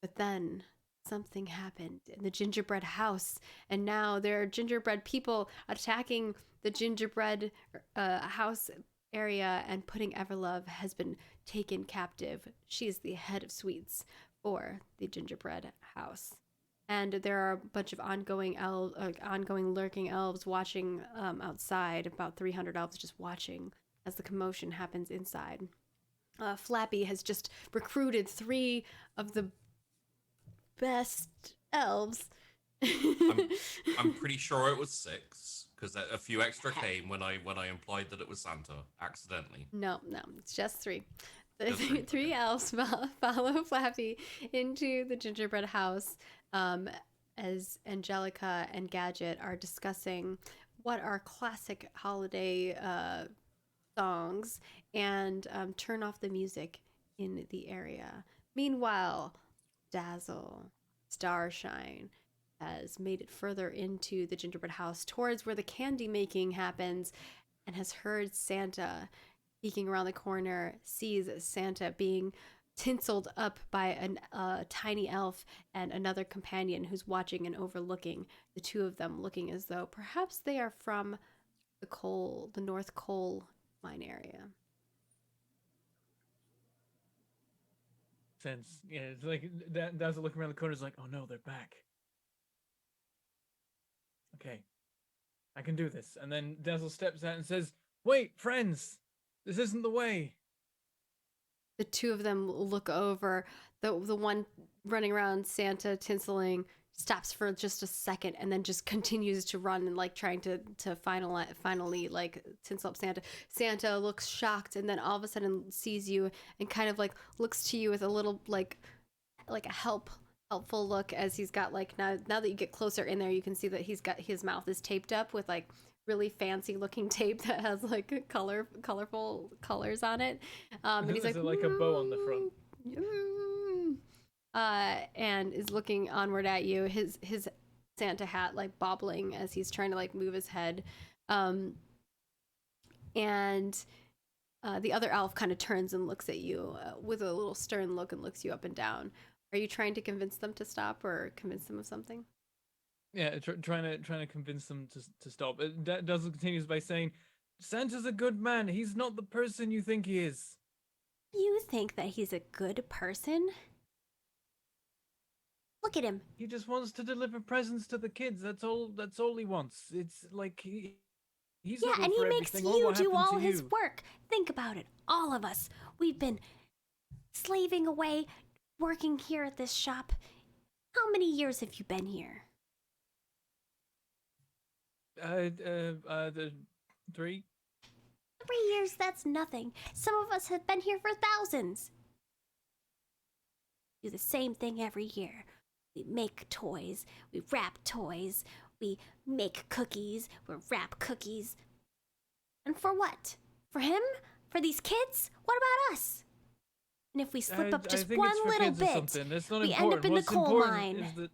But then something happened in the gingerbread house, and now there are gingerbread people attacking the gingerbread house area, and Pudding Everlove has been taken captive. She is the head of sweets for the gingerbread house. And there are a bunch of ongoing lurking elves watching outside. About 300 elves just watching as the commotion happens inside. Flappy has just recruited 3 of the best elves. I'm pretty sure it was 6 because a few extra came when I implied that it was Santa accidentally. No, it's just 3. The Just 3, three okay. elves follow Flappy into the gingerbread house as Angelica and Gadget are discussing what are classic holiday songs and turn off the music in the area. Meanwhile, Dazzle, Starshine has made it further into the gingerbread house towards where the candy making happens and has heard Santa peeking around the corner, sees Santa being tinseled up by a tiny elf and another companion who's watching and overlooking, the two of them looking as though perhaps they are from the North Coal mine area. Sense. Yeah, it's like Dazzle looking around the corner is like, oh no, they're back. Okay, I can do this. And then Dazzle steps out and says, wait, friends, this isn't the way. The two of them look over. The one running around Santa tinseling stops for just a second and then just continues to run and like trying to finally like tinsel up Santa. Santa looks shocked and then all of a sudden sees you and kind of like looks to you with a little like a helpful look as he's got like now that you get closer in there you can see that he's got his mouth is taped up with like really fancy looking tape that has like colorful colors on it. And he's like a bow on the front. And is looking onward at you, his Santa hat like bobbling as he's trying to like move his head. And the other elf kind of turns and looks at you with a little stern look and looks you up and down. Are you trying to convince them to stop or convince them of something? Yeah, trying to convince them to stop. Dazzle continues by saying, Santa's a good man. He's not the person you think he is. You think that he's a good person? Look at him. He just wants to deliver presents to the kids. That's all he wants. It's like he's Yeah, not and he for makes everything. you What do happened all to his you? work. Think about it. All of us. We've been slaving away, working here at this shop. How many years have you been here? The 3. 3 years, that's nothing. Some of us have been here for thousands. Do the same thing every year. We make toys, we wrap toys, we make cookies, we wrap cookies. And for what? For him? For these kids? What about us? And if we slip up I just think one it's for little kids or bit, something. That's not we important. end up in the What's coal important mine. is that.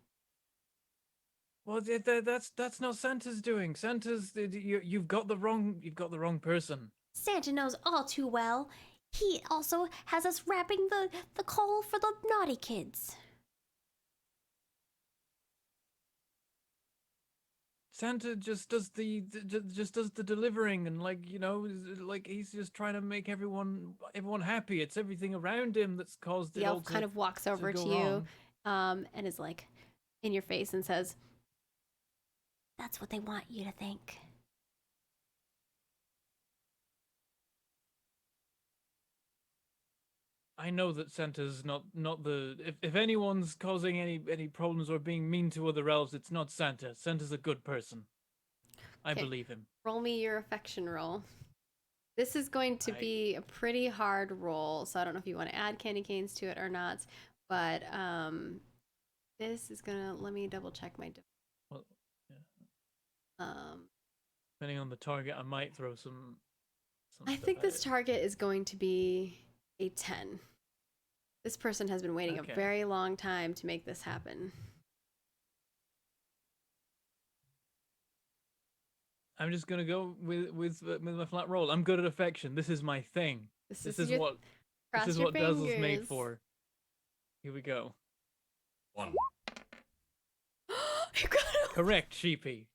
Well, that's not Santa's doing. You've got the wrong person. Santa knows all too well. He also has us wrapping the coal for the naughty kids. Santa just does the delivering and like he's just trying to make everyone happy. It's everything around him that's caused The it all elf kind of walks over to go you wrong. and is like in your face and says, That's what they want you to think. I know that Santa's not the if anyone's causing any problems or being mean to other elves, it's not Santa. Santa's a good person. I Okay. believe him. roll me your affection roll. This is going to be a pretty hard roll, so I don't know if you want to add candy canes to it or not. but this is gonna let me double check my. Well, yeah. Um, Depending on the target, I might throw some I stuff think at this it. target is going to be a 10. This person has been waiting Okay. a very long time to make this happen. I'm just gonna go with my flat roll. I'm good at affection. This is my thing. This This is is your what cross this is your what Dazzle's made fingers. for. Here we go. 1. You got a Correct, sheepy.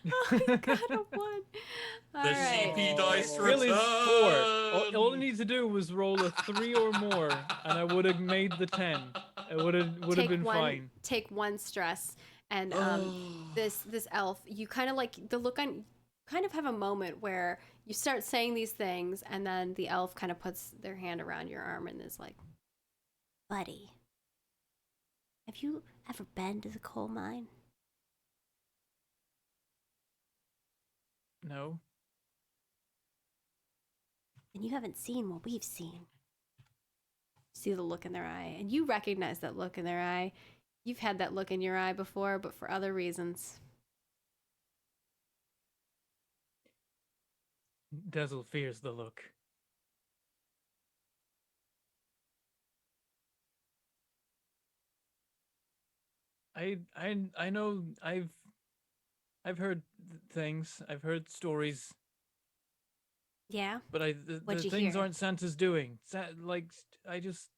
Oh, you got a 1. All The right. sheepy dice Skill is 4. All I return. need to do was roll a 3 or more, and I would have made the 10. It would have been fine. Take 1 stress, and this elf, you kind of like the look on. Kind of have a moment where you start saying these things, and then the elf kind of puts their hand around your arm and is like, Buddy, have you ever been to the coal mine? No. And you haven't seen what we've seen. see the look in their eye, and you recognize that look in their eye. You've had that look in your eye before, but for other reasons. Dazzle fears the look. I know I've heard things. I've heard stories, Yeah? but the What'd you things hear? aren't Santa's doing. Like I just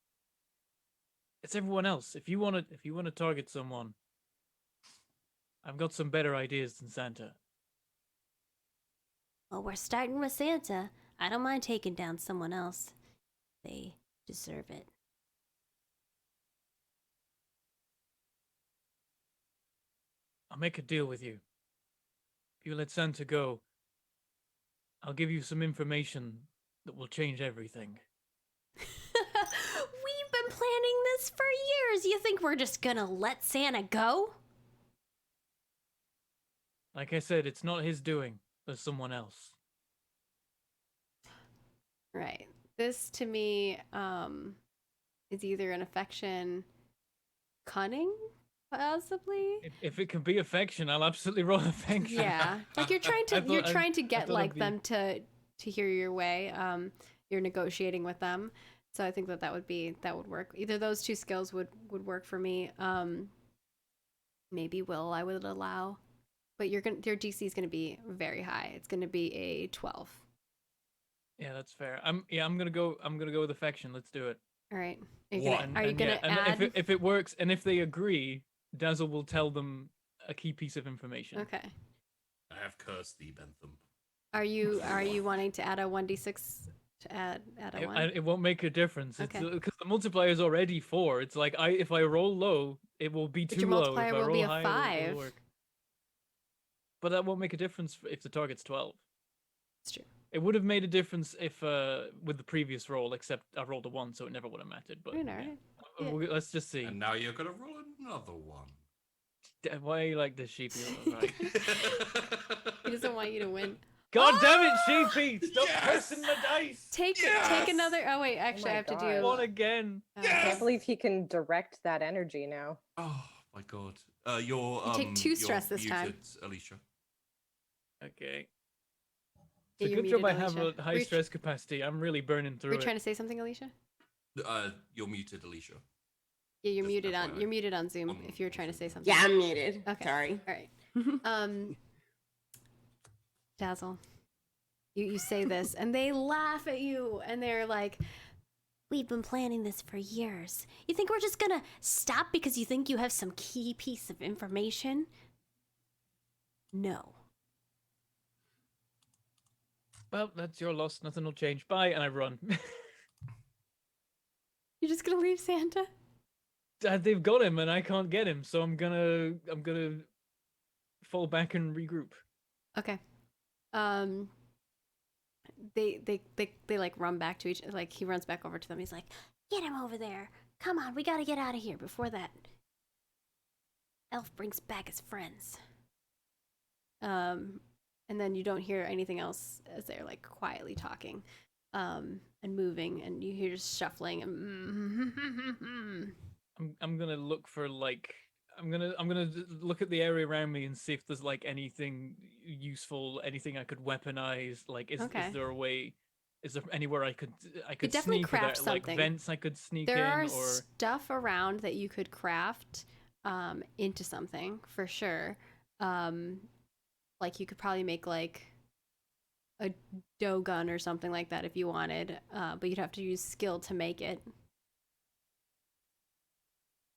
it's everyone else. If you want to target someone, I've got some better ideas than Santa. Well, we're starting with Santa. I don't mind taking down someone else. They deserve it. I'll make a deal with you. If you let Santa go, I'll give you some information that will change everything. We've been planning this for years. You think we're just gonna let Santa go? Like I said, it's not his doing. There's someone else. Right. This to me is either an affection, cunning, possibly. If it can be affection, I'll absolutely roll affection. Yeah, like you're trying to I thought get it'd like be- them to hear your way. You're negotiating with them, so I think that would work. Either those two skills would work for me. Maybe will I would allow, but your DC is gonna be very high. It's gonna be a 12. Yeah, that's fair. I'm gonna go with affection. Let's do it. All right. One. Are you And gonna yeah, and add? if it works and if they agree, Dazzle will tell them a key piece of information. Okay. I have cursed thee, Bentham. Are you wanting to add a 1d6 to add a 1? It won't make a difference. It's Okay. because the multiplier is already 4. It's like if I roll low, it will be But too your low. multiplier If I will roll be a high, 5. it'll work. But that won't make a difference if the target's 12. It's true. It would have made a difference if with the previous roll, except I rolled a 1, so it never would have mattered. But Right, yeah. alright. Yeah. Let's just see. And now you're gonna roll another one. Why are you like this, Sheepy? Right. He doesn't want you to win. God damn it, Sheepy! Stop Yes! pressing the dice! Take Yes! another. Oh wait, actually, I my have to God. do. One again. I Yes! can't believe he can direct that energy now. Oh my god. You're You take 2 you're stress this time. muted, Alicia. Okay. Yeah, It's a you're good job I muted, have a Alicia. high Were you- stress capacity. I'm really burning through Were you it. trying to say something, Alicia? You're muted, Alicia. Yeah, you're Just muted on. FYI. You're muted on Zoom. On- If you're on trying to Zoom. say something. Yeah, I'm muted. Okay. Sorry. All right. Dazzle, you say this, and they laugh at you, and they're like, We've been planning this for years. You think we're just gonna stop because you think you have some key piece of information? No. Well, that's your loss. Nothing will change. Bye, and I run. "You're just gonna leave Santa?" They've got him, and I can't get him, so I'm gonna fall back and regroup. Okay. They like run back to each. Like he runs back over to them. He's like, Get him over there. Come on, we gotta get out of here before that elf brings back his friends. and then you don't hear anything else as they're like quietly talking, and moving, and you hear just shuffling and I'm gonna look for like look at the area around me and see if there's like anything useful, anything I could weaponize. Like, Okay. is there a way? Is there anywhere I could definitely sneak? Or craft like something. vents I could sneak There in? are Or stuff around that you could craft into something for sure. Like you could probably make like a dough gun or something like that if you wanted, but you'd have to use skill to make it.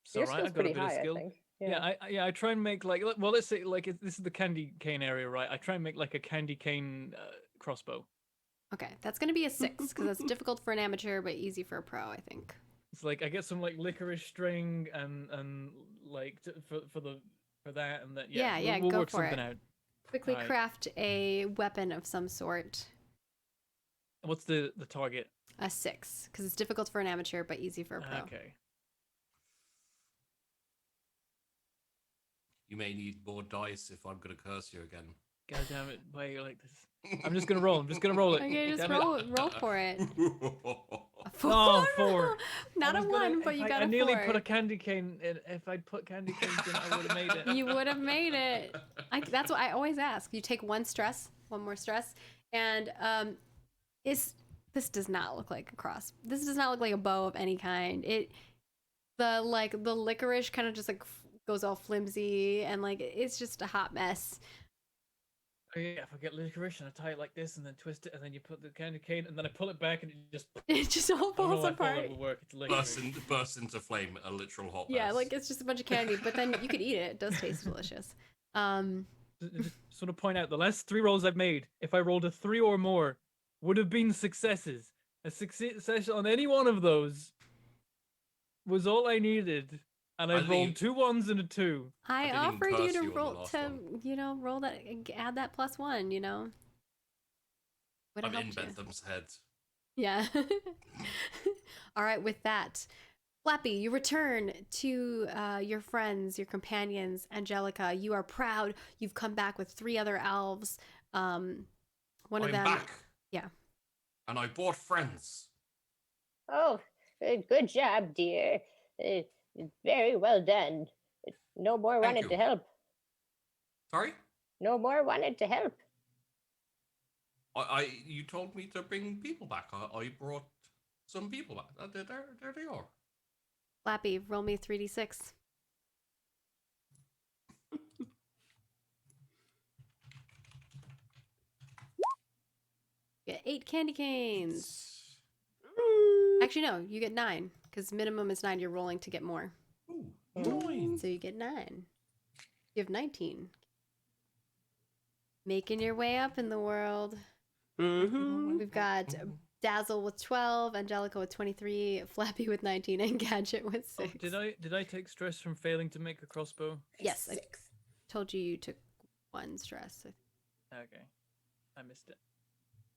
so Your right, skill's I've got a pretty bit of high, I skill. think. Yeah, I try and make like well, let's say like this is the candy cane area, right? I try and make like a candy cane crossbow. Okay, that's gonna be a 6 because that's difficult for an amateur but easy for a pro, I think. It's like I get some like licorice string and like for that and that. Yeah, Yeah, we'll go work for something it. out. Quickly Alright. craft a weapon of some sort. What's the target? A 6 because it's difficult for an amateur but easy for a pro. Okay. You may need more dice if I'm gonna curse you again. God damn it! Why are you like this? I'm just gonna roll. I'm just gonna roll it. Okay, just Damn it. roll for it. A 4. Oh, 4. Not I a was gonna- 1, but if you I- got I a nearly 4. put a candy cane in. If I'd put candy canes in, I would have made it. You would have made it. That's what I always ask. You take one more stress, and this does not look like a cross. This does not look like a bow of any kind. The licorice kind of just like goes all flimsy and like it's just a hot mess. Oh, yeah, if I get licorice and I tie it like this and then twist it and then you put the candy cane and then I pull it back and it just It just all I don't know falls why I thought apart. it would work. It's licorice. burst into flame, a literal hot Yeah, mess. like it's just a bunch of candy, but then you could eat it. It does taste delicious. Just want to point out the last 3 rolls I've made, if I rolled a 3 or more, would have been successes. A success on any one of those was all I needed, and I I've didn't rolled even- 2 ones and a 2. I didn't even offered you curse to you on the roll last to one. roll that, add that +1. Would have I'm in helped you. Bentham's head. Yeah. All right, with that, Flappy, you return to your friends, your companions. Angelica, you are proud. You've come back with 3 other elves. One of I'm them. back. Yeah. And I bought friends. Oh, good job, dear. Very well done. No more Thank wanted you. to help. Sorry? No more wanted to help. You told me to bring people back. I brought some people back. There they are. Flappy, roll me a 3d6. Get 8 candy canes. Actually, no, you get 9 because minimum is 9. You're rolling to get more. Ooh, 9. So you get 9. You have 19. Making your way up in the world. Mm-hmm. We've got Dazzle with 12, Angelica with 23, Flappy with 19, and Gadget with 6. Oh, did I take stress from failing to make a crossbow? Yes, I 6. told you took 1 stress. Okay, I missed it.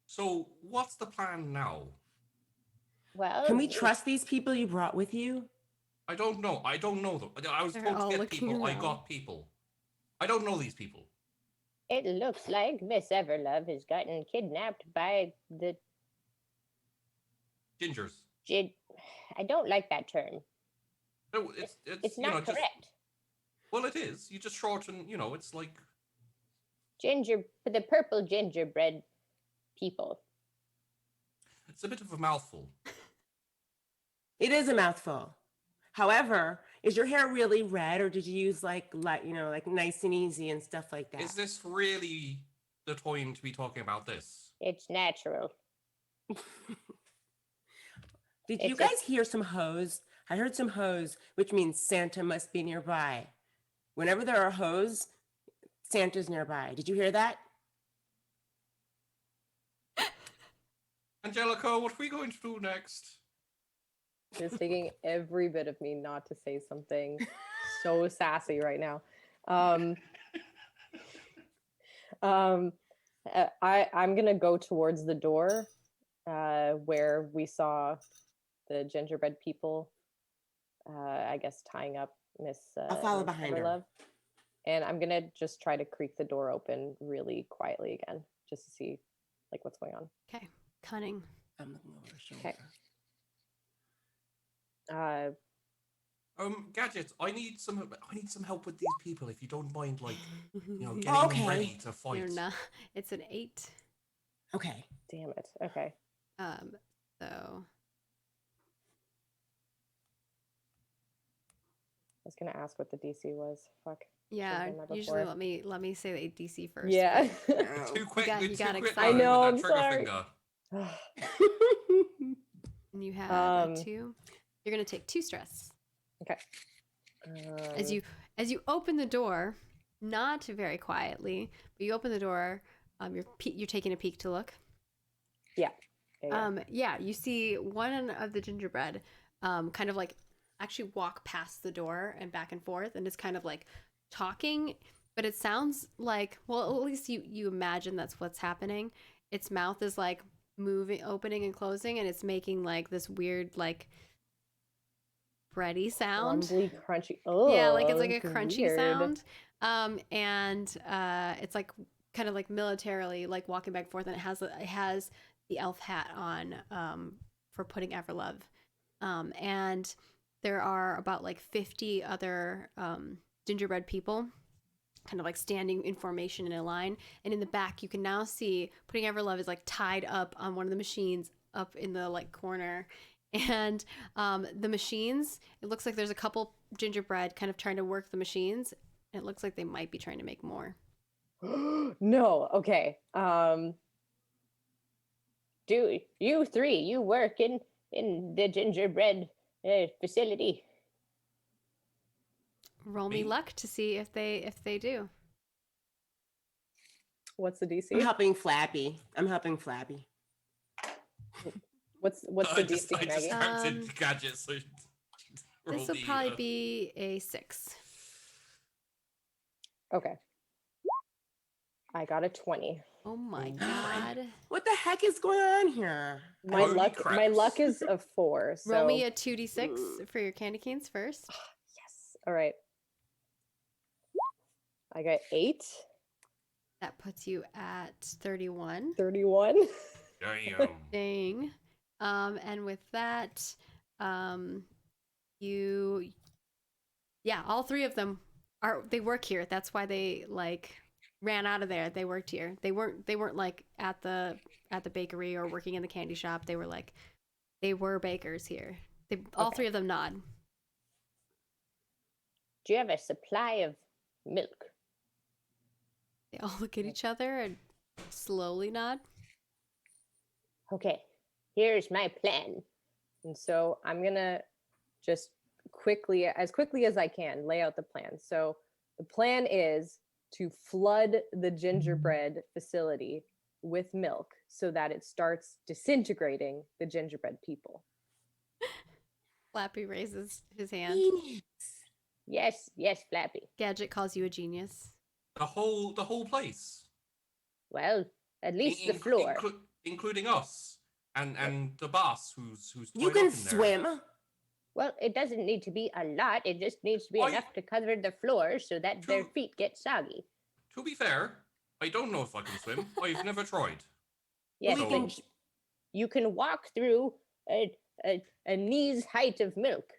So what's the plan now? Well, Can we trust these people you brought with you? I don't know. I don't know them. I was They're told all to get looking people. I around. got people. I don't know these people. It looks like Miss Everlove has gotten kidnapped by the Gingers. I don't like that term. No, It's you know, not just, correct. well, it is. You just shorten. You know, it's like The purple gingerbread people. it's a bit of a mouthful. It is a mouthful. However, is your hair really red, or did you use like nice and easy and stuff like that? Is this really the time to be talking about this? It's natural. Did you It's a- guys hear some hoes? I heard some hoes, which means Santa must be nearby. Whenever there are hoes, Santa's nearby. Did you hear that? Angelica, what are we going to do next? It's taking every bit of me not to say something so sassy right now. I'm gonna go towards the door where we saw the gingerbread people. I guess tying up Miss. I'll follow Miss behind her. Everlove. And I'm gonna just try to creak the door open really quietly again, just to see like what's going on. Okay, cunning. I'm looking over her shoulder. Okay. Gadget, I need some help with these people if you don't mind, like, getting Okay. them ready to fight. You're not. It's an 8. Okay. Damn it. Okay. So I was gonna ask what the DC was. Fuck. yeah, done that usually before. let me say the DC first. Yeah. Too quick. got- You're you too got quick excited. now I know, with I'm that trigger sorry. finger. And you had Um, a 2. You're gonna take 2 stress Okay. as you open the door, not very quietly, but you open the door. You're taking a peek to look. Yeah. You see one of the gingerbread, kind of like actually walk past the door and back and forth, and it's kind of like talking, but it sounds like, well, at least you imagine that's what's happening. Its mouth is like moving, opening and closing, and it's making like this weird like bready sound. Crumbly, crunchy. Oh, Yeah, like it's like a crunchy weird. sound. It's like kind of like militarily like walking back and forth, and it has the elf hat on for putting Everlove. And there are about like 50 other gingerbread people kind of like standing in formation in a line, and in the back you can now see putting Everlove is like tied up on one of the machines up in the like corner. And the machines, it looks like there's a couple gingerbread kind of trying to work the machines. It looks like they might be trying to make more. No. Okay. Do you 3, you work in the gingerbread facility? Roll me Me? luck to see if they do. What's the I'm DC? helping Flappy. What's I the just DC, Maggie? distracted Gadget, so This will probably be a 6. Okay. I got a 20. Oh my Oh. god. What the heck is going on here? My Holy my craps. luck is a 4. So Roll me a 2d6 for your candy canes first. yes. All right. I got 8. That puts you at 31. 31. Damn. Dang. And with that, all 3 of them they work here. That's why they like ran out of there. They worked here. They weren't like at the bakery or working in the candy shop. They were bakers here. All Okay. 3 of them nod. Do you have a supply of milk? They all look at each other and slowly nod. Okay, here's my plan. And so I'm going to just quickly as I can, lay out the plan. So the plan is to flood the gingerbread facility with milk so that it starts disintegrating the gingerbread people. Flappy raises his hand. Yes, Flappy. Gadget calls you a genius. The whole place. Well, at least the In- floor. including us and the boss who's You tied can up in there. swim. Well, it doesn't need to be a lot. It just needs to be I- enough to cover the floor so that their True. feet get soggy. To be fair, I don't know if I can swim. I've never tried. Yes, So- but you can walk through a knee's height of milk.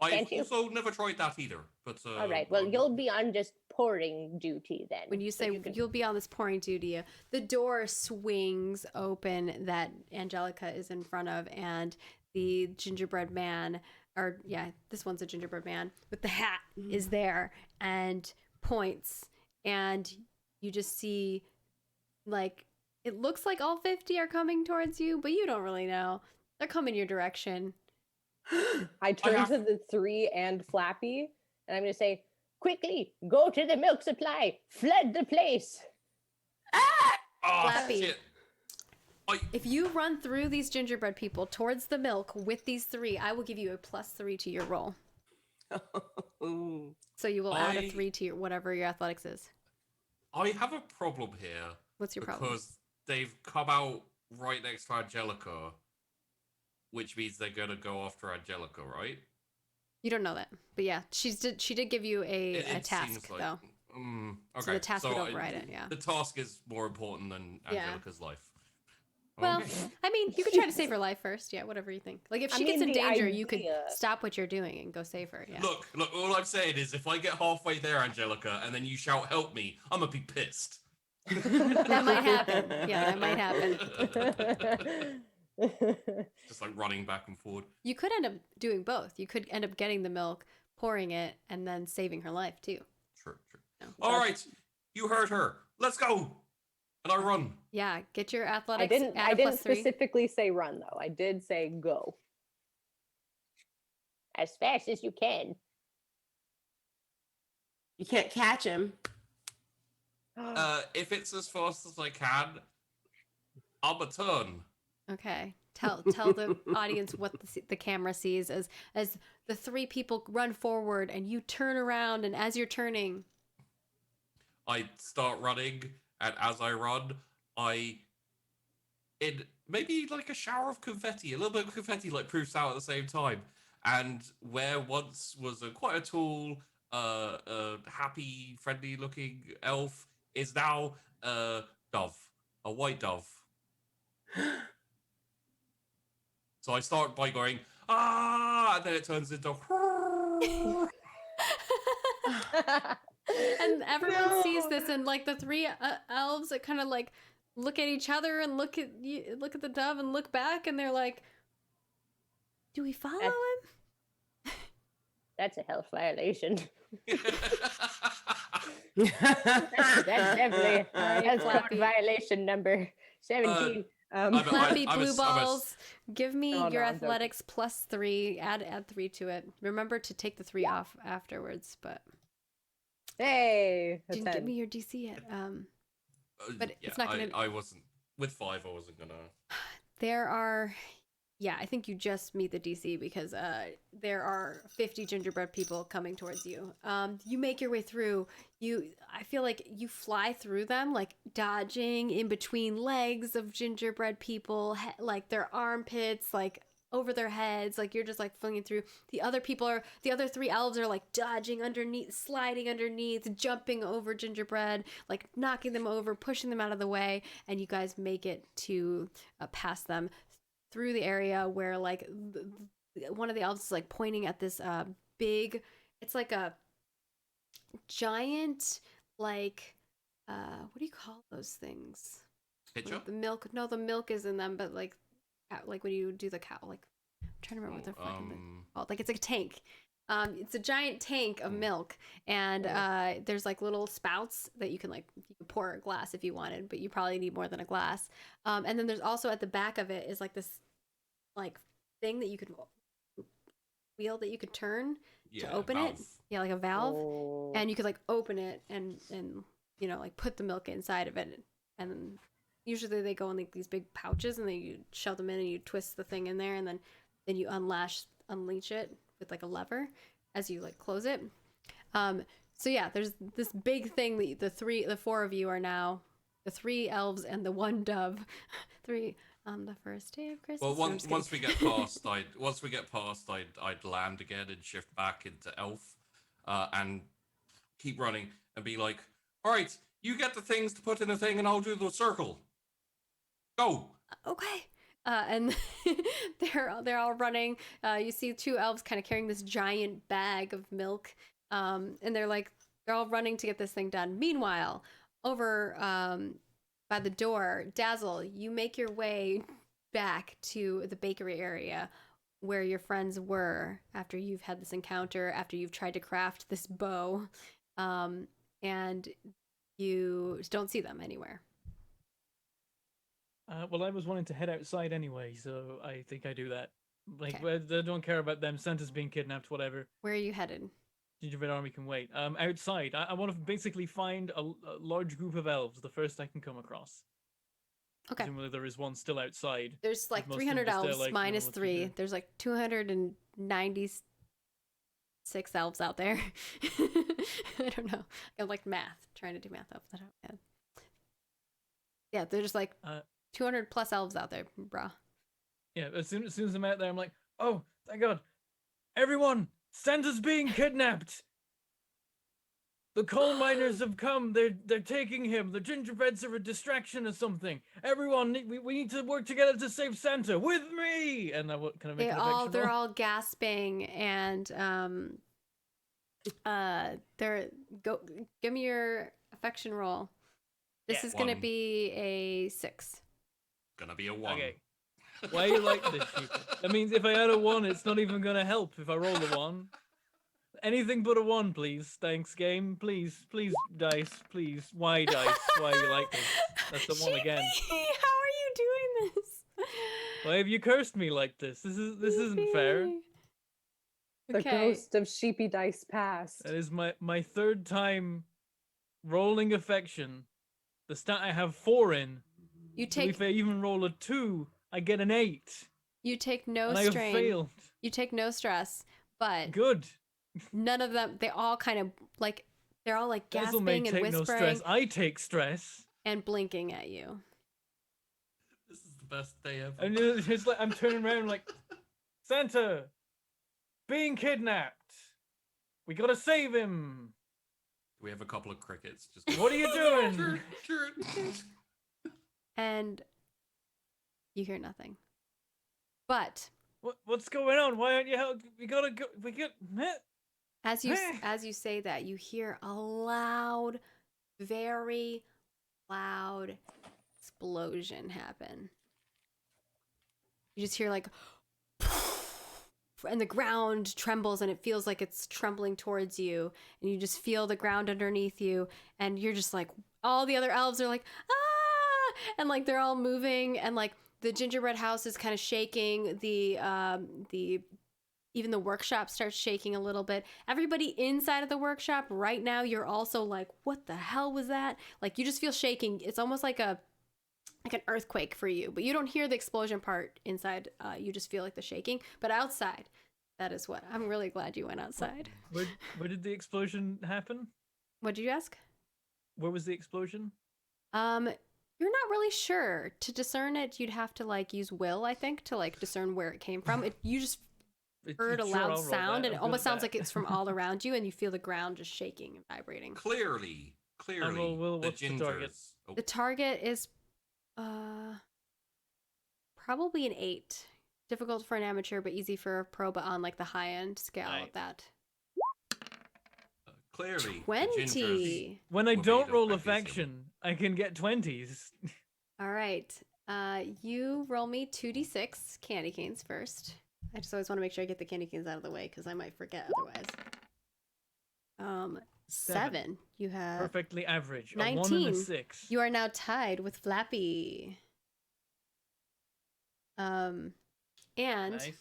I've Can't you? also never tried that either. But All right. Well, you'll be on just pouring duty then. When you So say can- you'll be on this pouring duty, the door swings open that Angelica is in front of, and the gingerbread man, this one's a gingerbread man with the hat, is there and points, and you just see, like, it looks like all 50 are coming towards you, but you don't really know. They're coming your direction. I turn have- to the 3 and Flappy, and I'm going to say, quickly, go to the milk supply, flood the place. Ah! Oh, Flappy. shit. If you run through these gingerbread people towards the milk with these 3, I will give you a +3 to your roll. So you will add a 3 to your whatever your athletics is. I have a problem here. What's your problem? Because they've come out right next to Angelica, which means they're gonna go after Angelica, right? You don't know that, but yeah, she did give you a It task seems like- though. Okay. So the task would override it, yeah. The task is more important than Yeah. Angelica's life. Well, Okay. I mean, you could try to save her life first. Yeah, whatever you think. Like, if I she gets mean, in the danger, you could idea- stop what you're doing and go save her. Yeah. Look, all I'm saying is if I get halfway there, Angelica, and then you shout, help me, I'm gonna be pissed. That might happen. Yeah, that might happen. Just like running back and forward. You could end up doing both. You could end up getting the milk, pouring it, and then saving her life, too. True. No. All right, you heard her. Let's go. And I run. Yeah, get your I athletics. didn't. add I a didn't plus 3. specifically say run though. I did say go. As fast as you can. You can't catch him. If it's as fast as I can, I'm a turn. Okay. Tell the audience what the camera sees as the 3 people run forward and you turn around, and as you're turning, I start running, and as I run, in maybe like a shower of confetti, a little bit of confetti like proofs out at the same time. And where once was quite a tall, happy, friendly-looking elf is now a dove, a white dove. So I start by going, ah, and then it turns into, and everyone sees this, and like the 3 elves that kind of like look at each other and look at the dove and look back, and they're like, "Do we follow him?" That's a health violation. That's That's definitely Alright, health code Flappy. violation number 17. Flappy I'm a- blue I'm a- balls. Give me Oh, your no, I'm joking. athletics plus 3. Add 3 to it. Remember to take the 3 off afterwards, but Hey, a didn't give 10. me your DC yet. But it's not gonna be- I wasn't, with 5, I wasn't gonna. There are, yeah, I think you just meet the DC because there are 50 gingerbread people coming towards you. You make your way through. I feel like you fly through them, like dodging in between legs of gingerbread people, like their armpits, like over their heads, like you're just like flinging through. The other 3 elves are like dodging underneath, sliding underneath, jumping over gingerbread, like knocking them over, pushing them out of the way, and you guys make it to past them through the area where like one of the elves is like pointing at this big, it's like a giant, like what do you call those things? Pitcher? Like the milk is in them, but like when you do the cow, like I'm trying to remember what they're fucking called. Like it's like a tank. It's a giant tank of milk, and there's like little spouts that you can pour a glass if you wanted, but you probably need more than a glass. And then there's also at the back of it is like this like thing that you could wheel that you could turn to open it. Yeah, like a valve, Oh. and you could like open it and you know like put the milk inside of it, and then usually they go in like these big pouches, and then you shove them in and you twist the thing in there, and then you unleash it with like a lever as you like close it. So yeah, there's this big thing that the 4 of you are now, the 3 elves and the 1 dove, 3 on the first day of Christmas. Well, No, I'm just once we kidding. get past, I'd land again and shift back into elf, and keep running and be like, all right, you get the things to put in the thing, and I'll do the circle. Go. Okay. And they're all running. You see 2 elves kind of carrying this giant bag of milk, and they're all running to get this thing done. Meanwhile, over by the door, Dazzle, you make your way back to the bakery area where your friends were after you've had this encounter, after you've tried to craft this bow, and you don't see them anywhere. Well, I was wanting to head outside anyway, so I think I do that. Like, Okay. I don't care about them. Santa's being kidnapped, whatever. Where are you headed? Gingerbread Army can wait. Outside, I want to basically find a large group of elves, the first I can come across. Okay. Presumably there is one still outside. There's like most of them 300 just there, elves like, minus what to 3. do. There's like 296 elves out there. I don't know. I like math, trying to do math off the top of my head. Yeah, they're just like 200 plus elves out there, bruh. Yeah, as soon as I'm out there, I'm like, oh, thank God. Everyone, Santa's being kidnapped. The coal miners have come. They're taking him. The gingerbreads are a distraction or something. Everyone, we need to work together to save Santa. With me. And I can I make an affection They're roll? all gasping and they're go give me your affection roll. This Yeah. is gonna One. be a 6. Gonna be a 1. Okay. Why you like this, sheep? That means if I add a 1, it's not even gonna help if I roll a 1. Anything but a 1, please. Thanks, game. Please, dice, please. Why dice? Why you like this? That's the 1 again. Sheepy, how are you doing this? Why have you cursed me like this? This isn't fair. Sheepy. The Okay. ghost of Sheepy Dice past. That is my third time rolling affection. The stat I have 4 in. You So take if I even roll a 2, I get an 8. no And I have strain. failed. You take no stress, but Good. none of them. They all kind of like they're all like Dazzle may gasping and take no whispering stress. I take stress. and blinking at you. This is the best day ever. And it's like I'm turning around like, Santa, being kidnapped. We gotta save him. We have a couple of crickets. Just What are you doing? Sure. And you hear nothing. But What's going on? Why aren't you help? We gotta go. We get. as you say that, you hear a loud, very loud explosion happen. You just hear like, and the ground trembles and it feels like it's trembling towards you, and you just feel the ground underneath you, and you're just like, all the other elves are like, ah, and like they're all moving, and like the gingerbread house is kind of shaking. Even the workshop starts shaking a little bit. Everybody inside of the workshop right now, you're also like, what the hell was that? Like you just feel shaking. It's almost like an earthquake for you, but you don't hear the explosion part inside. You just feel like the shaking. But outside, that is what. I'm really glad you went outside. Where did the explosion happen? What did you ask? Where was the explosion? You're not really sure. To discern it, you'd have to like use will, I think, to like discern where it came from. You just heard a Sure, loud I'll roll sound, that. and it I'm good almost at sounds that. like it's from all around you, and you feel the ground just shaking and vibrating. Clearly, Will, the what's the target? gingers. Oh, The target is probably an 8. Difficult for an amateur, but easy for a pro, but on like the high end scale Nice. of that. clearly, the gingers 20. When I were don't made of roll magnesium. affection, I can get 20s. All right. You roll me 2d6 candy canes first. I just always want to make sure I get the candy canes out of the way because I might forget otherwise. 7. You have Perfectly average. A 1 and 19. a 6. You are now tied with Flappy. And Nice. That's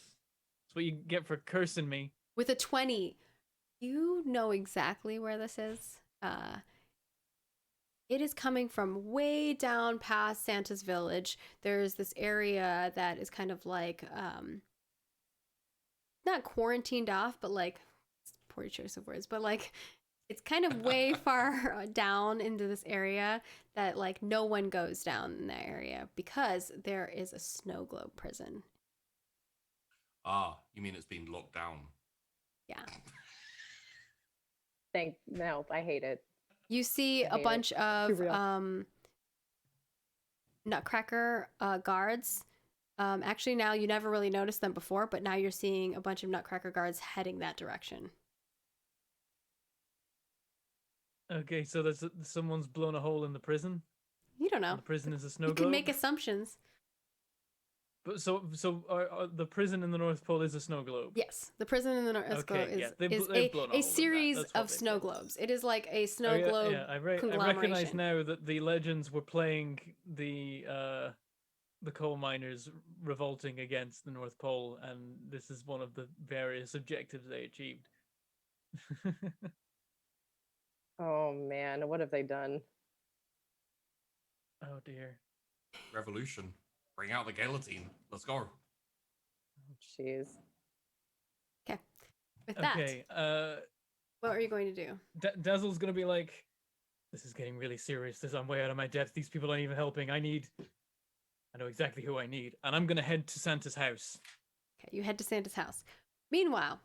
what you get for cursing me. with a 20, you know exactly where this is. It is coming from way down past Santa's village. There's this area that is kind of like not quarantined off, but like, poor choice of words, but like it's kind of way far down into this area that like no one goes down in that area because there is a snow globe prison. Ah, you mean it's been locked down? Yeah. No, I hate it. You see I a hate it. bunch Too of real. Nutcracker guards. Actually, now you never really noticed them before, but now you're seeing a bunch of Nutcracker guards heading that direction. Okay, so there's someone's blown a hole in the prison. You don't know. The prison is a snow You can globe. make assumptions. But so the prison in the North Pole is a snow globe. Yes, the prison in the North Okay, yeah, is they've blown a hole in that. series That's what of they've snow done. globes. It is like a snow Oh, yeah, globe yeah, I recognize conglomeration. now that the legends were playing the coal miners revolting against the North Pole, and this is one of the various objectives they achieved. Oh man, what have they done? Oh dear. Revolution. Bring out the guillotine. Let's go. Jeez. Okay. With that, Okay. what are you going to do? Dazzle's gonna be like, "This is getting really serious. I'm way out of my depth. These people aren't even helping. I know exactly who I need, and I'm gonna head to Santa's house." Okay, you head to Santa's house. Meanwhile,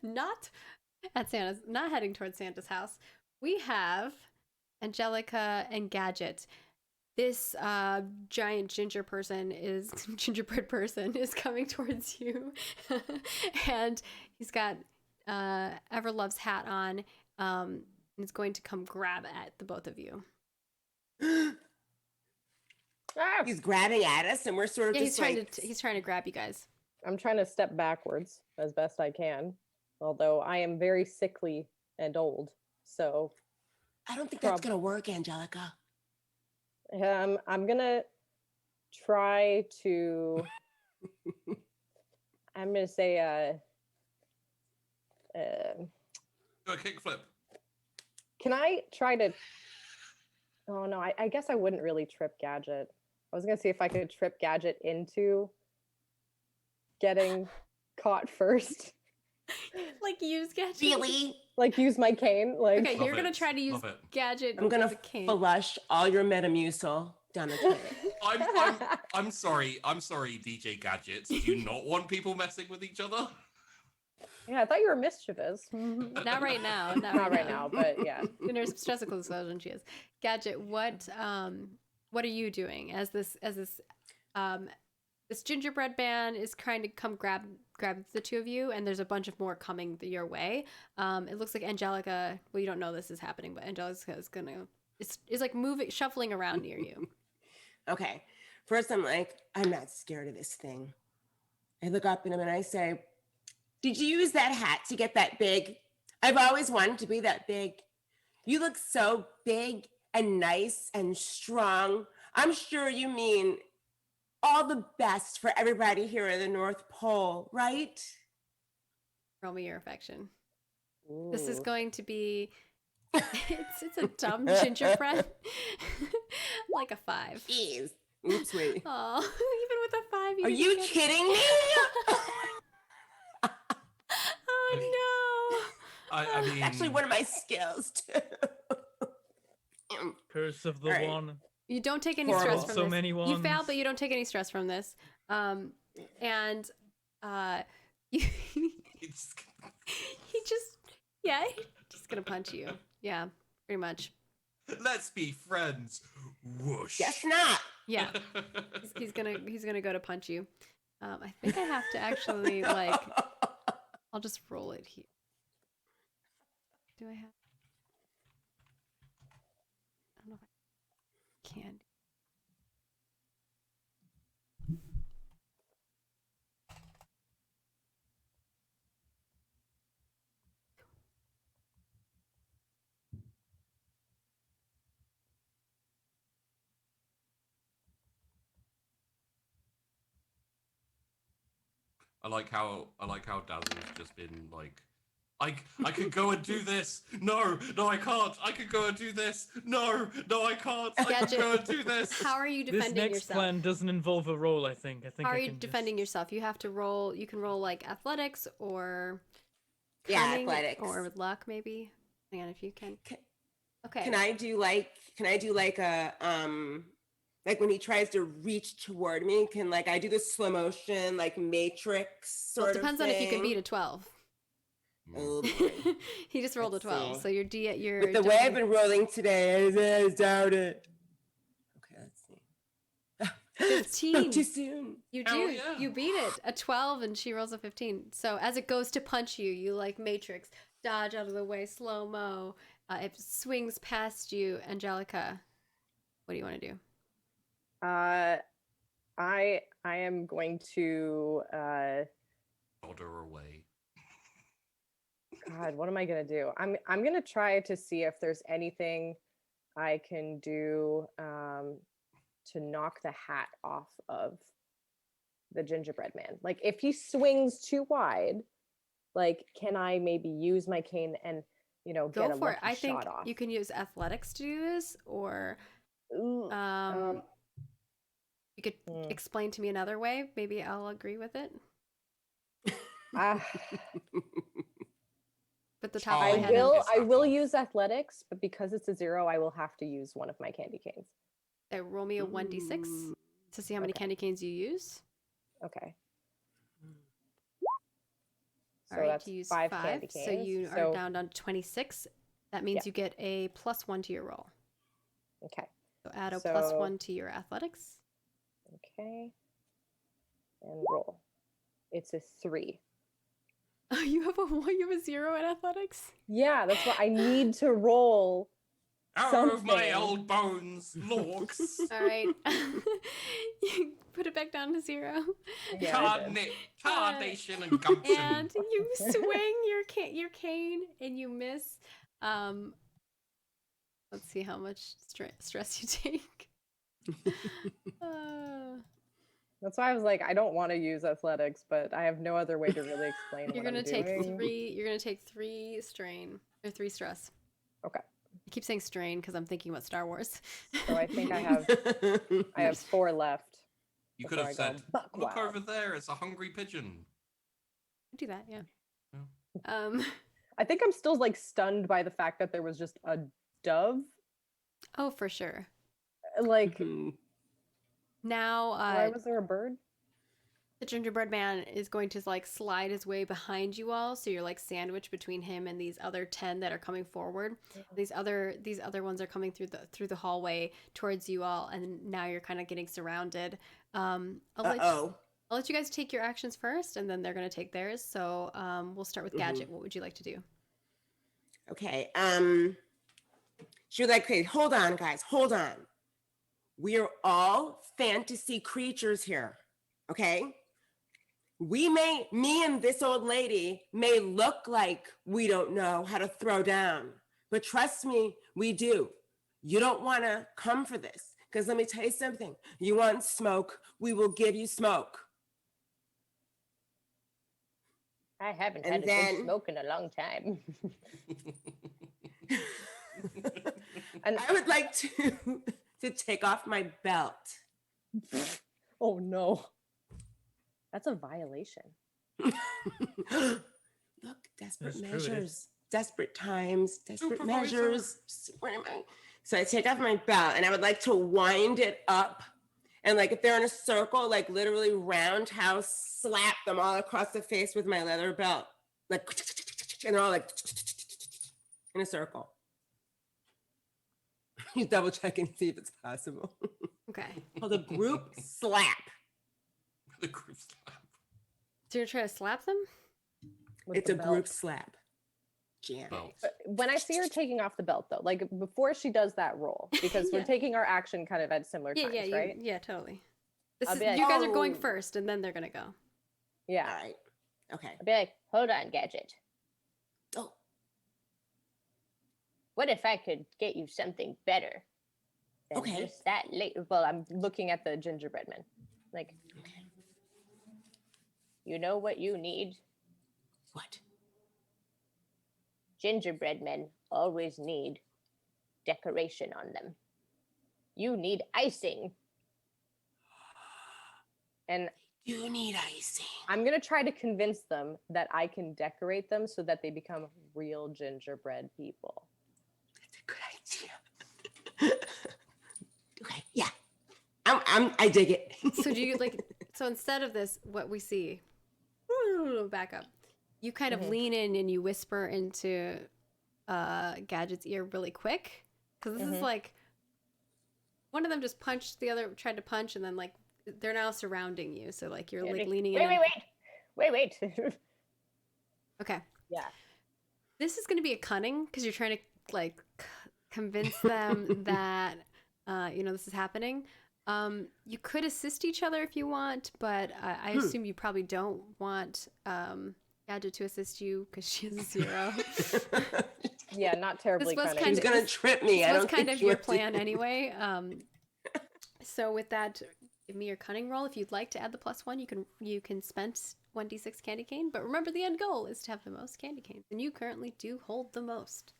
not at Santa's, not heading towards Santa's house, we have Angelica and Gadget. This giant gingerbread person is coming towards you, and he's got Everlove's hat on, and is going to come grab at the both of you. Ah, He's grabbing at us, and we're sort of Yeah, just he's trying to grab you guys. I'm trying to step backwards as best I can, although I am very sickly and old. So I don't think that's gonna work, Angelica. I'm gonna try to. I'm gonna say Do a kickflip. can I try to? Oh no, I guess I wouldn't really trip Gadget. I was gonna see if I could trip Gadget into getting caught first. Like use Gadget. Really? Like use my cane. Like Okay, Love you're gonna it. try to use Love it. Gadget. I'm gonna as a cane. flush all your Metamucil down the toilet. I'm sorry. I'm sorry, DJ Gadgets. Do you not want people messing with each other? Yeah, I thought you were mischievous. Not right now. Not right now, but yeah. And there's stressful explosion. She is. Gadget, what are you doing as this this gingerbread man is trying to come grab the two of you, and there's a bunch of more coming your way. It looks like Angelica. Well, you don't know this is happening, but Angelica is like moving, shuffling around near you. Okay. First, I'm like, I'm not scared of this thing. I look up at him and I say, did you use that hat to get that big? I've always wanted to be that big. You look so big and nice and strong. I'm sure you mean all the best for everybody here in the North Pole, right? Roll me your affection. This is Ooh. going to be. It's a dumb gingerbread, like a 5. Jeez. Oops, wait. Oh, even with a 5, Are you kidding me? Oh I mean, Actually, one of my skills, too. Curse of the All right. one. no! You don't take any Horrible. stress from So this. many You ones. failed, but you don't take any stress from this. And you, it's, he just, yeah, he's just gonna punch you. Yeah, pretty much. let's be friends. Whoosh. Guess not. Yeah, he's gonna go to punch you. I think I have to actually like. I'll just roll it here. Do I have? I don't know if I can. I like how Dazzle's just been like, I could go and do this. No, I can't. I could go and do this. No, I can't. I Gadget, could go and do this. How are you This defending next yourself? plan doesn't involve a roll, I think. How are I you can defending just... yourself? You have to roll. You can roll like athletics or Yeah, cunning athletics. or with luck, maybe. Hang on, if you can. Okay. Can I do like a like when he tries to reach toward me, can like I do the slow motion like Matrix Well, sort it of depends on if you can thing? beat a 12. Oh, boy. He just rolled Let's a 12, see. so you're With the way I've been rolling today, I doubt it. Okay, let's see. 15. Spoke too soon. You Hell do. yeah. You beat it. A 12 and she rolls a 15. So as it goes to punch you, you like Matrix, dodge out of the way, slow-mo. It swings past you, Angelica. What do you want to do? I am going to Order away. God, what am I gonna do? I'm gonna try to see if there's anything I can do to knock the hat off of the gingerbread man. Like if he swings too wide, like can I maybe use my cane and get Go a for it. lucky I think shot off? you can use athletics to do this, or Ooh, you could explain to me another way. Maybe I'll agree with it. ah, But the top of my Oh, head. is I that will off? use athletics, but because it's a 0, I will have to use one of my candy canes. Roll me a 1d6 Ooh. to see how many Okay. candy canes you use. Okay. So All right, that's you use 5 5. candy So canes. you are down to 26. That means Yeah. you get a +1 to your roll. Okay. So add a So- +1 to your athletics. Okay. And roll. It's a 3. Oh, you have a 0 in athletics? Yeah, that's why I need to roll. Oh, my Something. old bones, Lorks. All right. You put it back down to 0. Yeah, I did. Carnation and gumption. And you swing your cane and you miss. Let's see how much stress you take. That's why I was like, I don't want to use athletics, but I have no other way to really explain You're what gonna I'm take doing. 3. You're gonna take 3 strain or 3 stress. Okay. I keep saying strain because I'm thinking about Star Wars. So I think I have 4 left. You could before have I go said, buck look wild." over there, it's a hungry pigeon. Do that, yeah. Yeah. I think I'm still like stunned by the fact that there was just a dove. Oh, for sure. Like, Mhm. Now, why was there a bird? the gingerbread man is going to like slide his way behind you all, so you're like sandwiched between him and these other 10 that are coming forward. These other ones are coming through the hallway towards you all, and now you're kind of getting surrounded. I'll let you guys take your actions first, and then they're going to take theirs. So we'll start with Gadget. What would you like to do? Okay. She was like, okay, hold on, guys, hold on. We're all fantasy creatures here, okay? Me and this old lady may look like we don't know how to throw down, but trust me, we do. You don't want to come for this, because let me tell you something. You want smoke, we will give you smoke. I haven't And had a then- good smoke in a long time. And I would like to take off my belt. oh no, that's a violation. Look, desperate That's true, it is. measures, desperate times, desperate Supervisor. measures. What am I? So I take off my belt and I would like to wind it up. And like if they're in a circle, like literally roundhouse slap them all across the face with my leather belt. Like, and they're all like in a circle. He's double checking to see if it's possible. Okay. Called a group slap. The group slap. So you're trying to slap them? With It's the a group belt. slap. Janet. Belt. But when I see her taking off the belt, though, like before she does that roll, because we're Yeah. taking our action kind of at similar times, right? Yeah, totally. This I'll is, be like, you guys are going "Oh." first, and then they're gonna go. All Yeah. right. Okay. I'd be like, hold on, Gadget. Oh, What if I could get you something better than Okay. just that late? Well, I'm looking at the gingerbread man. Like, you know what you need? what? Gingerbread men always need decoration on them. You need icing. And You need icing. I'm gonna try to convince them that I can decorate them so that they become real gingerbread people. That's a good idea. Okay. Yeah. I dig it. So do you like? So instead of this, what we see, back up. You kind of lean in and you whisper into Gadget's ear really quick, because this is like one of them just punched the other, tried to punch, and then like they're now surrounding you. So like you're like leaning in. Wait. Okay. Yeah. This is going to be a cunning, because you're trying to like convince them that this is happening. You could assist each other if you want, but I assume you probably don't want Gadget to assist you because she has a 0. Yeah, not terribly was cunning. kind She's of- gonna this- trip me. I This was don't kind think of she your wants to- plan anyway. So with that, give me your cunning roll. If you'd like to add the +1, you can spend 1d6 candy cane. But remember, the end goal is to have the most candy canes, and you currently do hold the most.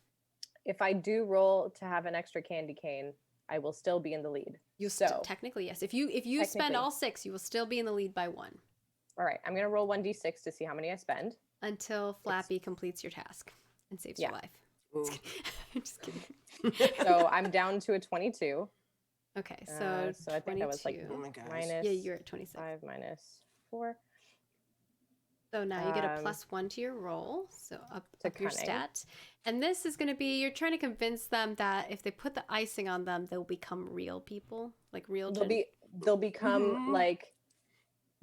If I do roll to have an extra candy cane, I will still be in the lead. You so, technically, yes. If you spend Technically. all 6, you will still be in the lead by 1 all right, I'm gonna roll 1d6 to see how many I spend. until Flappy completes your task and saves your Yeah. life. Ooh. Just kidding. So I'm down to a 22. Okay, so So I think that was like 22. Oh my gosh. minus Yeah, you're at 27. 5 minus 4. So now you get a Um, +1 to your roll, so up to your cunning. stat. And this is going to be, you're trying to convince them that if they put the icing on them, they'll become real people, like real. They'll become Mhm.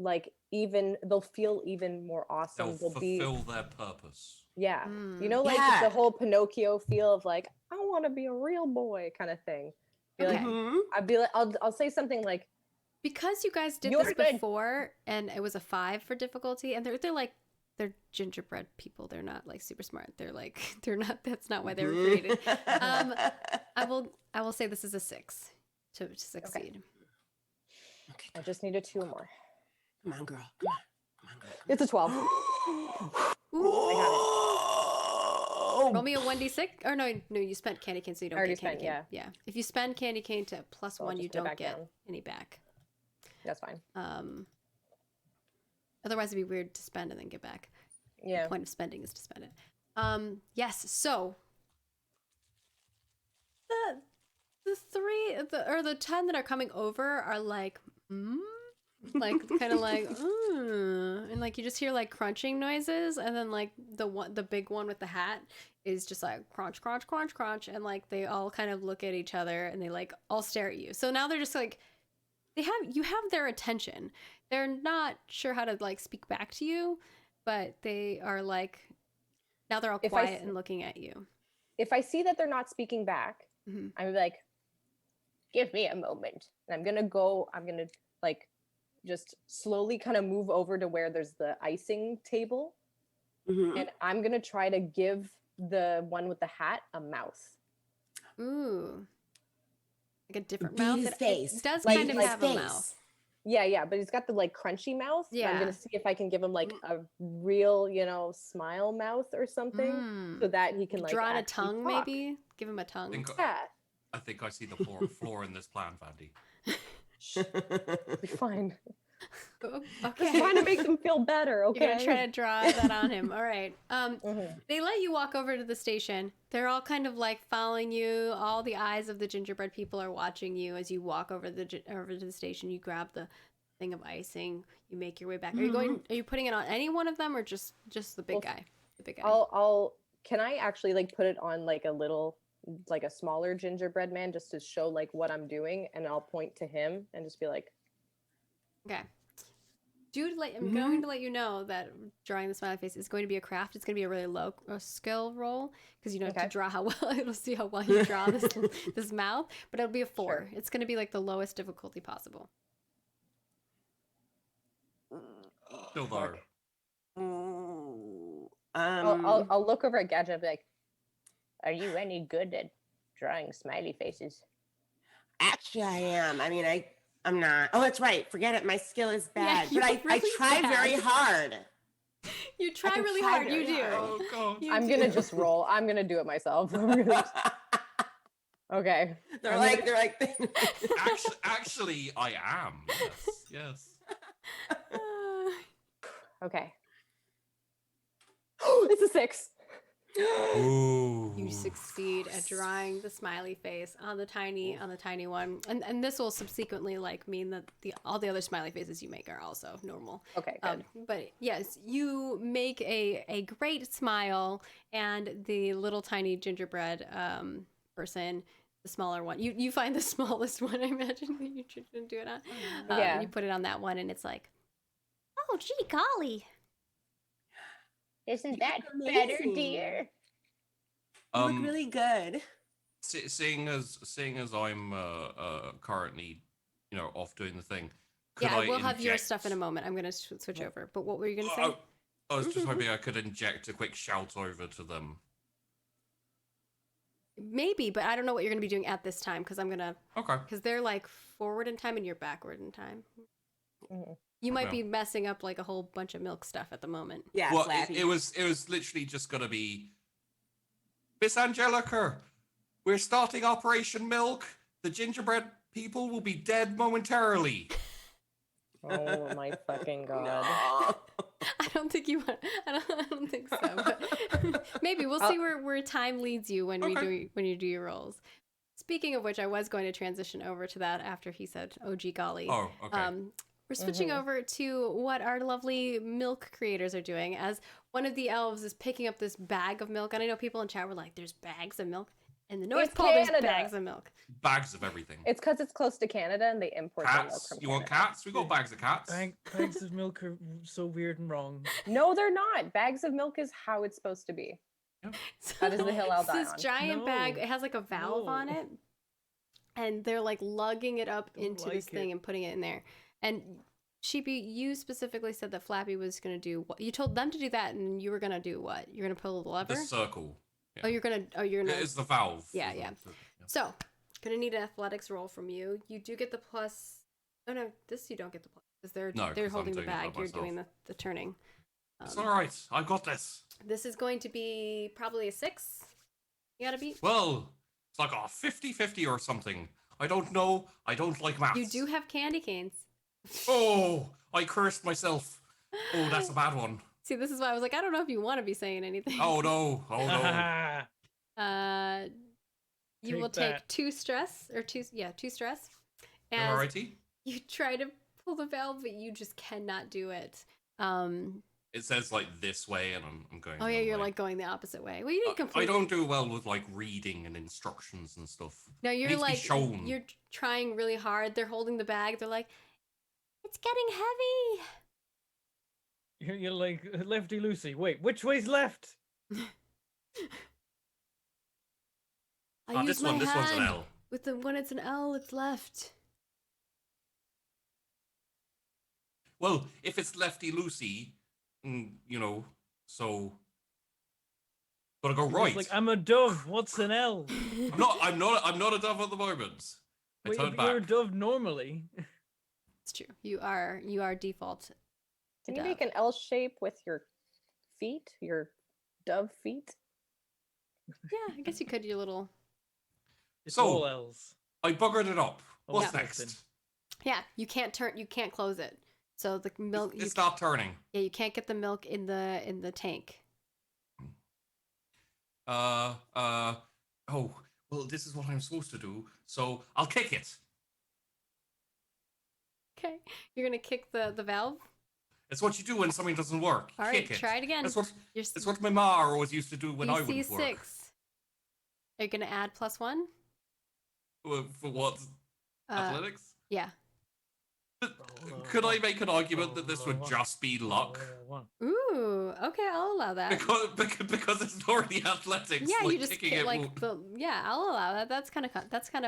like even they'll feel even more awesome. They'll They'll be fulfill their purpose. yeah. You Mm. know, like Yeah. the whole Pinocchio feel of like I want to be a real boy kind of thing. Be like Okay. Mhm. I'd be like I'll say something like Because you guys did You're this good. before, and it was a 5 for difficulty, and they're like they're gingerbread people. They're not like super smart. They're like they're not. That's not why they were created. I will say this is a 6 to succeed. Okay, I just needed 2 more. come on, girl. Come on. Come on, girl. It's a 12. Ooh. I got it. Oh, Roll me a 1d6. Or no, you spent candy cane, so you don't already get candy spent, cane. Yeah. If you spend candy cane to +1, I'll you just put it don't back get down. any back. That's fine. Otherwise, it'd be weird to spend and then get back. Yeah. The point of spending is to spend it. Yes. So the 10 that are coming over are like, like kind of like, and like you just hear like crunching noises, and then like the big one with the hat is just like crunch, crunch, crunch, crunch, and like they all kind of look at each other and they like all stare at you. So now they're just like, you have their attention. They're not sure how to like speak back to you, but they are like, now they're all If quiet and looking at you. If I see that they're not speaking back, Mhm. I'm like, give me a moment. And I'm gonna like just slowly kind of move over to where there's the icing table. Mhm. And I'm gonna try to give the one with the hat a mouth. Ooh. Like a different Be mouth. his face. It does Be kind of his have a face. mouth. Yeah, but he's got the like crunchy mouth. And I'm Yeah. gonna see if I can give him like a real, smile mouth or something, so that he can like draw on a actually tongue, talk. maybe. Give him a tongue. Yeah, I think I see the flaw in this plan, Vandy. be fine. Oh, Just okay. trying to make them feel better. Okay. You're gonna try to draw that on him. All right. Mhm. They let you walk over to the station. They're all kind of like following you. All the eyes of the gingerbread people are watching you as you walk over to the station. You grab the thing of icing. You make your way back. Are you putting it on any one of them, or just the big Well, guy? The big guy. I'll can I actually like put it on like a smaller gingerbread man just to show like what I'm doing, and I'll point to him and just be like, Okay. Dude, I'm going to let you know that drawing the smiley face is going to be a craft. It's going to be a really low skill roll because you know Okay. to draw how well it'll see how well you draw this mouth. But it'll be a 4. Sure. It's going to be like the lowest difficulty possible. Still though. Ooh. I'll look over at Gadget and be like, Are you any good at drawing smiley faces? Actually, I am. I mean, I'm not. Oh, that's right. Forget it. My skill is Yeah, bad, but I you're really try bad. very hard. You try can really try hard. You very do. hard. Oh god. You I'm do. gonna just roll. I'm gonna do it myself. Okay. They're I'm like, gonna- they're like. Actually, I am. Yes. Okay. It's a 6. Ooh. You succeed at drawing the smiley face on the tiny one, and this will subsequently like mean that all the other smiley faces you make are also normal. Okay, good. But yes, you make a great smile, and the little tiny gingerbread person, the smaller one, you find the smallest one. I imagine that you should do it on. Yeah. And you put it on that one, and it's like, oh gee golly. Isn't You that look better, amazing. dear? You look really good. Seeing as I'm currently, off doing the thing. Could Yeah, I we'll have your inject- stuff in a moment. I'm gonna switch over. But what were you gonna say? I was just hoping I could inject a quick shout over to them. Maybe, but I don't know what you're gonna be doing at this time because Okay. they're like forward in time and you're backward in time. Mhm. You might Okay. be messing up like a whole bunch of milk stuff at the moment. Yeah, Well, Slappy. it was literally just gonna be Miss Angelica. We're starting Operation Milk. The gingerbread people will be dead momentarily. Oh my fucking god. No. I don't think you want. I don't think so. But maybe we'll see where time leads you when you do your rolls. Speaking of which, I was going to transition over to that after he said, "Oh gee golly." Oh, okay. we're switching over to what our lovely milk creators are doing. As one of the elves is picking up this bag of milk, and I know people in chat were like, "There's bags of milk." In the North It's Pole, there's Canada. bags of milk. Bags of everything. It's because it's close to Canada and they import their milk Cats. from You want Canada. cats? We got bags of cats. Bags of milk are so weird and wrong. No, they're not. Bags of milk is how it's supposed to be. That is the hill I'll It's die this on. giant bag. No. It has like a valve on No. it, and they're like lugging it up Don't into this like thing it. and putting it in there. And Sheepy, you specifically said that Flappy was gonna do what? You told them to do that, and you were gonna do what? You're gonna pull the lever. The circle. Yeah. Oh, you're gonna. It's the valve. Yeah, yeah. So, gonna need an athletics roll from you. You do get the plus. Oh no, this you don't get the plus because No, 'cause they're I'm holding the doing it by bag. You're myself. doing the turning. It's all right. I got this. This is going to be probably a 6. You gotta beat. Well, it's like a 50-50 or something. I don't know. I don't like maths. You do have candy canes. Oh, I cursed myself. Oh, that's a bad one. See, this is why I was like, I don't know if you want to be saying anything. Oh no. Oh no. You Take will take that. 2 stress or 2 stress. As Alrighty. you try to pull the valve, but you just cannot do it. It says like this way, and I'm going. Oh the yeah, other you're way. like going the opposite way. Well, you didn't I completely. don't do well with like reading and instructions and stuff. No, It you're needs to be like shown. you're trying really hard. They're holding the bag. They're like, it's getting heavy. You're like lefty loosey. Wait, which way's left? I use This my one. This one's an hand. L. With the when it's an L, it's left. Well, if it's lefty loosey, you know, so gotta go It's right. like I'm a dove. What's an L? I'm not a dove at the moment. I Wait, turned if back. you're a dove normally. It's true. You are default. Can you dove. make an L shape with your feet, your dove feet? Yeah, I guess you could. Your little. It's So- all L's. I buggered it up. Oh, What's yeah. next? Yeah, you can't turn. You can't close it. So the milk. It's not turning. Yeah, you can't get the milk in the tank. Oh, well, this is what I'm supposed to do. So I'll kick it. Okay, you're gonna kick the valve. It's what you do when something doesn't work. All Kick right, it. try it again. That's what You're It's what my ma always used to do when I DC wouldn't work. 6. Are you gonna add +1? For what? Athletics? Yeah. Could I make an argument that this would just be luck? Ooh. Okay, I'll allow that. Because it's already athletics. Yeah, like you just kicking kick, it like will- yeah, I'll allow that. That's kind of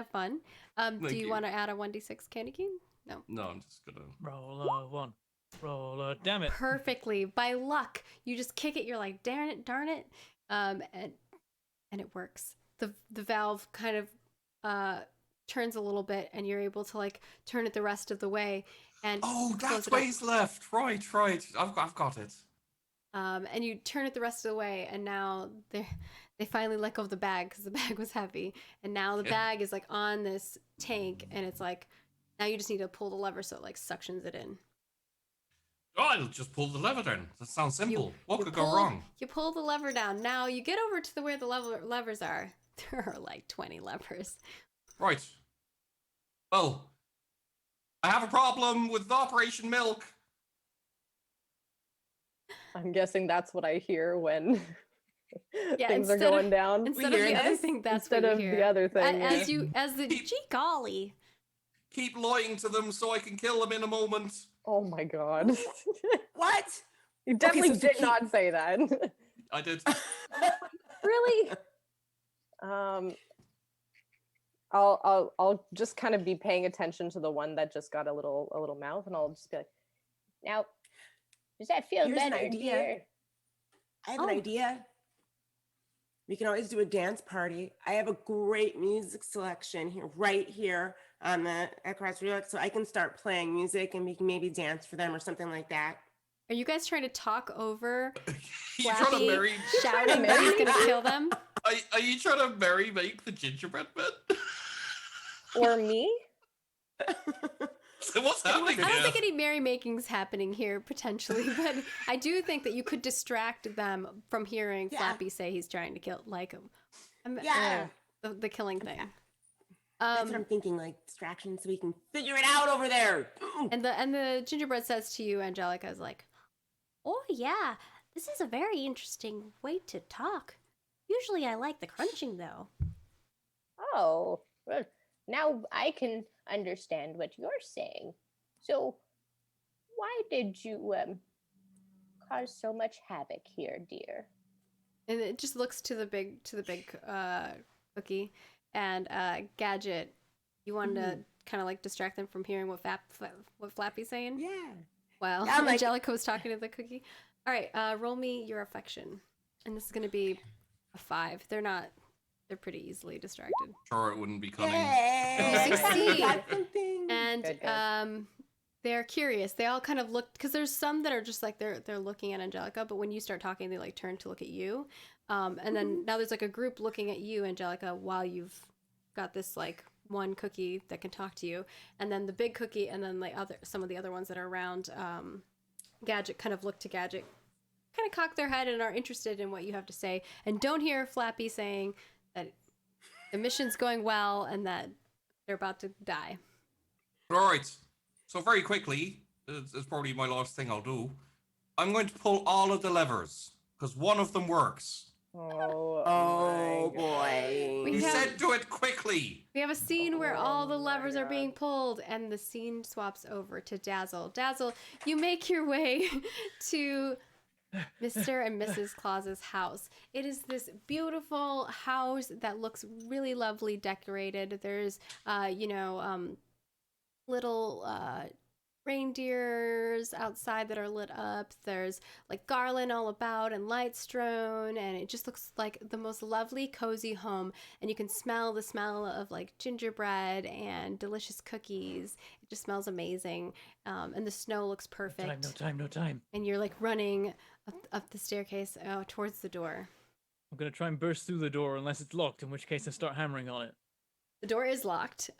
fun. Do Thank you you. want to add a 1d6 candy cane? No. No, I'm just gonna. Roll a 1. Roll a damn it. Perfectly. By luck, you just kick it. You're like, darn it. And it works. The valve kind of turns a little bit, and you're able to like turn it the rest of the way. And Oh, close that's it up. ways left. Right. I've got it. And you turn it the rest of the way, and now they finally let go of the bag because the bag was heavy, and now the Yeah. bag is like on this tank, and it's like now you just need to pull the lever so it like suctions it in. Oh, I'll just pull the lever then. That sounds simple. What You could go pull- wrong? You pull the lever down. Now you get over to where the levers are. There are like 20 levers. Right. Well, I have a problem with Operation Milk. I'm guessing that's what I hear when Yeah, things are instead of- going down. Instead of hear the other this? thing, that's Instead what you of hear. the other thing. As the Keep- gee golly. Keep lying to them so I can kill them in a moment. Oh my god. What? You definitely so to did keep- not say that. I did. Really? I'll just kind of be paying attention to the one that just got a little mouth, and I'll just be like, Now, does that feel Here's an better, idea. dear? I have an Oh. idea. We can always do a dance party. I have a great music selection here, right here on the across Relux, so I can start playing music and we can maybe dance for them or something like that. Are you guys trying to talk over you trying to Flappy marry? shouting that he's gonna kill them? Are you trying to marry make the gingerbread man? or me? So what's happening I don't here? think any merrymaking's happening here potentially, but I do think that you could distract them from hearing Yeah. Flappy say he's trying to kill like him. Yeah. The killing thing. That's what I'm thinking, like distraction, so we can figure it out over there. And the gingerbread says to you, Angelica, is like, Oh, yeah. This is a very interesting way to talk. Usually I like the crunching, though. Oh, well, now I can understand what you're saying. So, why did you cause so much havoc here, dear? and it just looks to the big cookie, and Gadget, you wanted to kind of like distract them from hearing what Flappy's saying. Yeah. Well, Yeah, I'm like- Angelica was talking to the cookie. All right, roll me your affection, and this is gonna be a 5. They're pretty easily distracted. Sure, it wouldn't be cunning. Yay! You succeed. Got something. And Good. they're curious. They all kind of look, because there's some that are just like they're looking at Angelica, but when you start talking, they like turn to look at you. And then now there's like a group looking at you, Angelica, while you've got this like one cookie that can talk to you, and then the big cookie, and then like some of the other ones that are around Gadget kind of look to Gadget, kind of cock their head and are interested in what you have to say, and don't hear Flappy saying that the mission's going well and that they're about to die. All right. So very quickly, it's probably my last thing I'll do. I'm going to pull all of the levers because one of them works. Oh boy. We He have- said do it quickly. We have a scene where all the levers are God. being pulled, and the scene swaps over to Dazzle. Dazzle, you make your way to Mr. and Mrs. Claus's house. It is this beautiful house that looks really lovely decorated. There's, little reindeers outside that are lit up. There's like garland all about and lights strewn, and it just looks like the most lovely, cozy home. And you can smell the smell of like gingerbread and delicious cookies. It just smells amazing. And the snow looks perfect. No time. And you're like running up the staircase towards the door. I'm gonna try and burst through the door unless it's locked, in which case I start hammering on it. The door is locked.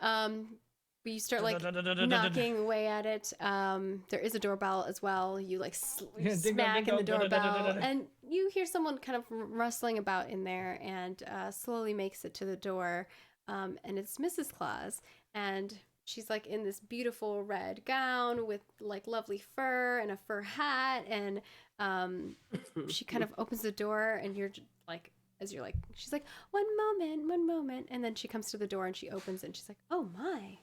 But you start like knocking away at it. There is a doorbell as well. You like Yeah, ding dong, smack ding in the dong, doorbell, and you hear someone kind of rustling about in there, and slowly makes it to the door. And it's Mrs. Claus, and she's like in this beautiful red gown with like lovely fur and a fur hat, and she kind of opens the door, and you're like, as you're like, she's like, one moment, and then she comes to the door and she opens it, and she's like, oh my.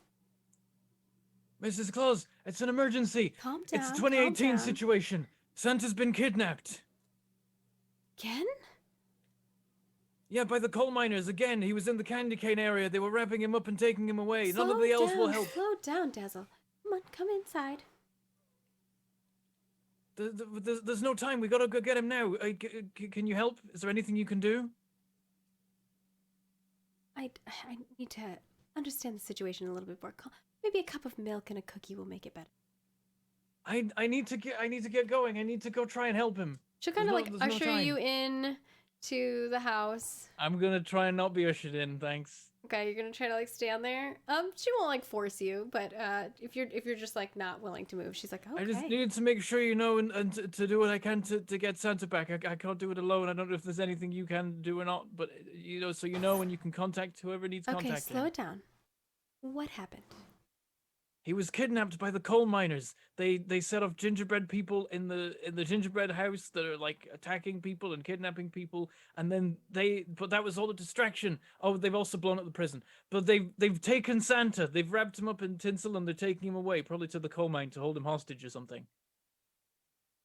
Mrs. Claus, it's an emergency. Calm down. It's a calm 2018 down. situation. Santa's been kidnapped. Again? Yeah, by the coal miners again. He was in the candy cane area. They were wrapping him up and taking him away. None of Slow the elves will down, help. Slow down, Dazzle. Come on, come inside. There's no time. We gotta go get him now. Can you help? Is there anything you can do? I need to understand the situation a little bit more. Maybe a cup of milk and a cookie will make it better. I need to get going. I need to go try and help him. She'll kind of like there's no usher time. you in to the house. I'm gonna try and not be ushered in, thanks. Okay, you're gonna try to like stand there. She won't like force you, but if you're just like not willing to move, she's like, okay. I just need to make sure you know and to do what I can to get Santa back. I can't do it alone. I don't know if there's anything you can do or not, but so you know, and you can contact whoever needs Okay, contacting. slow it down. What happened? He was kidnapped by the coal miners. They set off gingerbread people in the gingerbread house that are like attacking people and kidnapping people, and then but that was all a distraction. Oh, they've also blown up the prison. But they've taken Santa. They've wrapped him up in tinsel and they're taking him away, probably to the coal mine to hold him hostage or something.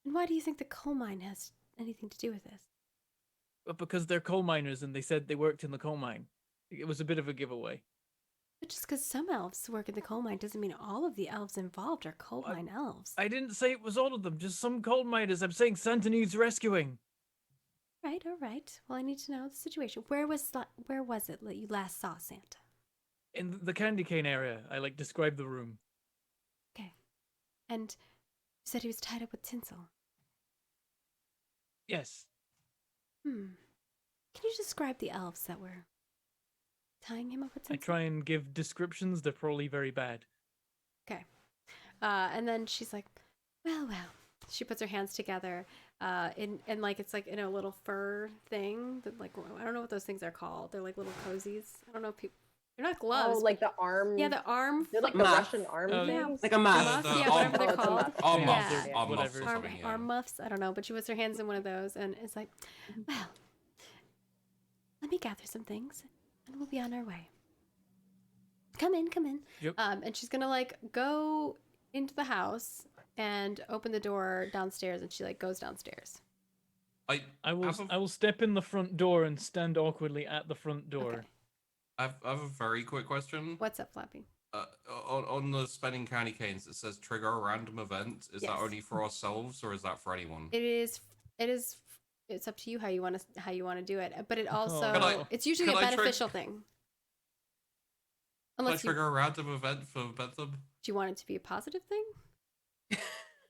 And why do you think the coal mine has anything to do with this? But because they're coal miners and they said they worked in the coal mine. It was a bit of a giveaway. But just because some elves work in the coal mine doesn't mean all of the elves involved are coal mine elves. I didn't say it was all of them, just some coal miners. I'm saying Santa needs rescuing. Right, all right. Well, I need to know the situation. Where was it that you last saw Santa? In the candy cane area. I like described the room. Okay. And you said he was tied up with tinsel. Yes. Can you describe the elves that were tying him up with I tinsel? try and give descriptions. They're probably very bad. Okay. And then she's like, well. She puts her hands together, and like it's like in a little fur thing that like I don't know what those things are called. They're like little cozies. I don't know if people. They're not Oh, gloves. like the arm. yeah, the arm. They're like the Muff. Russian arm Oh, yeah. things. Like a the muff. muffs, the yeah, arm- whatever Oh, they're it's a called. muff. Arm Yeah. muffs, Yeah. arm muffs Whatever. or something. Yeah. Arm muffs. I don't know, but she puts her hands in one of those and is like, "Well, let me gather some things, and we'll be on our way. Come in, come in." Yep. And she's gonna like go into the house and open the door downstairs, and she like goes downstairs. I will have a- I will step in the front door and stand awkwardly at the front door. Okay. I have a very quick question. What's up, Flappy? On the spending candy canes, it says trigger a random event. Is Yes. that only for ourselves or is that for anyone? It is. It's up to you how you want to do it. But it also Can it's usually a can I trick- beneficial thing. Can I Unless you, trigger a random event for Bentham? do you want it to be a positive thing?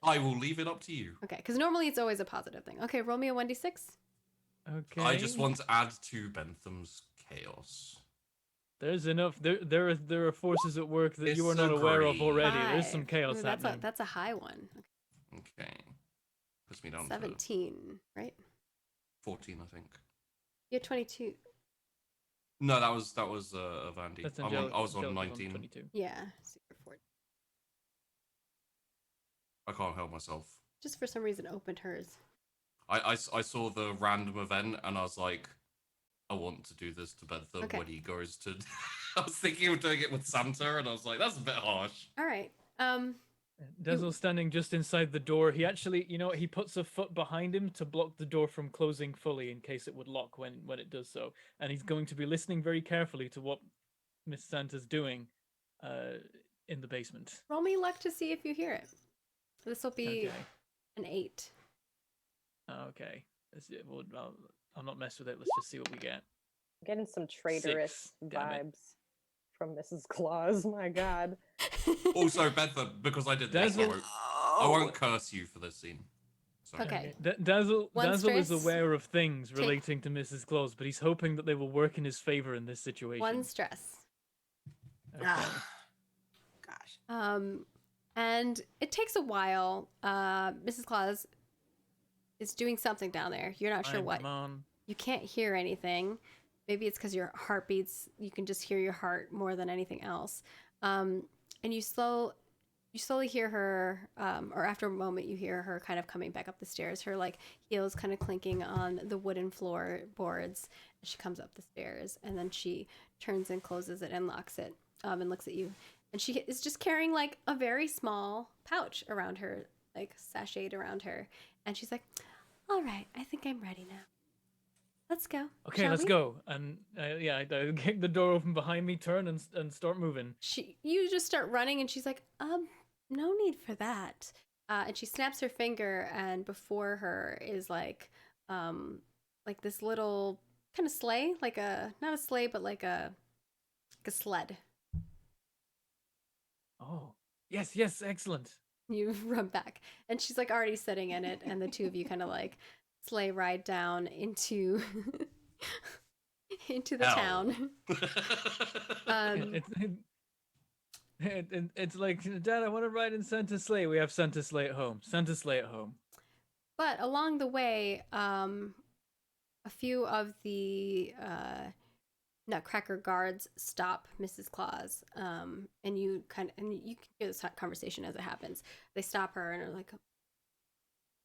I will leave it up to you. Okay, because normally it's always a positive thing. Okay, roll me a 1d6. Okay. I just want to add to Bentham's chaos. There's enough. There are forces at work that you are not aware of Disagree. already. There's some Five. chaos Ooh, happening. that's a high one. Okay. Puts me down to 17, right? 14, I think. You had 22. No, that was Vandy. That's I was on 19. 22. Yeah, so you're 14. I can't help myself. Just for some reason opened hers. I saw the random event and I was like, I want to do this to Bentham Okay. when he goes to. I was thinking of doing it with Santa, and I was like, that's a bit harsh. All right. Dazzle's standing just inside the door. He actually, he puts a foot behind him to block the door from closing fully in case it would lock when it does so. And he's going to be listening very carefully to what Miss Santa's doing in the basement. Roll me luck to see if you hear it. This will be Okay. an 8. Okay. I'll not mess with it. Let's just see what we get. I'm getting some traitorous damn it. vibes from Mrs. Claus. My God. Also, Bentham, because I did this, Dazzle- I won't curse you for this scene. Sorry. Okay. Dazzle One is stress. aware of things relating to Mrs. Claus, but he's hoping that they will work in his favor in this situation. 1 stress. Okay. Ah, gosh. And it takes a while. Mrs. Claus is doing something down there. You're not sure Fine, what. Come on. You can't hear anything. Maybe it's because your heart beats. You can just hear your heart more than anything else. And you slowly hear her, or after a moment, you hear her kind of coming back up the stairs. Her like heels kind of clinking on the wooden floorboards as she comes up the stairs, and then she turns and closes it and locks it, and looks at you. And she is just carrying like a very small pouch around her, like sashayed around her. And she's like, "All right, I think I'm ready now. Let's go." Okay, shall let's we?" go. And I kick the door open behind me, turn and start moving. You just start running, and she's like, no need for that." And she snaps her finger, and before her is like this little kind of sleigh, like not a sleigh, but like a sled. Oh, yes, excellent. You run back, and she's like already sitting in it, and the two of you kind of like sleigh ride down into the Hell. town. It's like, Dad, I want to ride in Santa's sleigh. We have Santa's sleigh at home. Santa's sleigh at home. But along the way, a few of the Nutcracker guards stop Mrs. Claus, and you can hear this conversation as it happens. They stop her and are like,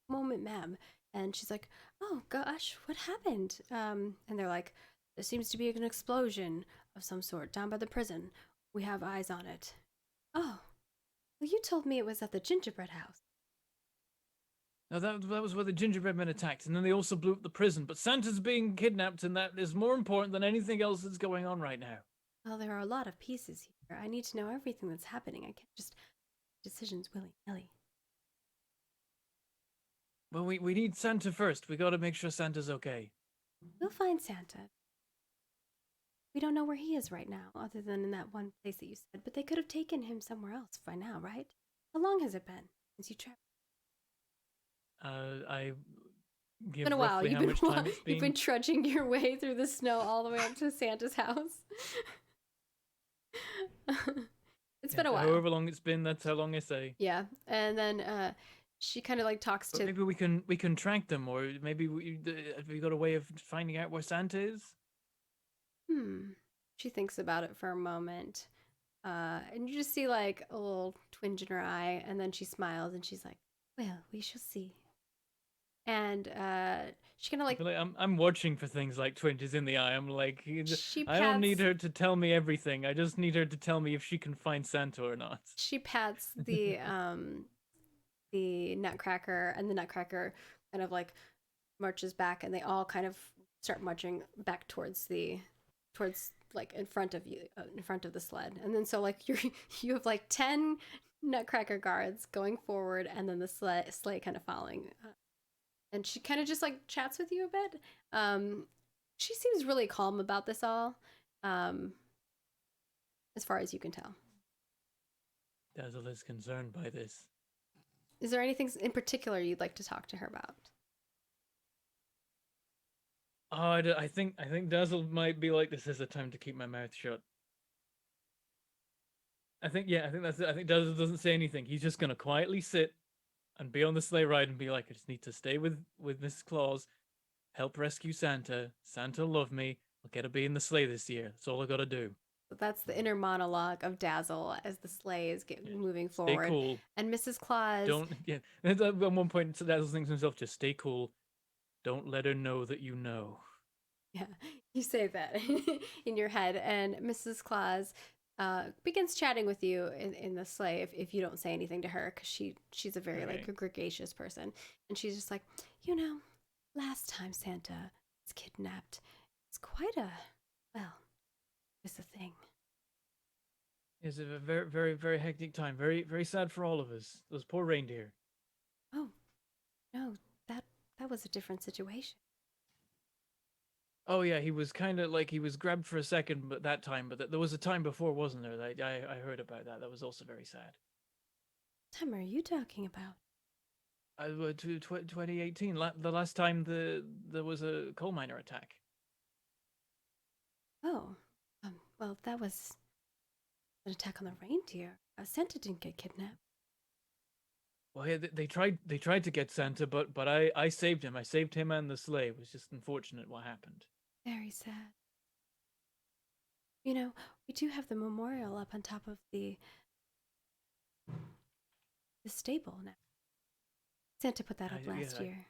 "Moment, ma'am," and she's like, "Oh gosh, what happened?" And they're like, "There seems to be an explosion of some sort down by the prison. We have eyes on it." "Oh, well, you told me it was at the gingerbread house." Now that was where the gingerbread men attacked, and then they also blew up the prison. But Santa's being kidnapped, and that is more important than anything else that's going on right now. Well, there are a lot of pieces here. I need to know everything that's happening. I can't just make decisions willy-nilly. Well, we need Santa first. We got to make sure Santa's okay. We'll find Santa. We don't know where he is right now, other than in that one place that you said, but they could have taken him somewhere else by now, right? How long has it been since you traveled? I give It's been a while. roughly how much time it's You've been trudging your way through the snow all the way up to Santa's house. It's been a while. However long it's been, that's how long I say. Yeah, and then she kind of like talks But to. maybe we can track them, or maybe we got a way of finding out where Santa is. She thinks about it for a moment. And you just see like a little twinge in her eye, and then she smiles and she's like, "Well, we shall see." And she kind of I like feel like I'm watching for things like twinges in the eye. I'm like, she I don't need pats her to tell me everything. I just need her to tell me if she can find Santa or not. she pats the Nutcracker, and the Nutcracker kind of like marches back, and they all kind of start marching back towards like in front of you, in front of the sled. And then so like you have like 10 Nutcracker guards going forward, and then the sleigh kind of following. And she kind of just like chats with you a bit. She seems really calm about this all, as far as you can tell. Dazzle is concerned by this. Is there anything in particular you'd like to talk to her about? Oh, I think Dazzle might be like, this is the time to keep my mouth shut. I think that's it. I think Dazzle doesn't say anything. He's just gonna quietly sit and be on the sleigh ride and be like, I just need to stay with Mrs. Claus, help rescue Santa. Santa love me. I'll get to be in the sleigh this year. That's all I gotta do. So that's the inner monologue of Dazzle as the sleigh is moving Stay forward. cool. And Mrs. Claus. Don't. Yeah. And at one point, Dazzle thinks to himself, just stay cool. Don't let her know that you know. Yeah, you say that in your head, and Mrs. Claus begins chatting with you in the sleigh if you don't say anything to her, because she's a very like a gregarious person, and she's just like, last time Santa was kidnapped, it's quite it's a thing. It's a very, very, very hectic time. Very, very sad for all of us. Those poor reindeer. Oh, no, that was a different situation. Oh yeah, he was kind of like he was grabbed for a second, but there was a time before, wasn't there? I heard about that. That was also very sad. What time are you talking about? 2018, the last time there was a coal miner attack. Oh, well, that was an attack on the reindeer. Santa didn't get kidnapped. Well, yeah, they tried to get Santa, but I saved him. I saved him and the sleigh. It was just unfortunate what happened. Very sad. We do have the memorial up on top of the stable now. Santa put that up last year.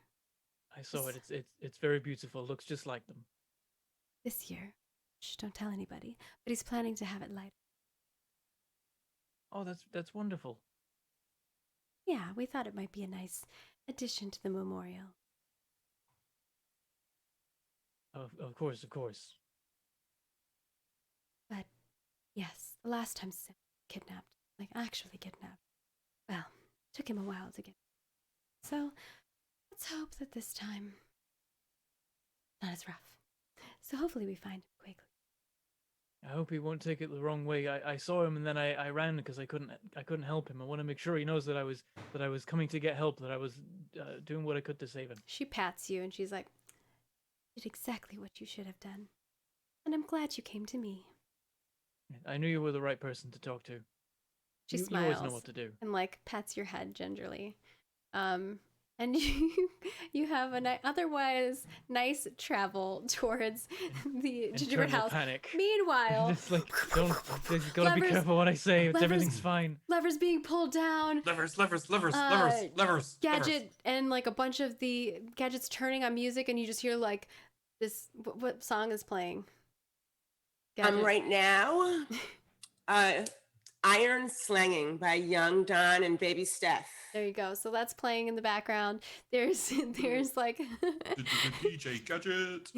I saw it. It's very beautiful. Looks just like them. This year, shh, don't tell anybody. But he's planning to have it lighted. Oh, that's wonderful. Yeah, we thought it might be a nice addition to the memorial. Of course. But yes, the last time Santa kidnapped, like actually kidnapped, well, it took him a while to get. So let's hope that this time not as rough. So hopefully we find him quickly. I hope he won't take it the wrong way. I saw him and then I ran because I couldn't help him. I want to make sure he knows that I was coming to get help, that I was doing what I could to save him. She pats you and she's like, "You did exactly what you should have done, and I'm glad you came to me." I knew you were the right person to talk to. She you smiles always know what to do. and like pats your head gingerly. And you have a otherwise nice travel towards the gingerbread Internal house. panic. Meanwhile, Just like, you gotta be Levers- careful what I say. levers- Everything's fine. levers being pulled down. Levers. Gadget and like a bunch of the gadgets turning on music, and you just hear like this. What song is playing? Gadget. Right now, Iron Slanging by Young Don and Baby Steph. There you go. So that's playing in the background. There's like DJ Gadget.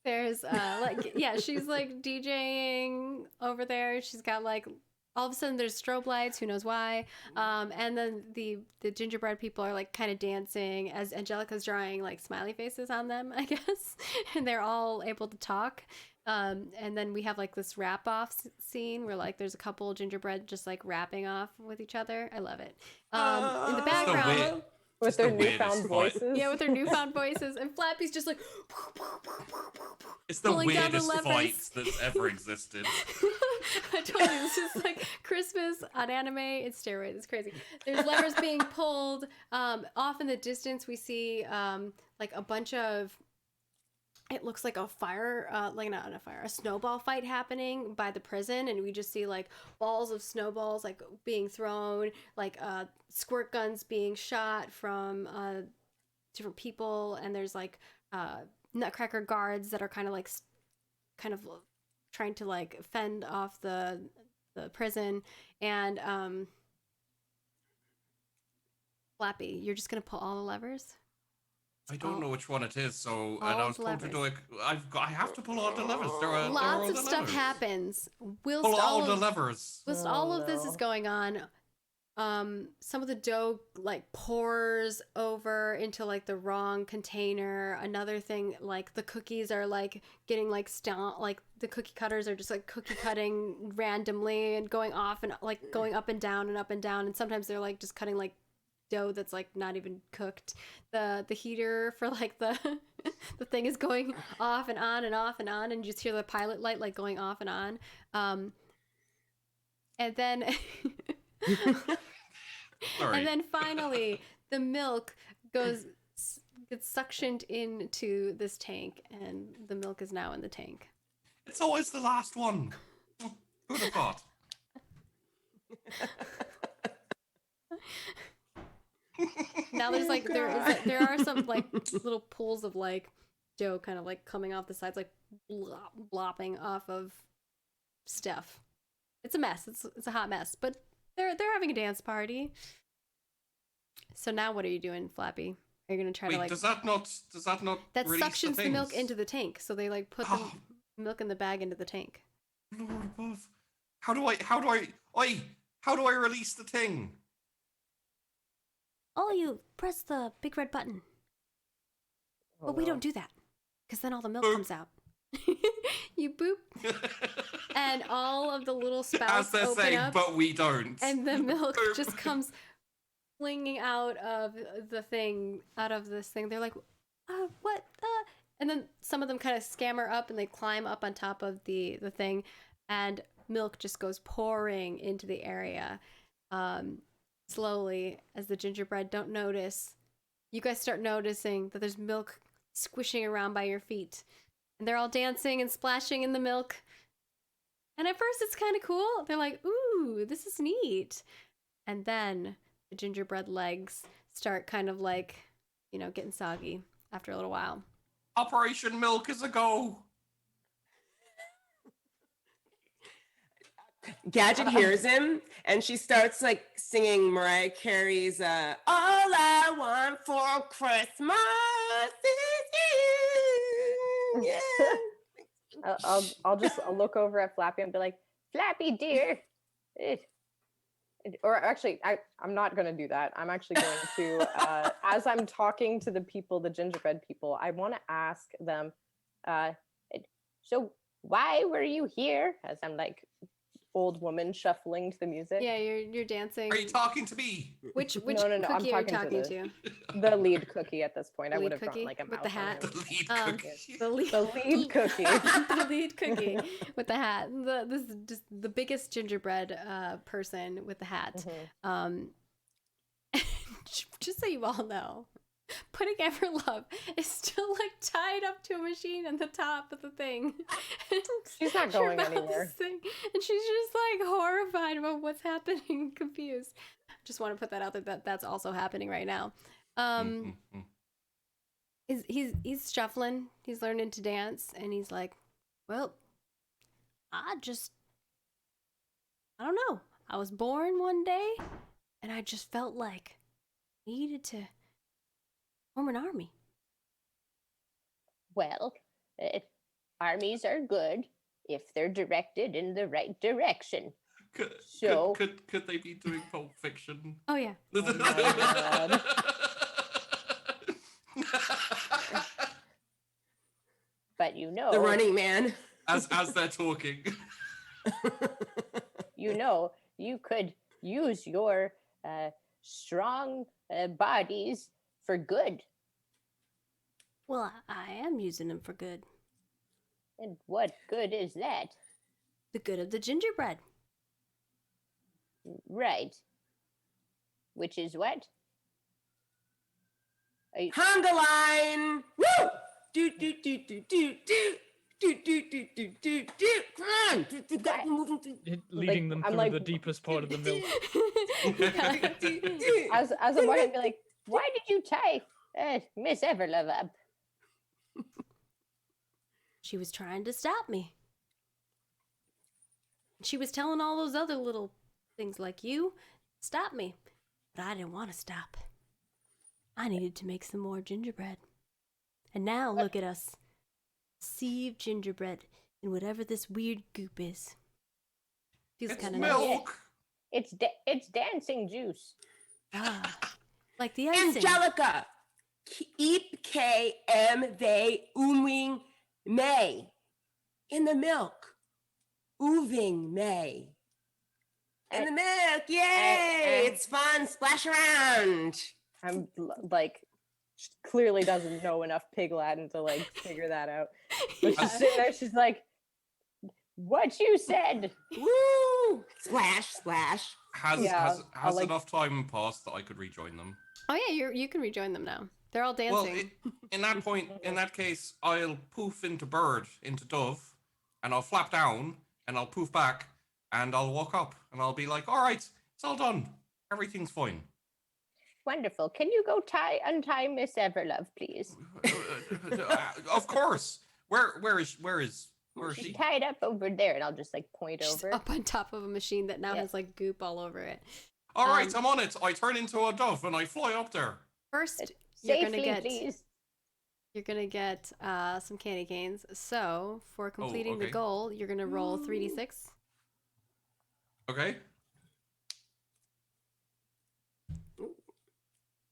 there's like yeah, she's like DJing over there. She's got like all of a sudden there's strobe lights, who knows why. And then the gingerbread people are like kind of dancing as Angelica's drawing like smiley faces on them, I guess. And they're all able to talk. And then we have like this rap off scene where like there's a couple gingerbread just like rapping off with each other. I love it. In the background, With their the weirdest newfound fight. voices. yeah, with their newfound voices, and Flappy's just like It's the pulling down the weirdest levers. fight that's ever existed. I told you, this is like Christmas on anime. It's steroids. It's crazy. There's levers being pulled. Off in the distance, we see like a bunch of it looks like a fire, like not a fire, a snowball fight happening by the prison, and we just see like balls of snowballs like being thrown, like squirt guns being shot from different people, and there's like Nutcracker guards that are kind of like kind of trying to like fend off the prison, and Flappy, you're just gonna pull all the levers? I don't know which one it is, so all and I was the told to levers. do it. I have to pull all the levers. There are Lots all of the stuff levers. happens whilst Pull all all the of, levers. whilst Oh, all of this is no. going on. Some of the dough like pours over into like the wrong container. Another thing, like the cookies are like getting like like the cookie cutters are just like cookie cutting randomly and going off and like going up and down and up and down, and sometimes they're like just cutting like dough that's like not even cooked. The heater for like the the thing is going off and on and off and on, and you just hear the pilot light like going off and on. And then Sorry. and then finally the milk gets suctioned into this tank, and the milk is now in the tank. It's always the last one. Who'd have thought? Now there's like there are some like little pools of like dough kind of like coming off the sides, like blopping off of stuff. It's a mess. It's a hot mess, but they're having a dance party. So now what are you doing, Flappy? Are you gonna try Wait, to like does that not that release suctions the milk things? into the tank? So they like put Oh. the milk in the bag into the tank. Lord above. How do I release the thing? Oh, you press the big red button. Oh, But we no. don't do that. Because then all the milk Boop. comes out. You boop, and all of the little As spouts they're open saying, up, but we don't. and the milk Boop. just comes flinging out of the thing, out of this thing. They're like, what? And then some of them kind of scammer up and they climb up on top of the thing, and milk just goes pouring into the area. Slowly, as the gingerbread don't notice, you guys start noticing that there's milk squishing around by your feet. And they're all dancing and splashing in the milk. And at first it's kind of cool. They're like, ooh, this is neat. And then the gingerbread legs start kind of like, getting soggy after a little while. Operation Milk is a go. Gadget hears him and she starts like singing Mariah Carey's All I Want for Christmas is You. Yeah. I'll look over at Flappy and be like, Flappy dear. Or actually, I'm not going to do that. I'm actually going to, as I'm talking to the people, the gingerbread people, I want to ask them, so why were you here? As I'm like old woman shuffling to the music. Yeah, you're dancing. Are you talking to me? Which No, I'm cookie are you talking talking to to? the lead cookie at this point. I Lead would have cookie drawn like a with the mouse on hat? him. The lead Um, cookie. The lead, The lead cookie. the lead cookie with the hat. This is just the biggest gingerbread person with the hat. Mhm. Just so you all know, Pudding Everlove is still like tied up to a machine on the top of the thing. She's not Her going mouth is anywhere. and she's just like horrified about what's happening, confused. Just want to put that out there that's also happening right now. Mhm. He's shuffling. He's learning to dance, and he's like, "Well, I don't know. I was born one day, and I just felt like I needed to form an army." Well, armies are good if they're directed in the right direction. So- Could they be doing Pulp Fiction? Oh yeah, God. But The Running Man. as they're talking. you could use your strong bodies for good. Well, I am using them for good. And what good is that? The good of the gingerbread. Right. Which is what? Conga line. Woo! Do do do do do do. Do, do, do, do, do, do. Come on. You gotta be moving through. Leading them I'm through like- the deepest part of the milk. As I'm walking, be like, why did you tie Miss Everlove up? She was trying to stop me. She was telling all those other little things like you, stop me. But I didn't want to stop. I needed to make some more gingerbread. And now look at us. Sea of gingerbread in whatever this weird goop is. Feels It's kind of nice. milk. It's dancing juice. Ah, like the icing. Angelica. Keep KM they ooming May. In the milk. Ooving May. In the milk. Yay! It's fun. Splash around. I'm like, she clearly doesn't know enough Pig Latin to like figure that out. But she's sitting there, she's like, What you said? Woo! Splash, splash. Has Yeah, has, I'll, has like- enough time passed that I could rejoin them? Oh yeah, you can rejoin them now. They're all dancing. Well, in that case, I'll poof into bird, into dove, and I'll flap down, and I'll poof back, and I'll walk up, and I'll be like, all right, it's all done. Everything's fine. Wonderful. Can you go untie Miss Everlove, please? Of course. Where is She's she? tied up over there, and I'll just like point She's over. up on top of a machine that now Yeah. has like goop all over it. All right, I'm on it. I turn into a dove and I fly up there. First, you're Safely, gonna get please. you're gonna get some candy canes. So for completing the okay. goal, you're gonna roll 3d6. Okay.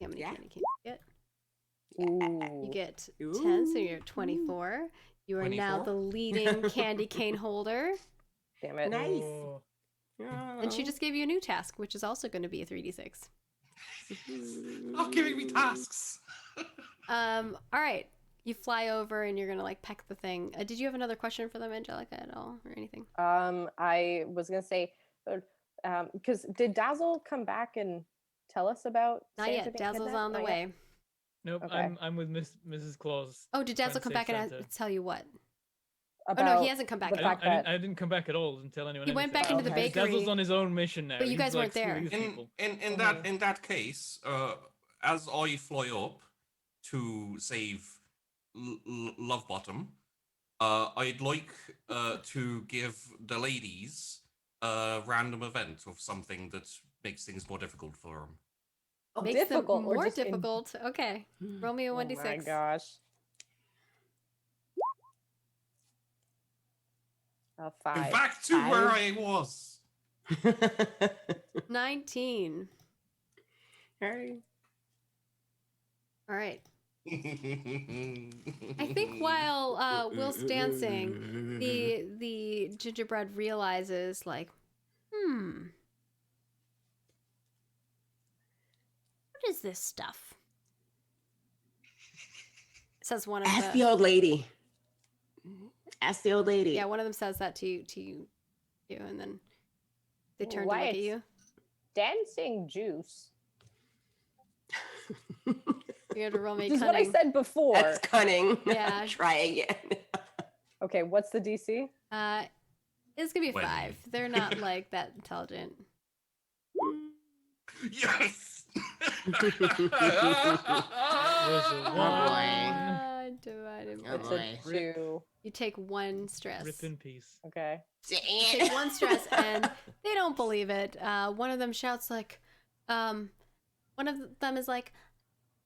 How many Yeah. candy canes you get? ooh. You get 10, so you're 24. You are now 24? the leading candy cane holder. Damn it. Nice. Oh, And she just gave you a new task, which is also going to be a 3d6. Stop giving me tasks. All right. You fly over and you're going to like peck the thing. Did you have another question for them, Angelica, at all or anything? I was gonna say, because did Dazzle come back and tell us about Not Santa yet. being Dazzle's kidnapped? on the Not yet? way. nope. Okay. I'm with Mrs. Claus. Oh, did Dazzle come Trying back to and save Santa. tell you what? About Oh, no, he hasn't come back the yet. fact that I didn't come back at all and tell anyone. He went anything. back into the Okay. bakery. Dazzle's on his own mission now. But you He's, guys like, weren't there. screwing his people. In that case, as I fly up to save Love Bottom, I'd like to give the ladies a random event of something that makes things more difficult for them. Makes them difficult or more just in- difficult. Okay. Roll me a Oh 1d6. my gosh. A 5. Back to where I was. 19. Hey. All right. I think while Will's dancing, the gingerbread realizes like, what is this stuff? Says one of Ask the the old lady. Ask the old lady. yeah, one of them says that to you, and then they turn to Why look at it's- you. Dancing juice. You have to roll me This is what I cunning. said before. That's cunning. Yeah. Try again. Okay, what's the DC? It's gonna be a 20. 5. They're not like that intelligent. Yes. Was a one. Divided by- It's a 2. You take 1 stress. Rip in peace. Okay. Dang Take it. 1 stress, and they don't believe it. One of them shouts like, one of them is like,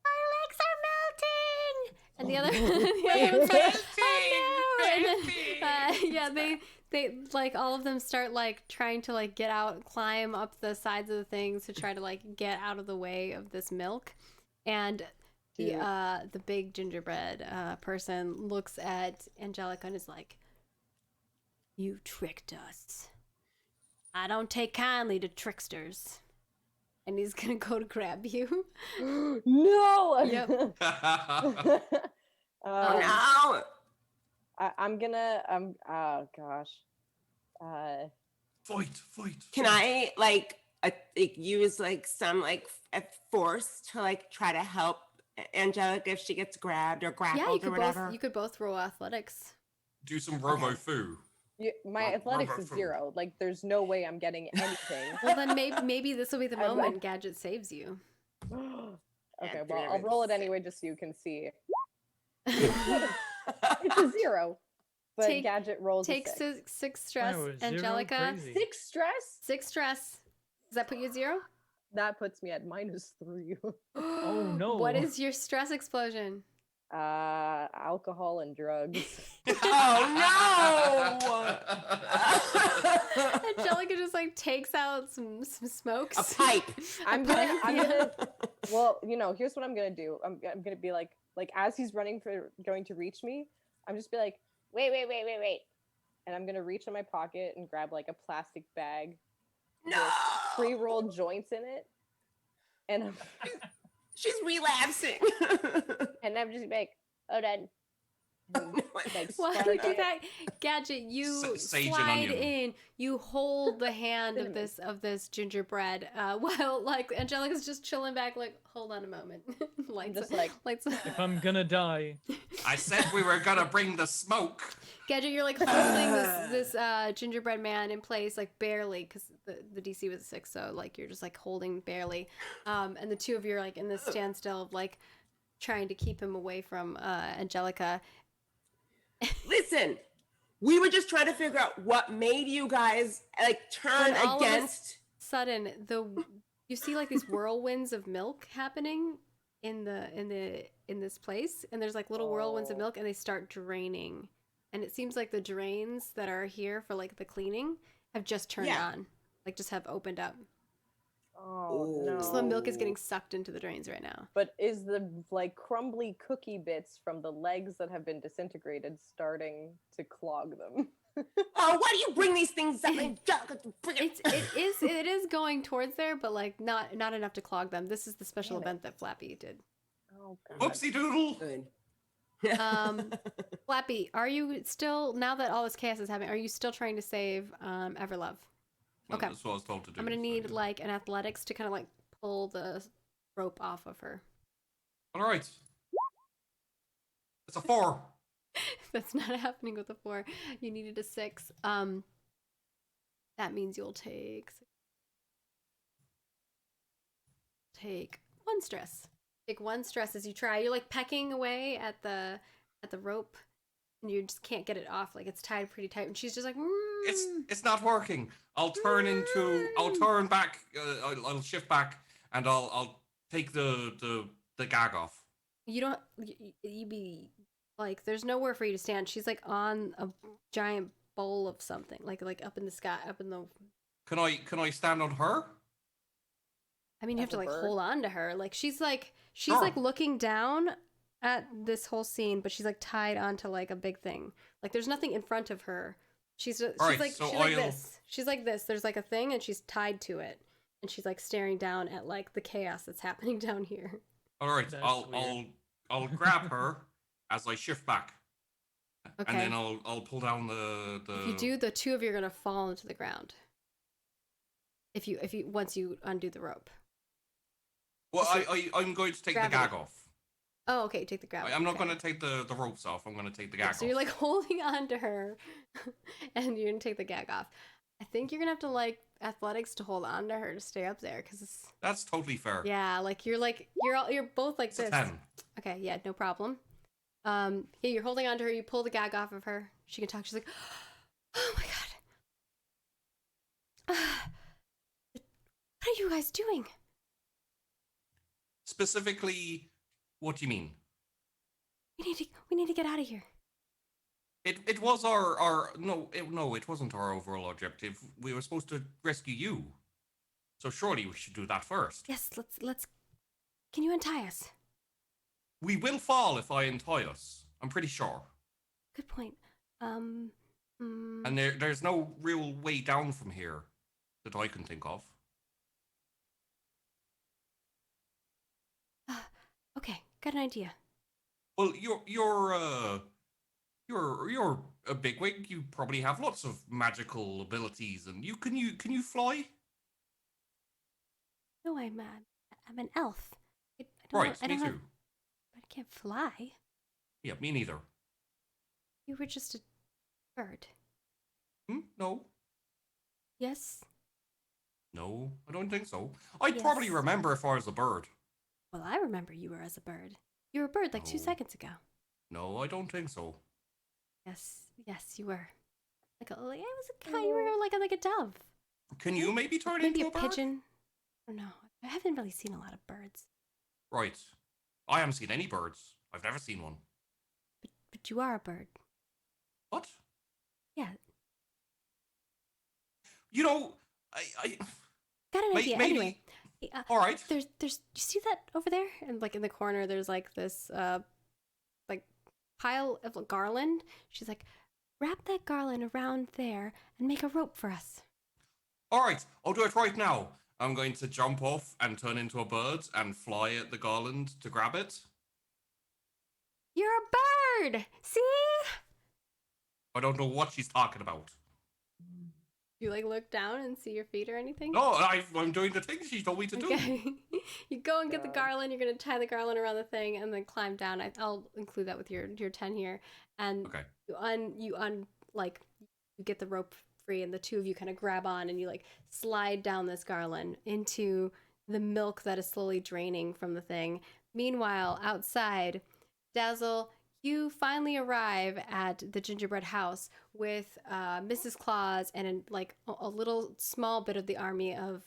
"Our legs are melting," and the other, the other one's like, "Oh no!" And then, yeah, they like all of them start like trying to like get out, climb up the sides of the things to try to like get out of the way of this milk, and the big gingerbread person looks at Angelica and is like, "You tricked us. I don't take kindly to tricksters." And he's gonna go to grab you. No. Yep. Oh, no. I'm gonna. Oh gosh. Fight. Can I like use like some like force to like try to help Angelica if she gets grabbed or Yeah, grappled or whatever? you could both roll athletics. Do some robo-foo. My athletics is 0. Like, there's no way I'm getting anything. Well, then maybe this will be the I'm like- moment Gadget saves you. Okay, well, I'll roll it anyway just so you can see. It's a 0. But Take- Gadget rolls Take a 6. six stress, Wow, 0, Angelica. crazy. 6 stress? 6 stress. Does that put you at 0? That puts me at -3. Oh, no. What is your stress explosion? Alcohol and drugs. Oh Angelica just like takes out some smokes. A pipe. I'm gonna. Well, here's what I'm gonna do. I'm gonna be like as he's going to reach me, I'm just be like, Wait. and I'm gonna reach in my pocket and grab like a plastic bag No. with pre-rolled joints in it, and She's relapsing. And I'm just like, hold on. like Why spark do you do it. that, Gadget? You Sage and slide onion. in, you hold the hand of Cinnamon. this gingerbread, while like Angelica's just chilling back, like, hold on a moment, lights, just like- lights. If I'm gonna die. I said we were gonna bring the smoke. Gadget, you're like holding this gingerbread man in place, like barely, because the DC was a 6, so like you're just like holding barely, and the two of you are like in this standstill of like trying to keep him away from Angelica. Listen, we were just trying to figure out what made you guys like turn When all of a against. Sudden, you see like these whirlwinds of milk happening in this place, and there's like little whirlwinds of milk, and they start draining, and it seems like the drains that are here for like the cleaning have just turned Yeah. on, like just have opened up. Oh no! So the milk is getting sucked into the drains right now. But is the like crumbly cookie bits from the legs that have been disintegrated starting to clog them? Oh, why do you bring these things up? It is going towards there, but like not enough to clog them. This is the special Damn it. event that Flappy did. Oh god! Whoopsie doodle. Good. Flappy, are you still, now that all this chaos is happening, are you still trying to save Everlove? Well, Okay. that's what I was told to do. I'm gonna so, need yeah. like an athletics to kind of like pull the rope off of her. All right. It's a 4. That's not happening with a 4. You needed a 6. That means you'll take 1 stress. Take 1 stress as you try. You're like pecking away at the rope, and you just can't get it off. Like it's tied pretty tight, and she's just like, It's not working. I'll turn back. I'll shift back, and I'll take the gag off. You don't. You be like, there's nowhere for you to stand. She's like on a giant bowl of something, like up in the sky, up in the. Can I stand on her? I mean, you have As to a like bird? hold on to her. Like she's like Sure. looking down at this whole scene, but she's like tied onto like a big thing. Like there's nothing in front of her. She's Alright, like so she's like I'll- this. She's like this. There's like a thing, and she's tied to it, and she's like staring down at like the chaos that's happening down here. All right. That's I'll grab her as I shift back, Okay. and then I'll pull down the. If you do, the two of you are gonna fall into the ground. If you once you undo the rope. Well, I'm going to take the Gravity. gag off. Oh, okay. Take the grab. I'm not okay. going to take the ropes off. I'm going to take the Yeah, gag so off. you're like holding on to her, and you're gonna take the gag off. I think you're gonna have to like athletics to hold on to her to stay up there, because That's totally fair. yeah, like you're both like It's a this. 10. Okay, yeah, no problem. Yeah, you're holding on to her. You pull the gag off of her. She can talk. She's like, oh my god, what are you guys doing? Specifically, what do you mean? We need to get out of here. It was our no, it wasn't our overall objective. We were supposed to rescue you. So surely we should do that first. Yes, let's. Can you untie us? We will fall if I untie us. I'm pretty sure. Good point. And there's no real way down from here that I can think of. Okay, got an idea. Well, you're a bigwig. You probably have lots of magical abilities, and can you fly? No, I'm an elf. I Right, I me don't too. have, can't fly. Yeah, me neither. You were just a bird. No. Yes? No, I don't think so. I'd Yes. probably remember if I was a bird. Well, I remember you were as a bird. You were a bird like 2 No. seconds ago. No, I don't think so. Yes, you were. Like it was a kind. You were like a dove. Can you maybe turn Maybe into a a bird? pigeon. I don't know. I haven't really seen a lot of birds. Right. I haven't seen any birds. I've never seen one. But you are a bird. What? Yeah. You know, I Got an idea. maybe. Anyway. All right. There's you see that over there? And like in the corner there's like this like pile of garland. She's like, wrap that garland around there and make a rope for us. All right. I'll do it right now. I'm going to jump off and turn into a bird and fly at the garland to grab it. You're a bird! See? I don't know what she's talking about. You like look down and see your feet or anything? No, I'm doing the thing she told me to do. Okay. You go and get the God. garland. You're gonna tie the garland around the thing and then climb down. I'll include that with your 10 here. And Okay. you get the rope free, and the two of you kind of grab on and you like slide down this garland into the milk that is slowly draining from the thing. Meanwhile, outside, Dazzle, you finally arrive at the gingerbread house with Mrs. Claus and a little small bit of the army of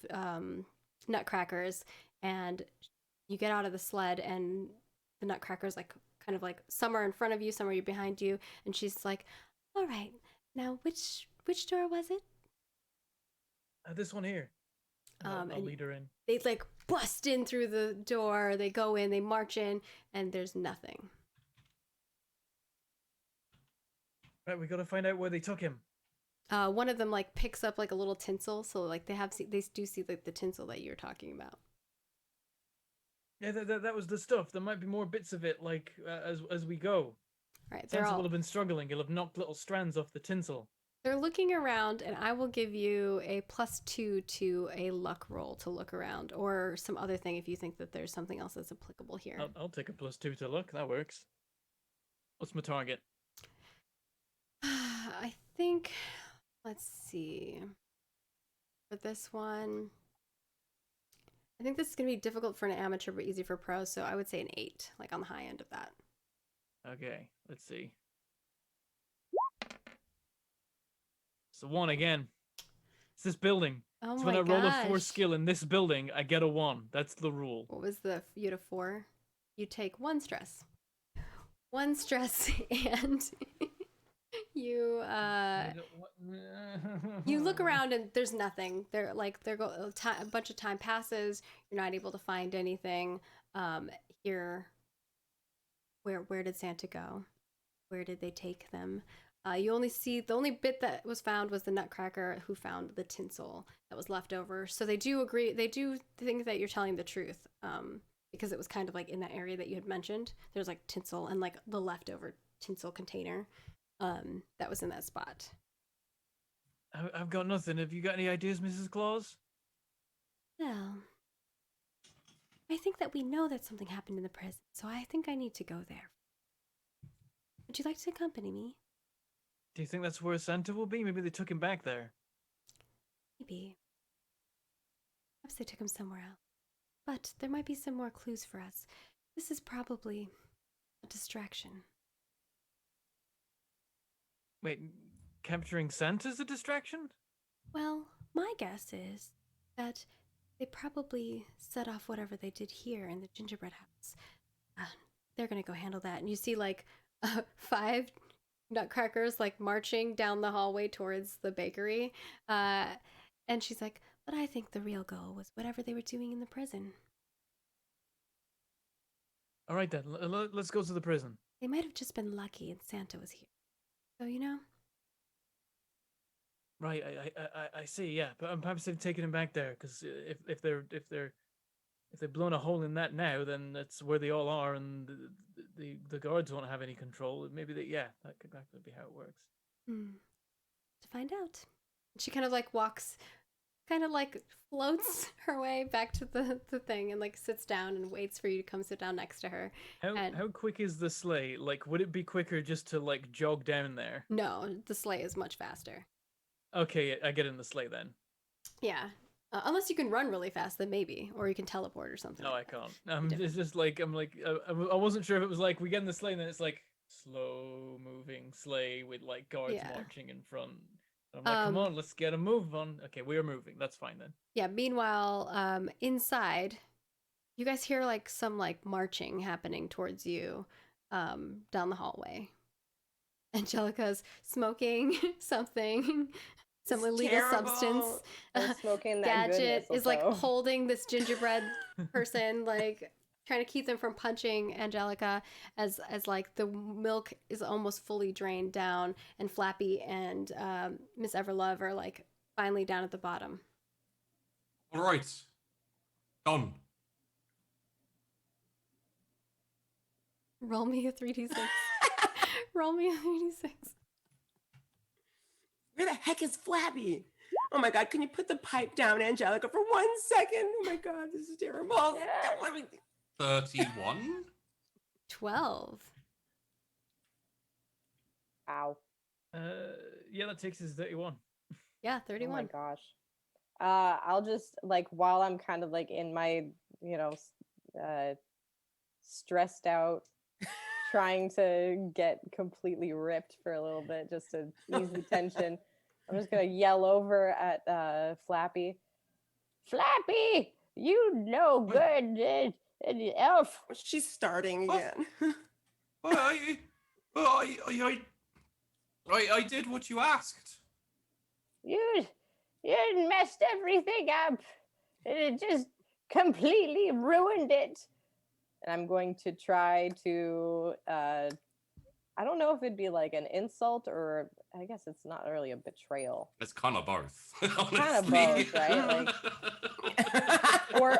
nutcrackers, and you get out of the sled, and the nutcrackers kind of like some are in front of you, some are behind you, and she's like, all right, now which door was it? This one here. I'll And lead her in. they like bust in through the door, they go in, they march in, and there's nothing. Right, we gotta find out where they took him. One of them like picks up like a little tinsel, so like they do see like the tinsel that you're talking about. Yeah, that was the stuff. There might be more bits of it, like as we go. All right, they're Sansa will all have been struggling. He'll have knocked little strands off the tinsel. they're looking around, and I will give you a +2 to a luck roll to look around, or some other thing if you think that there's something else that's applicable here. I'll take a +2 to look. That works. What's my target? I think, let's see. For this one, I think this is going to be difficult for an amateur but easy for pros, so I would say an 8, like on the high end of that. Okay, let's see. It's a 1 again. It's this building. Oh So my when I roll a 4 gosh. skill in this building, I get a 1. That's the rule. What was you had a 4? You take 1 stress. 1 stress, and you you look around and there's nothing. A bunch of time passes. You're not able to find anything. Here, where did Santa go? Where did they take them? You only see the only bit that was found was the Nutcracker who found the tinsel that was left over. So they do agree. They do think that you're telling the truth. Because it was kind of like in that area that you had mentioned. There's like tinsel and like the leftover tinsel container that was in that spot. I've got nothing. Have you got any ideas, Mrs. Claus? Well, I think that we know that something happened in the prison, so I think I need to go there. Would you like to accompany me? Do you think that's where Santa will be? Maybe they took him back there. Maybe. Perhaps they took him somewhere else. But there might be some more clues for us. This is probably a distraction. Wait, capturing Santa's a distraction? Well, my guess is that they probably set off whatever they did here in the gingerbread house. They're gonna go handle that. And you see like 5 nutcrackers like marching down the hallway towards the bakery. And she's like, but I think the real goal was whatever they were doing in the prison. All right then, let's go to the prison. They might have just been lucky and Santa was here. So, you know? Right, I see. Yeah, but perhaps they've taken him back there because if they've blown a hole in that now, then that's where they all are, and the guards won't have any control. Maybe that could be how it works. To find out. She kind of like walks kind of like floats her way back to the thing and like sits down and waits for you to come sit down next to her. And How quick is the sleigh? Like, would it be quicker just to like jog down there? no, the sleigh is much faster. Okay, I get in the sleigh then. Yeah. Unless you can run really fast, then maybe, or you can teleport or something. No, I like that. can't. It's just like I wasn't sure if it was like we get in the sleigh and then it's like slow moving sleigh with like guards Yeah. marching in front. I'm like, come on, let's get a move on. Okay, we are moving. That's fine then. Yeah. Meanwhile, inside, you guys hear like some like marching happening towards you, down the hallway. Angelica's smoking something, some It's illegal substance. terrible. They're smoking that good Gadget is like mistletoe. holding this gingerbread person, like trying to keep them from punching Angelica as like the milk is almost fully drained down, and Flappy and Miss Everlove are like finally down at the bottom. All right. Done. Roll me a 3d6. Roll me a 3d6. Where the heck is Flabby? Oh my God, can you put the pipe down, Angelica, for 1 second? Oh my God, this is terrible. Don't let me- 31. 12. Ow. Yeah, that takes us 31. Yeah, Oh my 31. gosh. I'll just like while I'm kind of like in my, stressed out, trying to get completely ripped for a little bit just to ease the tension. I'm just gonna yell over at Flappy. Flappy, you no good elf. She's starting again. Well, I did what you asked. You messed everything up. It just completely ruined it. And I'm going to try to I don't know if it'd be like an insult or I guess it's not really a betrayal. It's kind of both. Kind of honestly. both, right?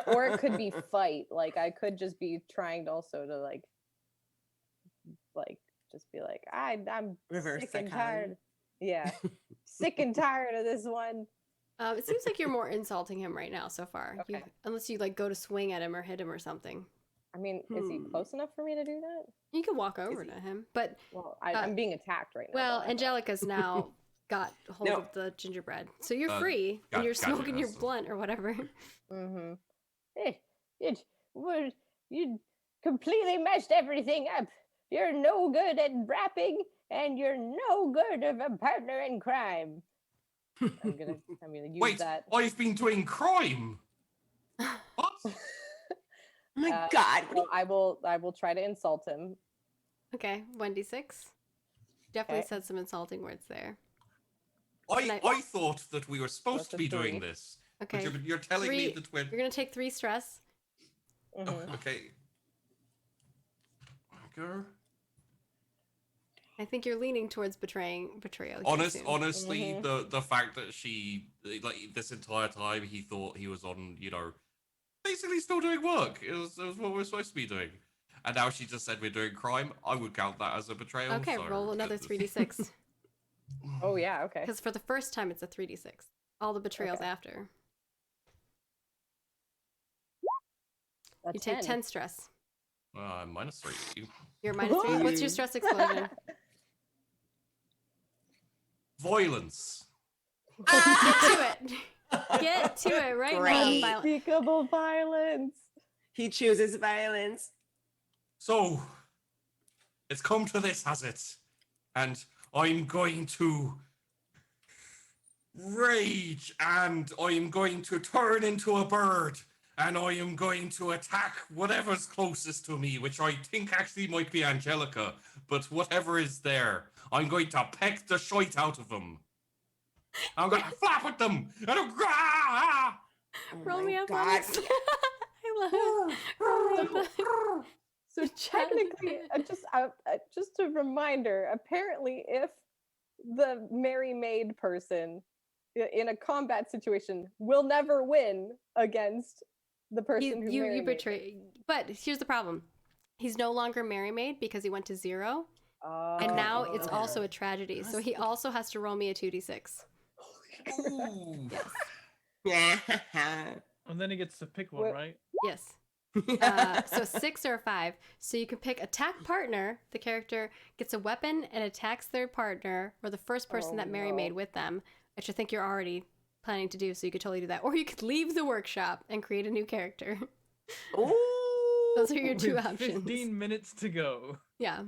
Or it could be fight. Like I could just be trying to also to like just be like I'm Reverse sick and psychology. tired. Yeah. Sick and tired of this one. It seems like you're more insulting him right now so far. Okay. Unless you like go to swing at him or hit him or something. I mean, is he close enough for me to do that? You can walk over to him. But, Well, I'm being attacked right now. well, though, I Angelica's now got hold No. of the gingerbread. So you're Uh, free and you're gotcha, smoking your so- blunt or whatever. Mm-hmm. You completely messed everything up. You're no good at rapping, and you're no good of a partner in crime. I'm gonna use Wait, that. I've been doing crime. What? Oh my Uh, God. So I will try to insult him. Okay, 1d6. Definitely Okay. said some insulting words there. I thought that we were supposed That's to a be doing 3. this. Okay. But you're telling me that we're... You're gonna take 3 stress. Mhm. Oh, okay. Okay. I think you're leaning towards betrayal. Here soon. Honestly, Mhm. the fact that she like this entire time he thought he was on, basically still doing work. It was what we're supposed to be doing, and now she just said we're doing crime. I would count that as a betrayal. Okay, so- roll another 3d6. Oh yeah, okay. Because for the first time, it's a 3d6. All the betrayals Okay. after. A You take 10 stress. -3. You're -3. What's your stress explosion? Violence. Get to it. Get to it right Great. now. Unspeakable violence. He chooses violence. So, it's come to this, has it? And I'm going to rage, and I'm going to turn into a bird, and I am going to attack whatever's closest to me, which I think actually might be Angelica, but whatever is there, I'm going to peck the shite out of them. I'm going to flap at them, and Oh Roll my me God. athletics. I love it. Roll me athletics. So Good job. technically, just a reminder. Apparently, if the Merry Maid person in a combat situation will never win against the person who You Merry Maid betray. But here's the problem. He's no longer Merry Maid because he went to 0. them. And now it's okay. also a tragedy. So he also has to roll me a 2d6. Ooh. Yes. Yeah. And then he gets to pick one, Wait. right? Yes. So 6 or 5. So you can pick attack partner. The character gets a weapon and attacks their partner or the first person Oh, that Mary no. made with them, which I think you're already planning to do. So you could totally do that, or you could leave the workshop and create a new character. Ooh. Those are your 2 With options. 15 minutes to go. Yeah,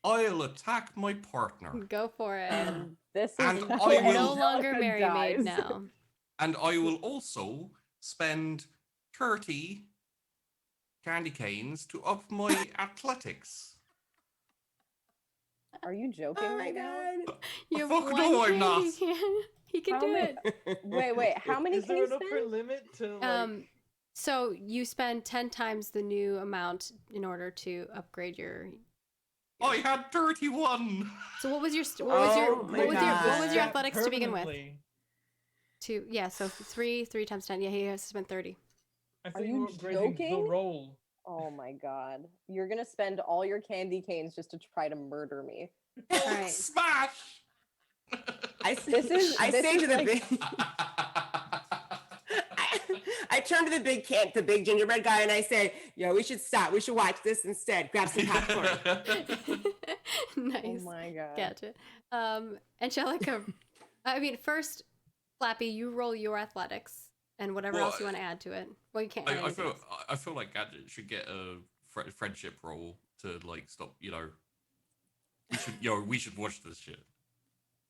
I'll attack my partner, go for it. And this is And how I You're will- no longer Angelica Mary Maid dies. now. and I will also spend 30 candy canes to up my athletics. Are you joking Oh my right now? god. You have Fuck one no, I'm candy not. can. He can How do many- it. Wait, how many Is can there you an upper spend? limit to like? So you spend 10 times the new amount in order to upgrade your. I had 31. So what was your Oh my what was your God. athletics to begin with? Permanently. So 3 times 10. Yeah, he has to spend 30. I Are think you we're upgrading the joking? roll. Oh my god. You're gonna spend all your candy canes just to try to murder me. Alright. Smash! This is- I this say is to the like- big I turn to the big gingerbread guy and I say, yo, we should stop. We should watch this instead. Grab some popcorn. Nice. Oh my god. Gotcha. Angelica, I mean, first, Flappy, you roll your athletics and whatever Well, else you want to add to it. Well, you can't add I anything feel else. I feel like Gadget should get a friendship roll to like stop. We should watch this shit.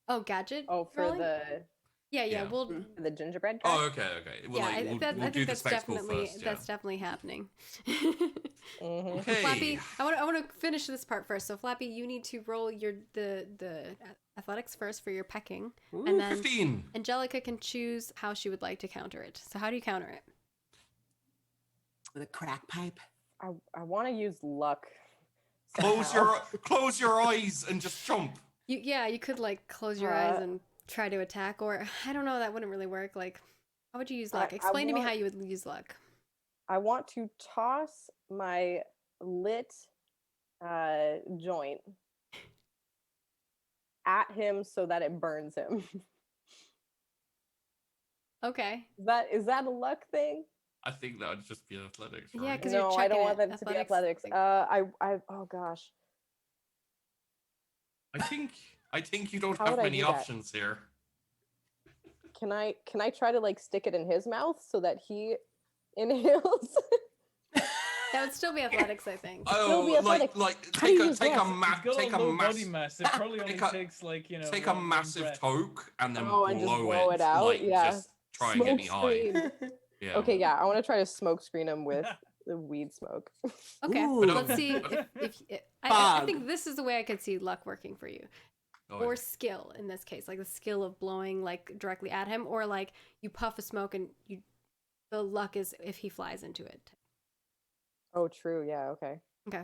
Oh, gadget. Oh, for rolling? the Yeah. We'll. Mm. the gingerbread guy? Oh, okay. Well, Yeah, like, I we'll think do the that's spectacle definitely first. that's definitely happening. Mhm. Okay. Flappy, I want to finish this part first. So Flappy, you need to roll the athletics first for your pecking, and then 15. Angelica can choose how she would like to counter it. So how do you counter it? With a crack pipe. I want to use luck. Close somehow. close your eyes and just jump. You could like close your eyes and try to attack, or I don't know, that wouldn't really work. Like, how would you use luck? I Explain to me want- how you would use luck. I want to toss my lit joint at him so that it burns him. Okay. Is that a luck thing? I think that would just be athletics, right? Yeah, 'cause you're No, I don't checking want it. that to be Athletics, athletics. like- I oh gosh. I think you don't How have would I many do that? options here. Can I try to like stick it in his mouth so that he inhales? That would still be athletics, I think. still be Oh, athletic. like How do you take a use take a He's got a low body mass mass. It probably only take a- takes like take a one massive breath. toke and then Oh, and just blow blow it out? Like, Yeah. just try and get me Smoke high. screen. Yeah. Okay, yeah, I want to try to smoke screen him with the weed smoke. Okay, Ooh. let's see if I Fog. think this is the way I could see luck working for you. Oh, Or yeah. skill in this case, like the skill of blowing like directly at him, or like you puff a smoke and the luck is if he flies into it. Oh, true. Yeah. Okay. Okay.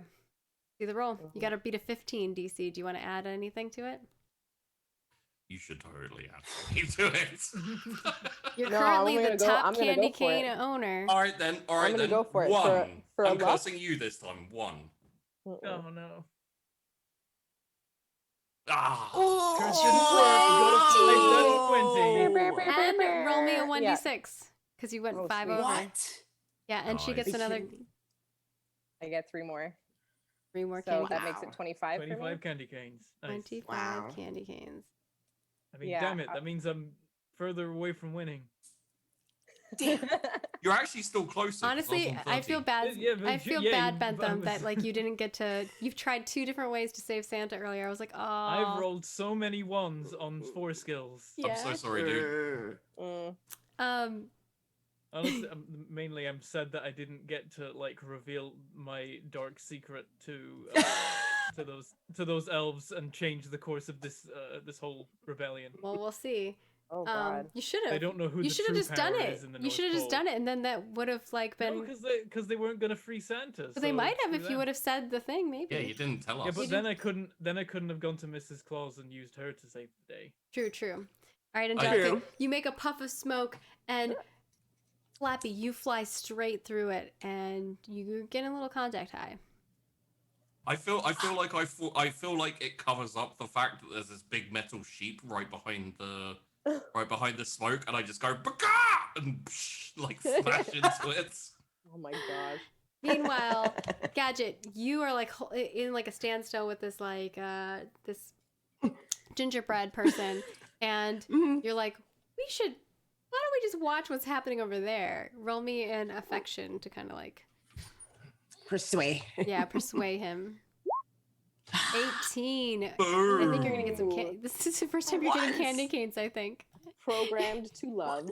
See the roll. You Mhm. got to beat a 15 DC. Do you want to add anything to it? You should totally add something to it. You're No, currently I'm the gonna go- top I'm gonna candy go for it. cane owner. All right then. All right gonna then. go for it. One. For a I'm luck? cursing you this time. One. Mm-mm. Oh no. Ah. Curse didn't work. You got a 5, that's 20. And roll me a Yeah. 1d6 because you went Oh, 5 sweet. over. What? Yeah, and she Nice. gets Are you another kidding me? I get 3 more. 3 more So candy. that makes Wow. it 25 for me. 25 candy canes. Nice. 25 Wow. candy canes. I mean, Yeah, damn it. That means I'm further away from winning. You're actually still closer. 'cause Honestly, was on I feel 30. bad. Yeah, but I feel yeah, bad, you- Bentham, but- that like you didn't get to. You've tried 2 different ways to save Santa earlier. I was like, oh. I've rolled so many ones on 4 skills. Yeah. I'm so sorry, dude. Mm. Honestly, mainly I'm sad that I didn't get to like reveal my dark secret to those elves and change the course of this this whole rebellion. Well, we'll see. Oh God. You should They have. don't know who You the should have true just done power it. is in the You North should have just Pole. done it, and then that would have like been. No, because they weren't gonna free Santa. But they so might have screw if you them. would have said the thing, maybe. Yeah, you didn't tell us. Yeah, but You then I couldn't have gone to Mrs. Claus and used her to save the day. True. All right, I- Angelica, True. you make a puff of smoke, and Flappy, you fly straight through it, and you get a little contact high. I feel like it covers up the fact that there's this big metal sheep right behind the right behind the smoke, and I just go "Baka!" and like smash into it. Oh my gosh. Meanwhile, Gadget, you are like in like a standstill with this like this gingerbread person, and you're like, we should. Why don't we just watch what's happening over there? Roll me an affection to kind of like Persuade. persuade him. 18. I think Boom. you're gonna get some candy. This is the first time you're getting Once. candy canes, I think. Programmed to love.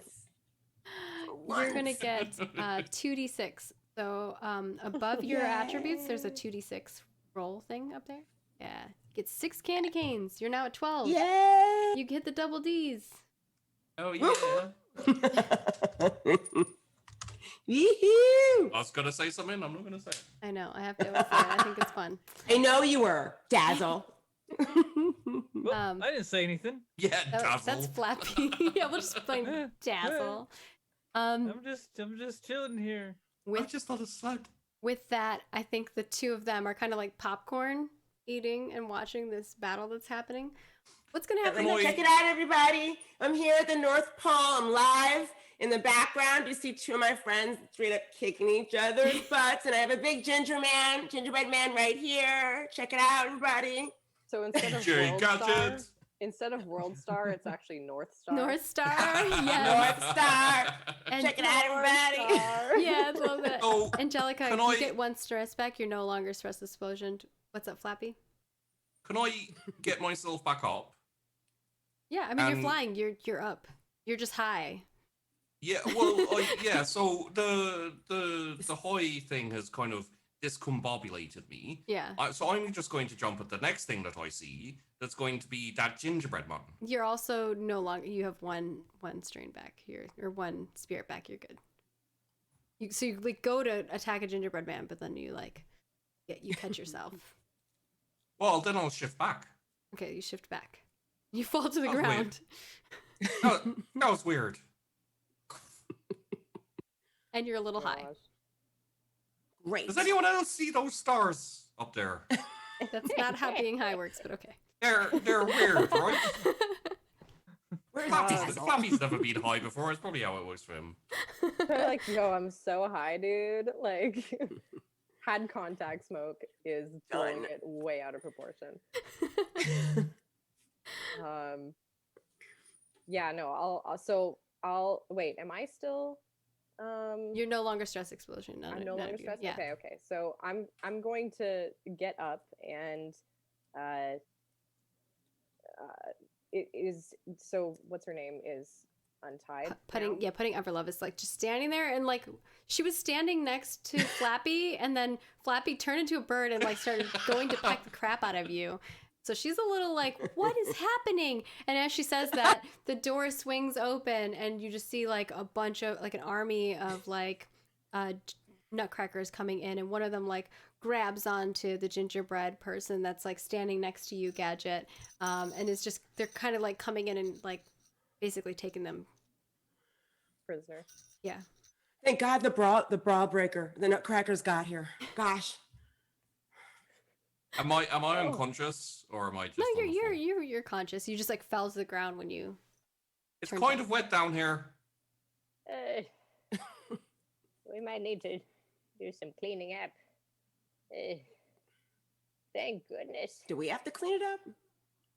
You're gonna Once. get 2d6. So above your attributes, there's a 2d6 roll thing up there. Yeah. Get 6 candy canes. You're now at 12. Yay! You get the double D's. Oh yeah. Yee-hoo! I was gonna say something. I'm not gonna say it. I know. I have to always say it. I think it's fun. I know you were, Dazzle. Well, I didn't say anything. Yeah, That's Dazzle. Flappy. Yeah, we'll just play Yeah, Dazzle. I'm just chilling here. I With just thought it slid. with that, I think the two of them are kind of like popcorn eating and watching this battle that's happening. What's gonna happen? Boy. Check it out, everybody. I'm here at the North Pole. I'm live. In the background, you see two of my friends straight up kicking each other's butts. And I have a big gingerbread man right here. Check it out, everybody. So instead of Jay World Star, Gadget. instead of World Star, it's actually North Star. North Star. Yes. North Star. And Check it out, everybody. Star. Yeah, I love it. Oh, Angelica, can you I- get 1 stress back. You're no longer stress explosion. What's up, Flappy? Can I get myself back up? Yeah, I mean you're Um, flying. You're up. You're just high. Yeah, well, yeah. So the high thing has kind of discombobulated me. Yeah. So I'm just going to jump at the next thing that I see. That's going to be that gingerbread man. You're also no longer. You have one strain back here, or 1 spirit back. You're good. So you like go to attack a gingerbread man, but then you like you catch yourself. Well, then I'll shift back. Okay, you shift back. You fall to the Oh, wait. ground, That was weird. and you're a little high. Gosh. Great. Does anyone else see those stars up there? That's not how being high works, but okay. They're weird, right? Where's Flappy's, Dazzle? Flappy's never been high before. It's probably how it works for him. They're like, yo, I'm so high, dude. Like, had contact smoke is blowing Done. it way out of proportion. Yeah, no, I'll wait. Am I still? You're no longer stress explosion. I'm no longer stressed. Yeah. Okay. So I'm going to get up and it is so what's her name is untied. Putting now? putting Everlove is like just standing there, and like she was standing next to Flappy, and then Flappy turned into a bird and like started going to peck the crap out of you. So she's a little like, what is happening? And as she says that, the door swings open, and you just see like a bunch of like an army of like nutcrackers coming in, and one of them like grabs onto the gingerbread person that's like standing next to you, Gadget, and is just they're kind of like coming in and like basically taking them. Prisoner. Yeah. Thank God the bra breaker, the Nutcrackers got here. Gosh. Am I unconscious or am I just? No, on the floor? you're conscious. You just like fell to the ground when you. It's turned kind down. of wet down here. We might need to do some cleaning up. Thank goodness. Do we have to clean it up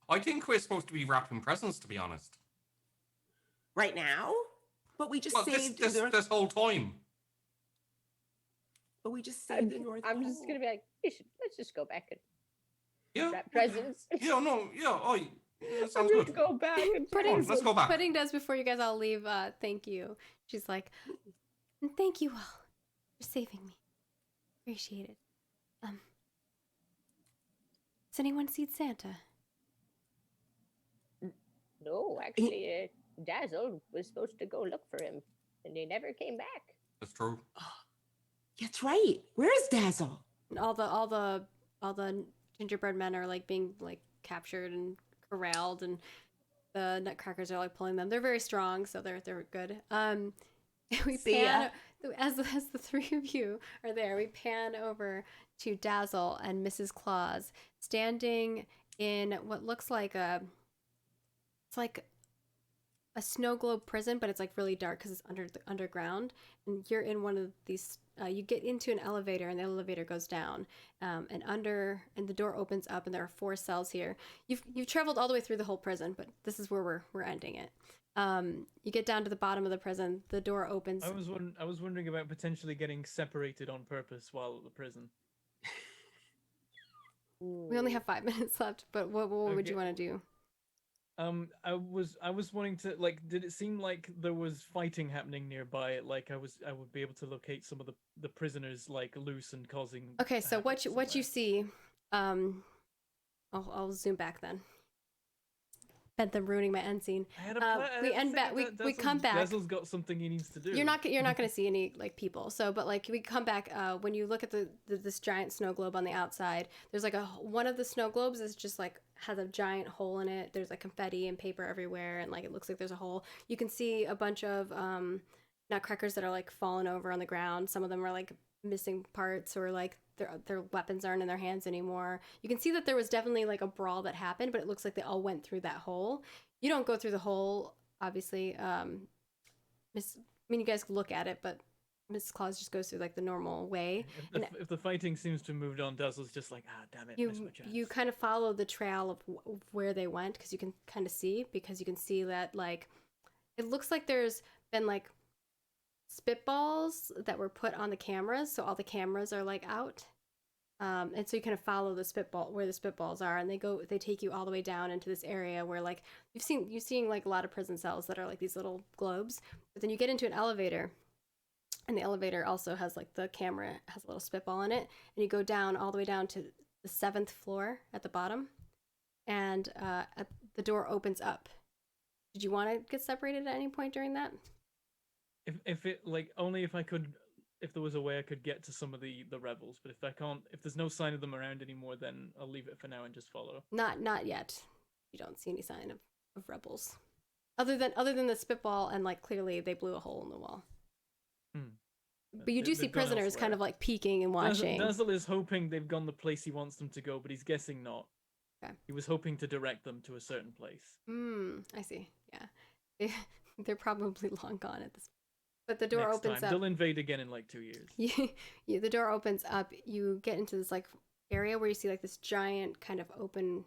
I think we're supposed to be wrapping presents, to be honest. right now? But we just Well, saved this whole time. But we just saved the North I'm just Pole. gonna be like, let's just go back and Yeah. wrap presents. Yeah. No. Yeah. That sounds Just good. go back and Come on, let's go back. Pudding does before you guys all leave. Thank you. She's like, and thank you all for saving me. Appreciate it. Has anyone seen Santa? No, actually, Dazzle was supposed to go look for him, and he never came back. That's true. That's right. Where's Dazzle? And all the gingerbread men are like being like captured and corralled, and the nutcrackers are like pulling them. They're very strong, so they're good. We See ya. pan as the three of you are there. We pan over to Dazzle and Mrs. Claus standing in what looks like it's like a snow globe prison, but it's like really dark because it's under the underground. And you're in one of these. You get into an elevator, and the elevator goes down, and the door opens up, and there are 4 cells here. You've traveled all the way through the whole prison, but this is where we're ending it. You get down to the bottom of the prison. The door opens. I was wondering about potentially getting separated on purpose while at the prison. We only have 5 minutes left, but what would you want to do? I was wanting to, like, did it seem like there was fighting happening nearby? Like I would be able to locate some of the prisoners like loose and causing. Okay, so what you somewhere. see, I'll zoom back then. Bent them ruining my end scene. I had a plan. We end back. We come back. Dazzle's got something he needs to do. You're not going to see any like people. So, but like we come back. When you look at this giant snow globe on the outside, there's like one of the snow globes is just like has a giant hole in it. There's like confetti and paper everywhere, and like it looks like there's a hole. You can see a bunch of nutcrackers that are like fallen over on the ground. Some of them are like missing parts, or like their weapons aren't in their hands anymore. You can see that there was definitely like a brawl that happened, but it looks like they all went through that hole. You don't go through the hole, obviously. You guys look at it, but Miss Claus just goes through like the normal way. If the fighting seems to have moved on, Dazzle's just like, damn it, missed my chance. You kind of follow the trail of where they went, because you can kind of see, that like it looks like there's been like spitballs that were put on the cameras, so all the cameras are like out, and so you kind of follow the spitballs are, and they take you all the way down into this area where like you've seen like a lot of prison cells that are like these little globes, but then you get into an elevator, and the elevator also has like the camera has a little spitball in it, and you go down all the way down to the 7th floor at the bottom, and the door opens up. Did you want to get separated at any point during that? If it like only if I could, if there was a way I could get to some of the rebels, but if I can't, if there's no sign of them around anymore, then I'll leave it for now and just follow. Not yet. You don't see any sign of rebels, other than the spitball, and like clearly they blew a hole in the wall. But you do see prisoners kind of like peeking and watching. Dazzle is hoping they've gone the place he wants them to go, but he's guessing not. Okay. He was hoping to direct them to a certain place. I see. Yeah, they're probably long gone at this point. But the door opens up. They'll invade again in like 2 years. The door opens up. You get into this like area where you see like this giant kind of open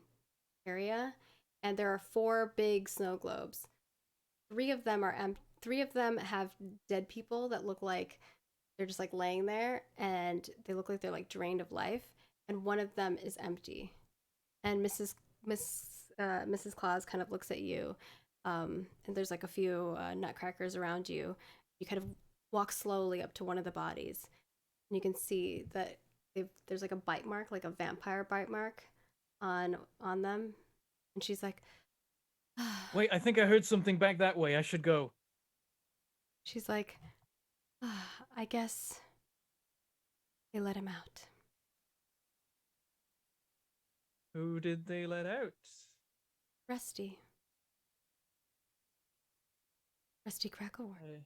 area, and there are 4 big snow globes. 3 of them are empty. 3 of them have dead people that look like they're just like laying there, and they look like they're like drained of life. And one of them is empty. And Mrs. Claus kind of looks at you, and there's like a few nutcrackers around you. You kind of walk slowly up to one of the bodies, and you can see that there's like a bite mark, like a vampire bite mark on them. And she's like, wait, I think I heard something back that way. I should go. She's like, I guess they let him out. Who did they let out? Rusty Crackleworm.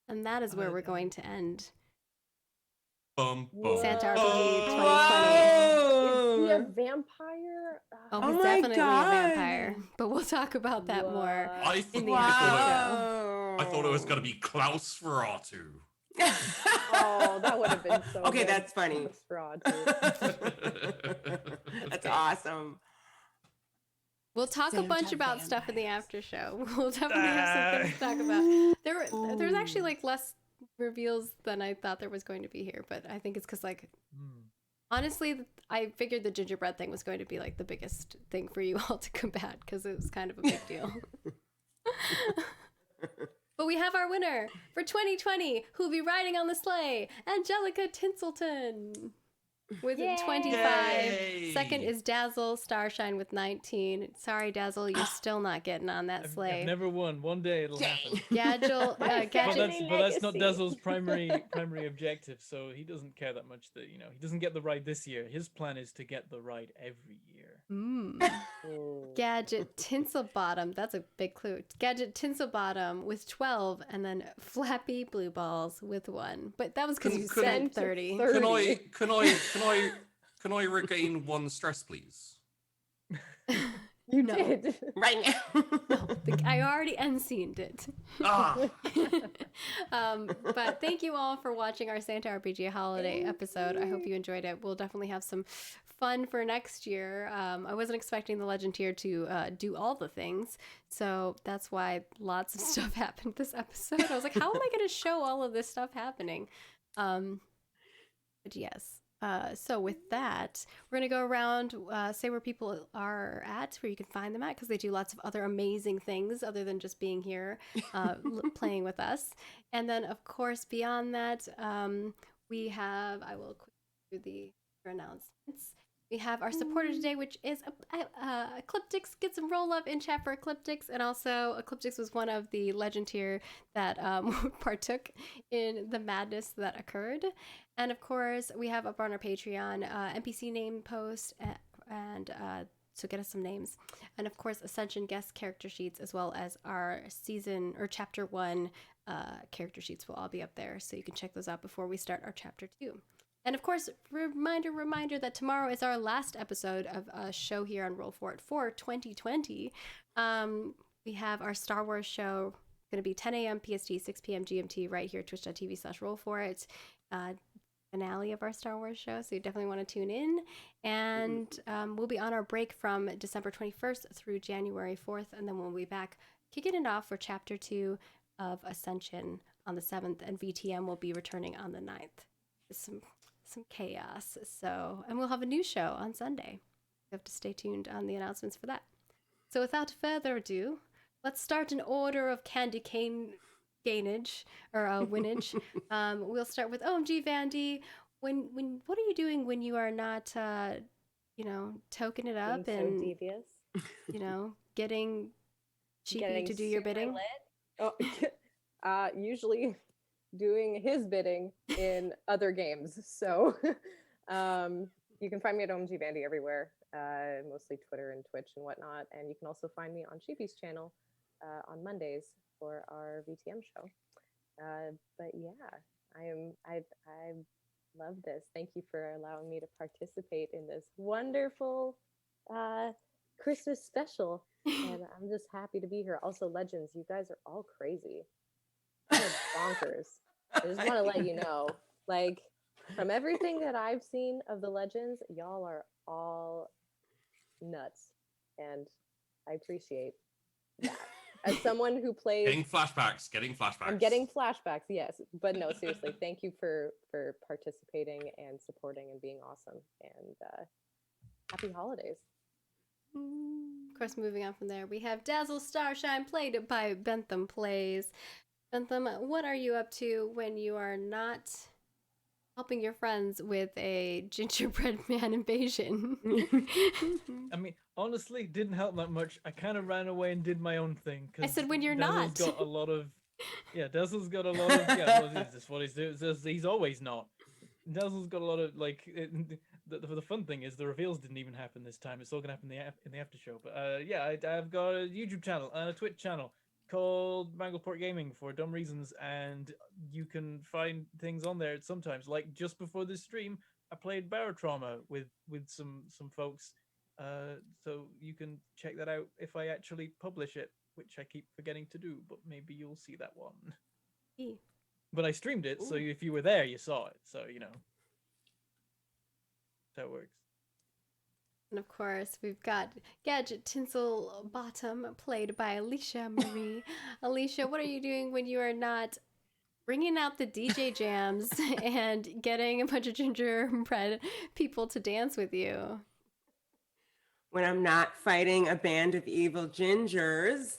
And that is where we're going to end Santa RPG 2020. Is he a vampire? Oh, Oh he's my definitely God. a vampire. But we'll talk about that more I in the Wow. I thought it was gonna be Klaus Ferratu. Oh, that would have been so Okay, good. that's funny. Fraud, too. That's awesome. We'll talk a Santa bunch about stuff in the vampires. after show. We'll definitely have some things to talk about. There's actually like less reveals than I thought there was going to be here, but I think it's because like honestly, I figured the gingerbread thing was going to be like the biggest thing for you all to combat, because it was kind of a big deal. But we have our winner for 2020, who'll be riding on the sleigh, Angelica Tinselton with Yay! 25. Yay! Second is Dazzle Starshine with 19. Sorry, Dazzle, you're still not getting on that sleigh. I've never won. One day it'll happen. Gadget, But Gadget, that's not legacy. Dazzle's primary objective, so he doesn't care that much that, he doesn't get the ride this year. His plan is to get the ride every year. Gadget Tinselbottom, that's a big clue. Gadget Tinselbottom with 12, and then Flappy Blue Balls with 1. But that was because you Can- said 30. Can I regain 1 stress, please? You No. did. right now. I already unseened it. Ah, But thank you all for watching our Santa RPG holiday episode. I hope you enjoyed it. We'll definitely have some fun for next year. I wasn't expecting the Legend tier to do all the things, so that's why lots of stuff happened this episode. I was like, how am I going to show all of this stuff happening? But yes. So with that, we're going to go around, say where people are at, where you can find them at, because they do lots of other amazing things other than just being here playing with us. And then, of course, beyond that, we have, I will quickly do the announcements. We have our supporter today, which is Ecliptix. Get some roll up in chat for Ecliptix. And also, Ecliptix was one of the Legend tier that partook in the madness that occurred. And of course, we have up on our Patreon NPC name post, and so get us some names. And of course, Ascension guest character sheets, as well as our season or chapter 1 character sheets will all be up there. So you can check those out before we start our chapter 2. And of course, reminder that tomorrow is our last episode of a show here on Roll For It for 2020. We have our Star Wars show going to be 10 a.m. PST, 6 p.m. GMT right here, twitch.tv/rollforit. Finale of our Star Wars show, so you definitely want to tune in. And we'll be on our break from December 21st through January 4th, and then we'll be back kicking it off for Chapter 2 of Ascension on the 7th, and VTM will be returning on the 9th. Some chaos. So, and we'll have a new show on Sunday. You have to stay tuned on the announcements for that. So without further ado, let's start in order of candy cane gainage or winnage. We'll start with OMG Vandy. When what are you doing when you are not toking it up Being and so devious. Getting Sheepy Getting to do your super bidding? lit. Oh, usually doing his bidding in other games. So you can find me at OMG Bandy everywhere, mostly Twitter and Twitch and whatnot. And you can also find me on Sheepy's channel on Mondays for our VTM show. But yeah, I love this. Thank you for allowing me to participate in this wonderful Christmas special. And I'm just happy to be here. Also, Legends, you guys are all crazy. Kind of bonkers. I just want to let you know, like, from everything that I've seen of the Legends, y'all are all nuts, and I appreciate that. As someone who plays, getting flashbacks. I'm getting flashbacks, yes, but no, seriously, thank you for participating and supporting and being awesome, and happy holidays. Of course, moving on from there, we have Dazzle Starshine, played by Bentham Plays. Bentham, what are you up to when you are not helping your friends with a gingerbread man invasion? I mean, honestly, didn't help that much. I kind of ran away and did my own thing. I said when you're Dazzle's not. got a lot of, Dazzle's got a lot of, well, is this what he's doing? He's always not. Dazzle's got a lot of, like, the fun thing is the reveals didn't even happen this time. It's all gonna happen in the after show. But I've got a YouTube channel and a Twitch channel called Mangleport Gaming for dumb reasons, and you can find things on there sometimes. Like just before this stream, I played Barotrauma with some folks. So you can check that out if I actually publish it, which I keep forgetting to do, but maybe you'll see that one. But I streamed it, so if you were there, you saw it. So, that works. And of course, we've got Gadget Tinsel Bottom, played by Alicia Marie. Alicia, what are you doing when you are not bringing out the DJ jams and getting a bunch of gingerbread people to dance with you? When I'm not fighting a band of evil gingers,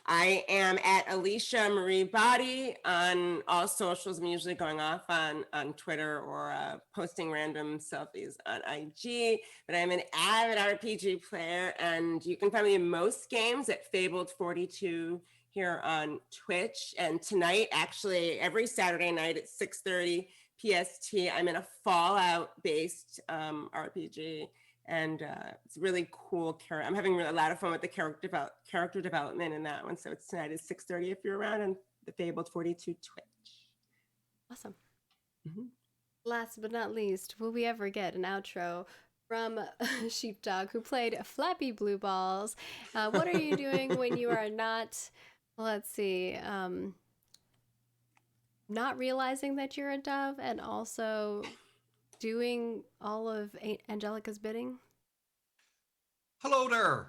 I am at Alicia Marie Body on all socials. I'm usually going off on Twitter or posting random selfies on IG, but I'm an avid RPG player, and you can find me in most games at Fabled42 here on Twitch. And tonight, actually, every Saturday night at 6:30 PST, I'm in a Fallout-based RPG. And it's a really cool character. I'm having a lot of fun with the character development in that one. So it's tonight at 6:30 if you're around on the Fabled42 Twitch. Awesome. Mm-hmm. Last but not least, will we ever get an outro from Sheepdog, who played Flappy Blue Balls. What are you doing when you are not, let's see, not realizing that you're a dove and also doing all of Angelica's bidding? Hello there.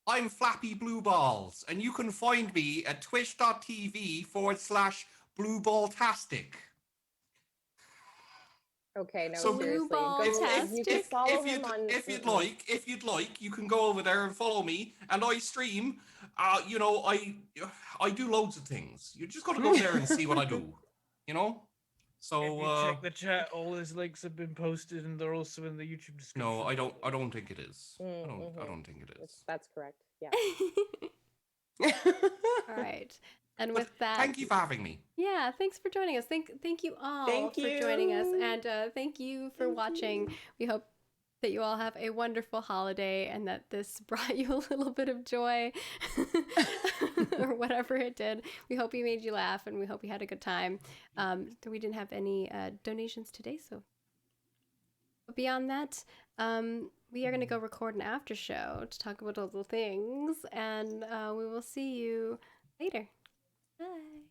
I'm Flappy Blue Balls, and you can find me at twitch.tv/blueballtastic. Okay, no, So seriously. Blue Go, Ball-tastic. you can follow him on. if you'd Mm-mm. like, you can go over there and follow me. And I stream. You know, I do loads of things. You just got to go there and see what I do. You know. So If you check the chat, all his links have been posted, and they're also in the YouTube description. no, I don't think it is. I Mm-hmm. don't think it is. That's correct. Yeah. All right. And But with that, thank you for having me. yeah, thanks for joining us. Thank you all Thank for joining us, you. and thank you for watching. We hope that you all have a wonderful holiday and that this brought you a little bit of joy or whatever it did. We hope we made you laugh, and we hope you had a good time. We didn't have any donations today, so. But beyond that, we are going to go record an after show to talk about all the things, and we will see you later. Bye.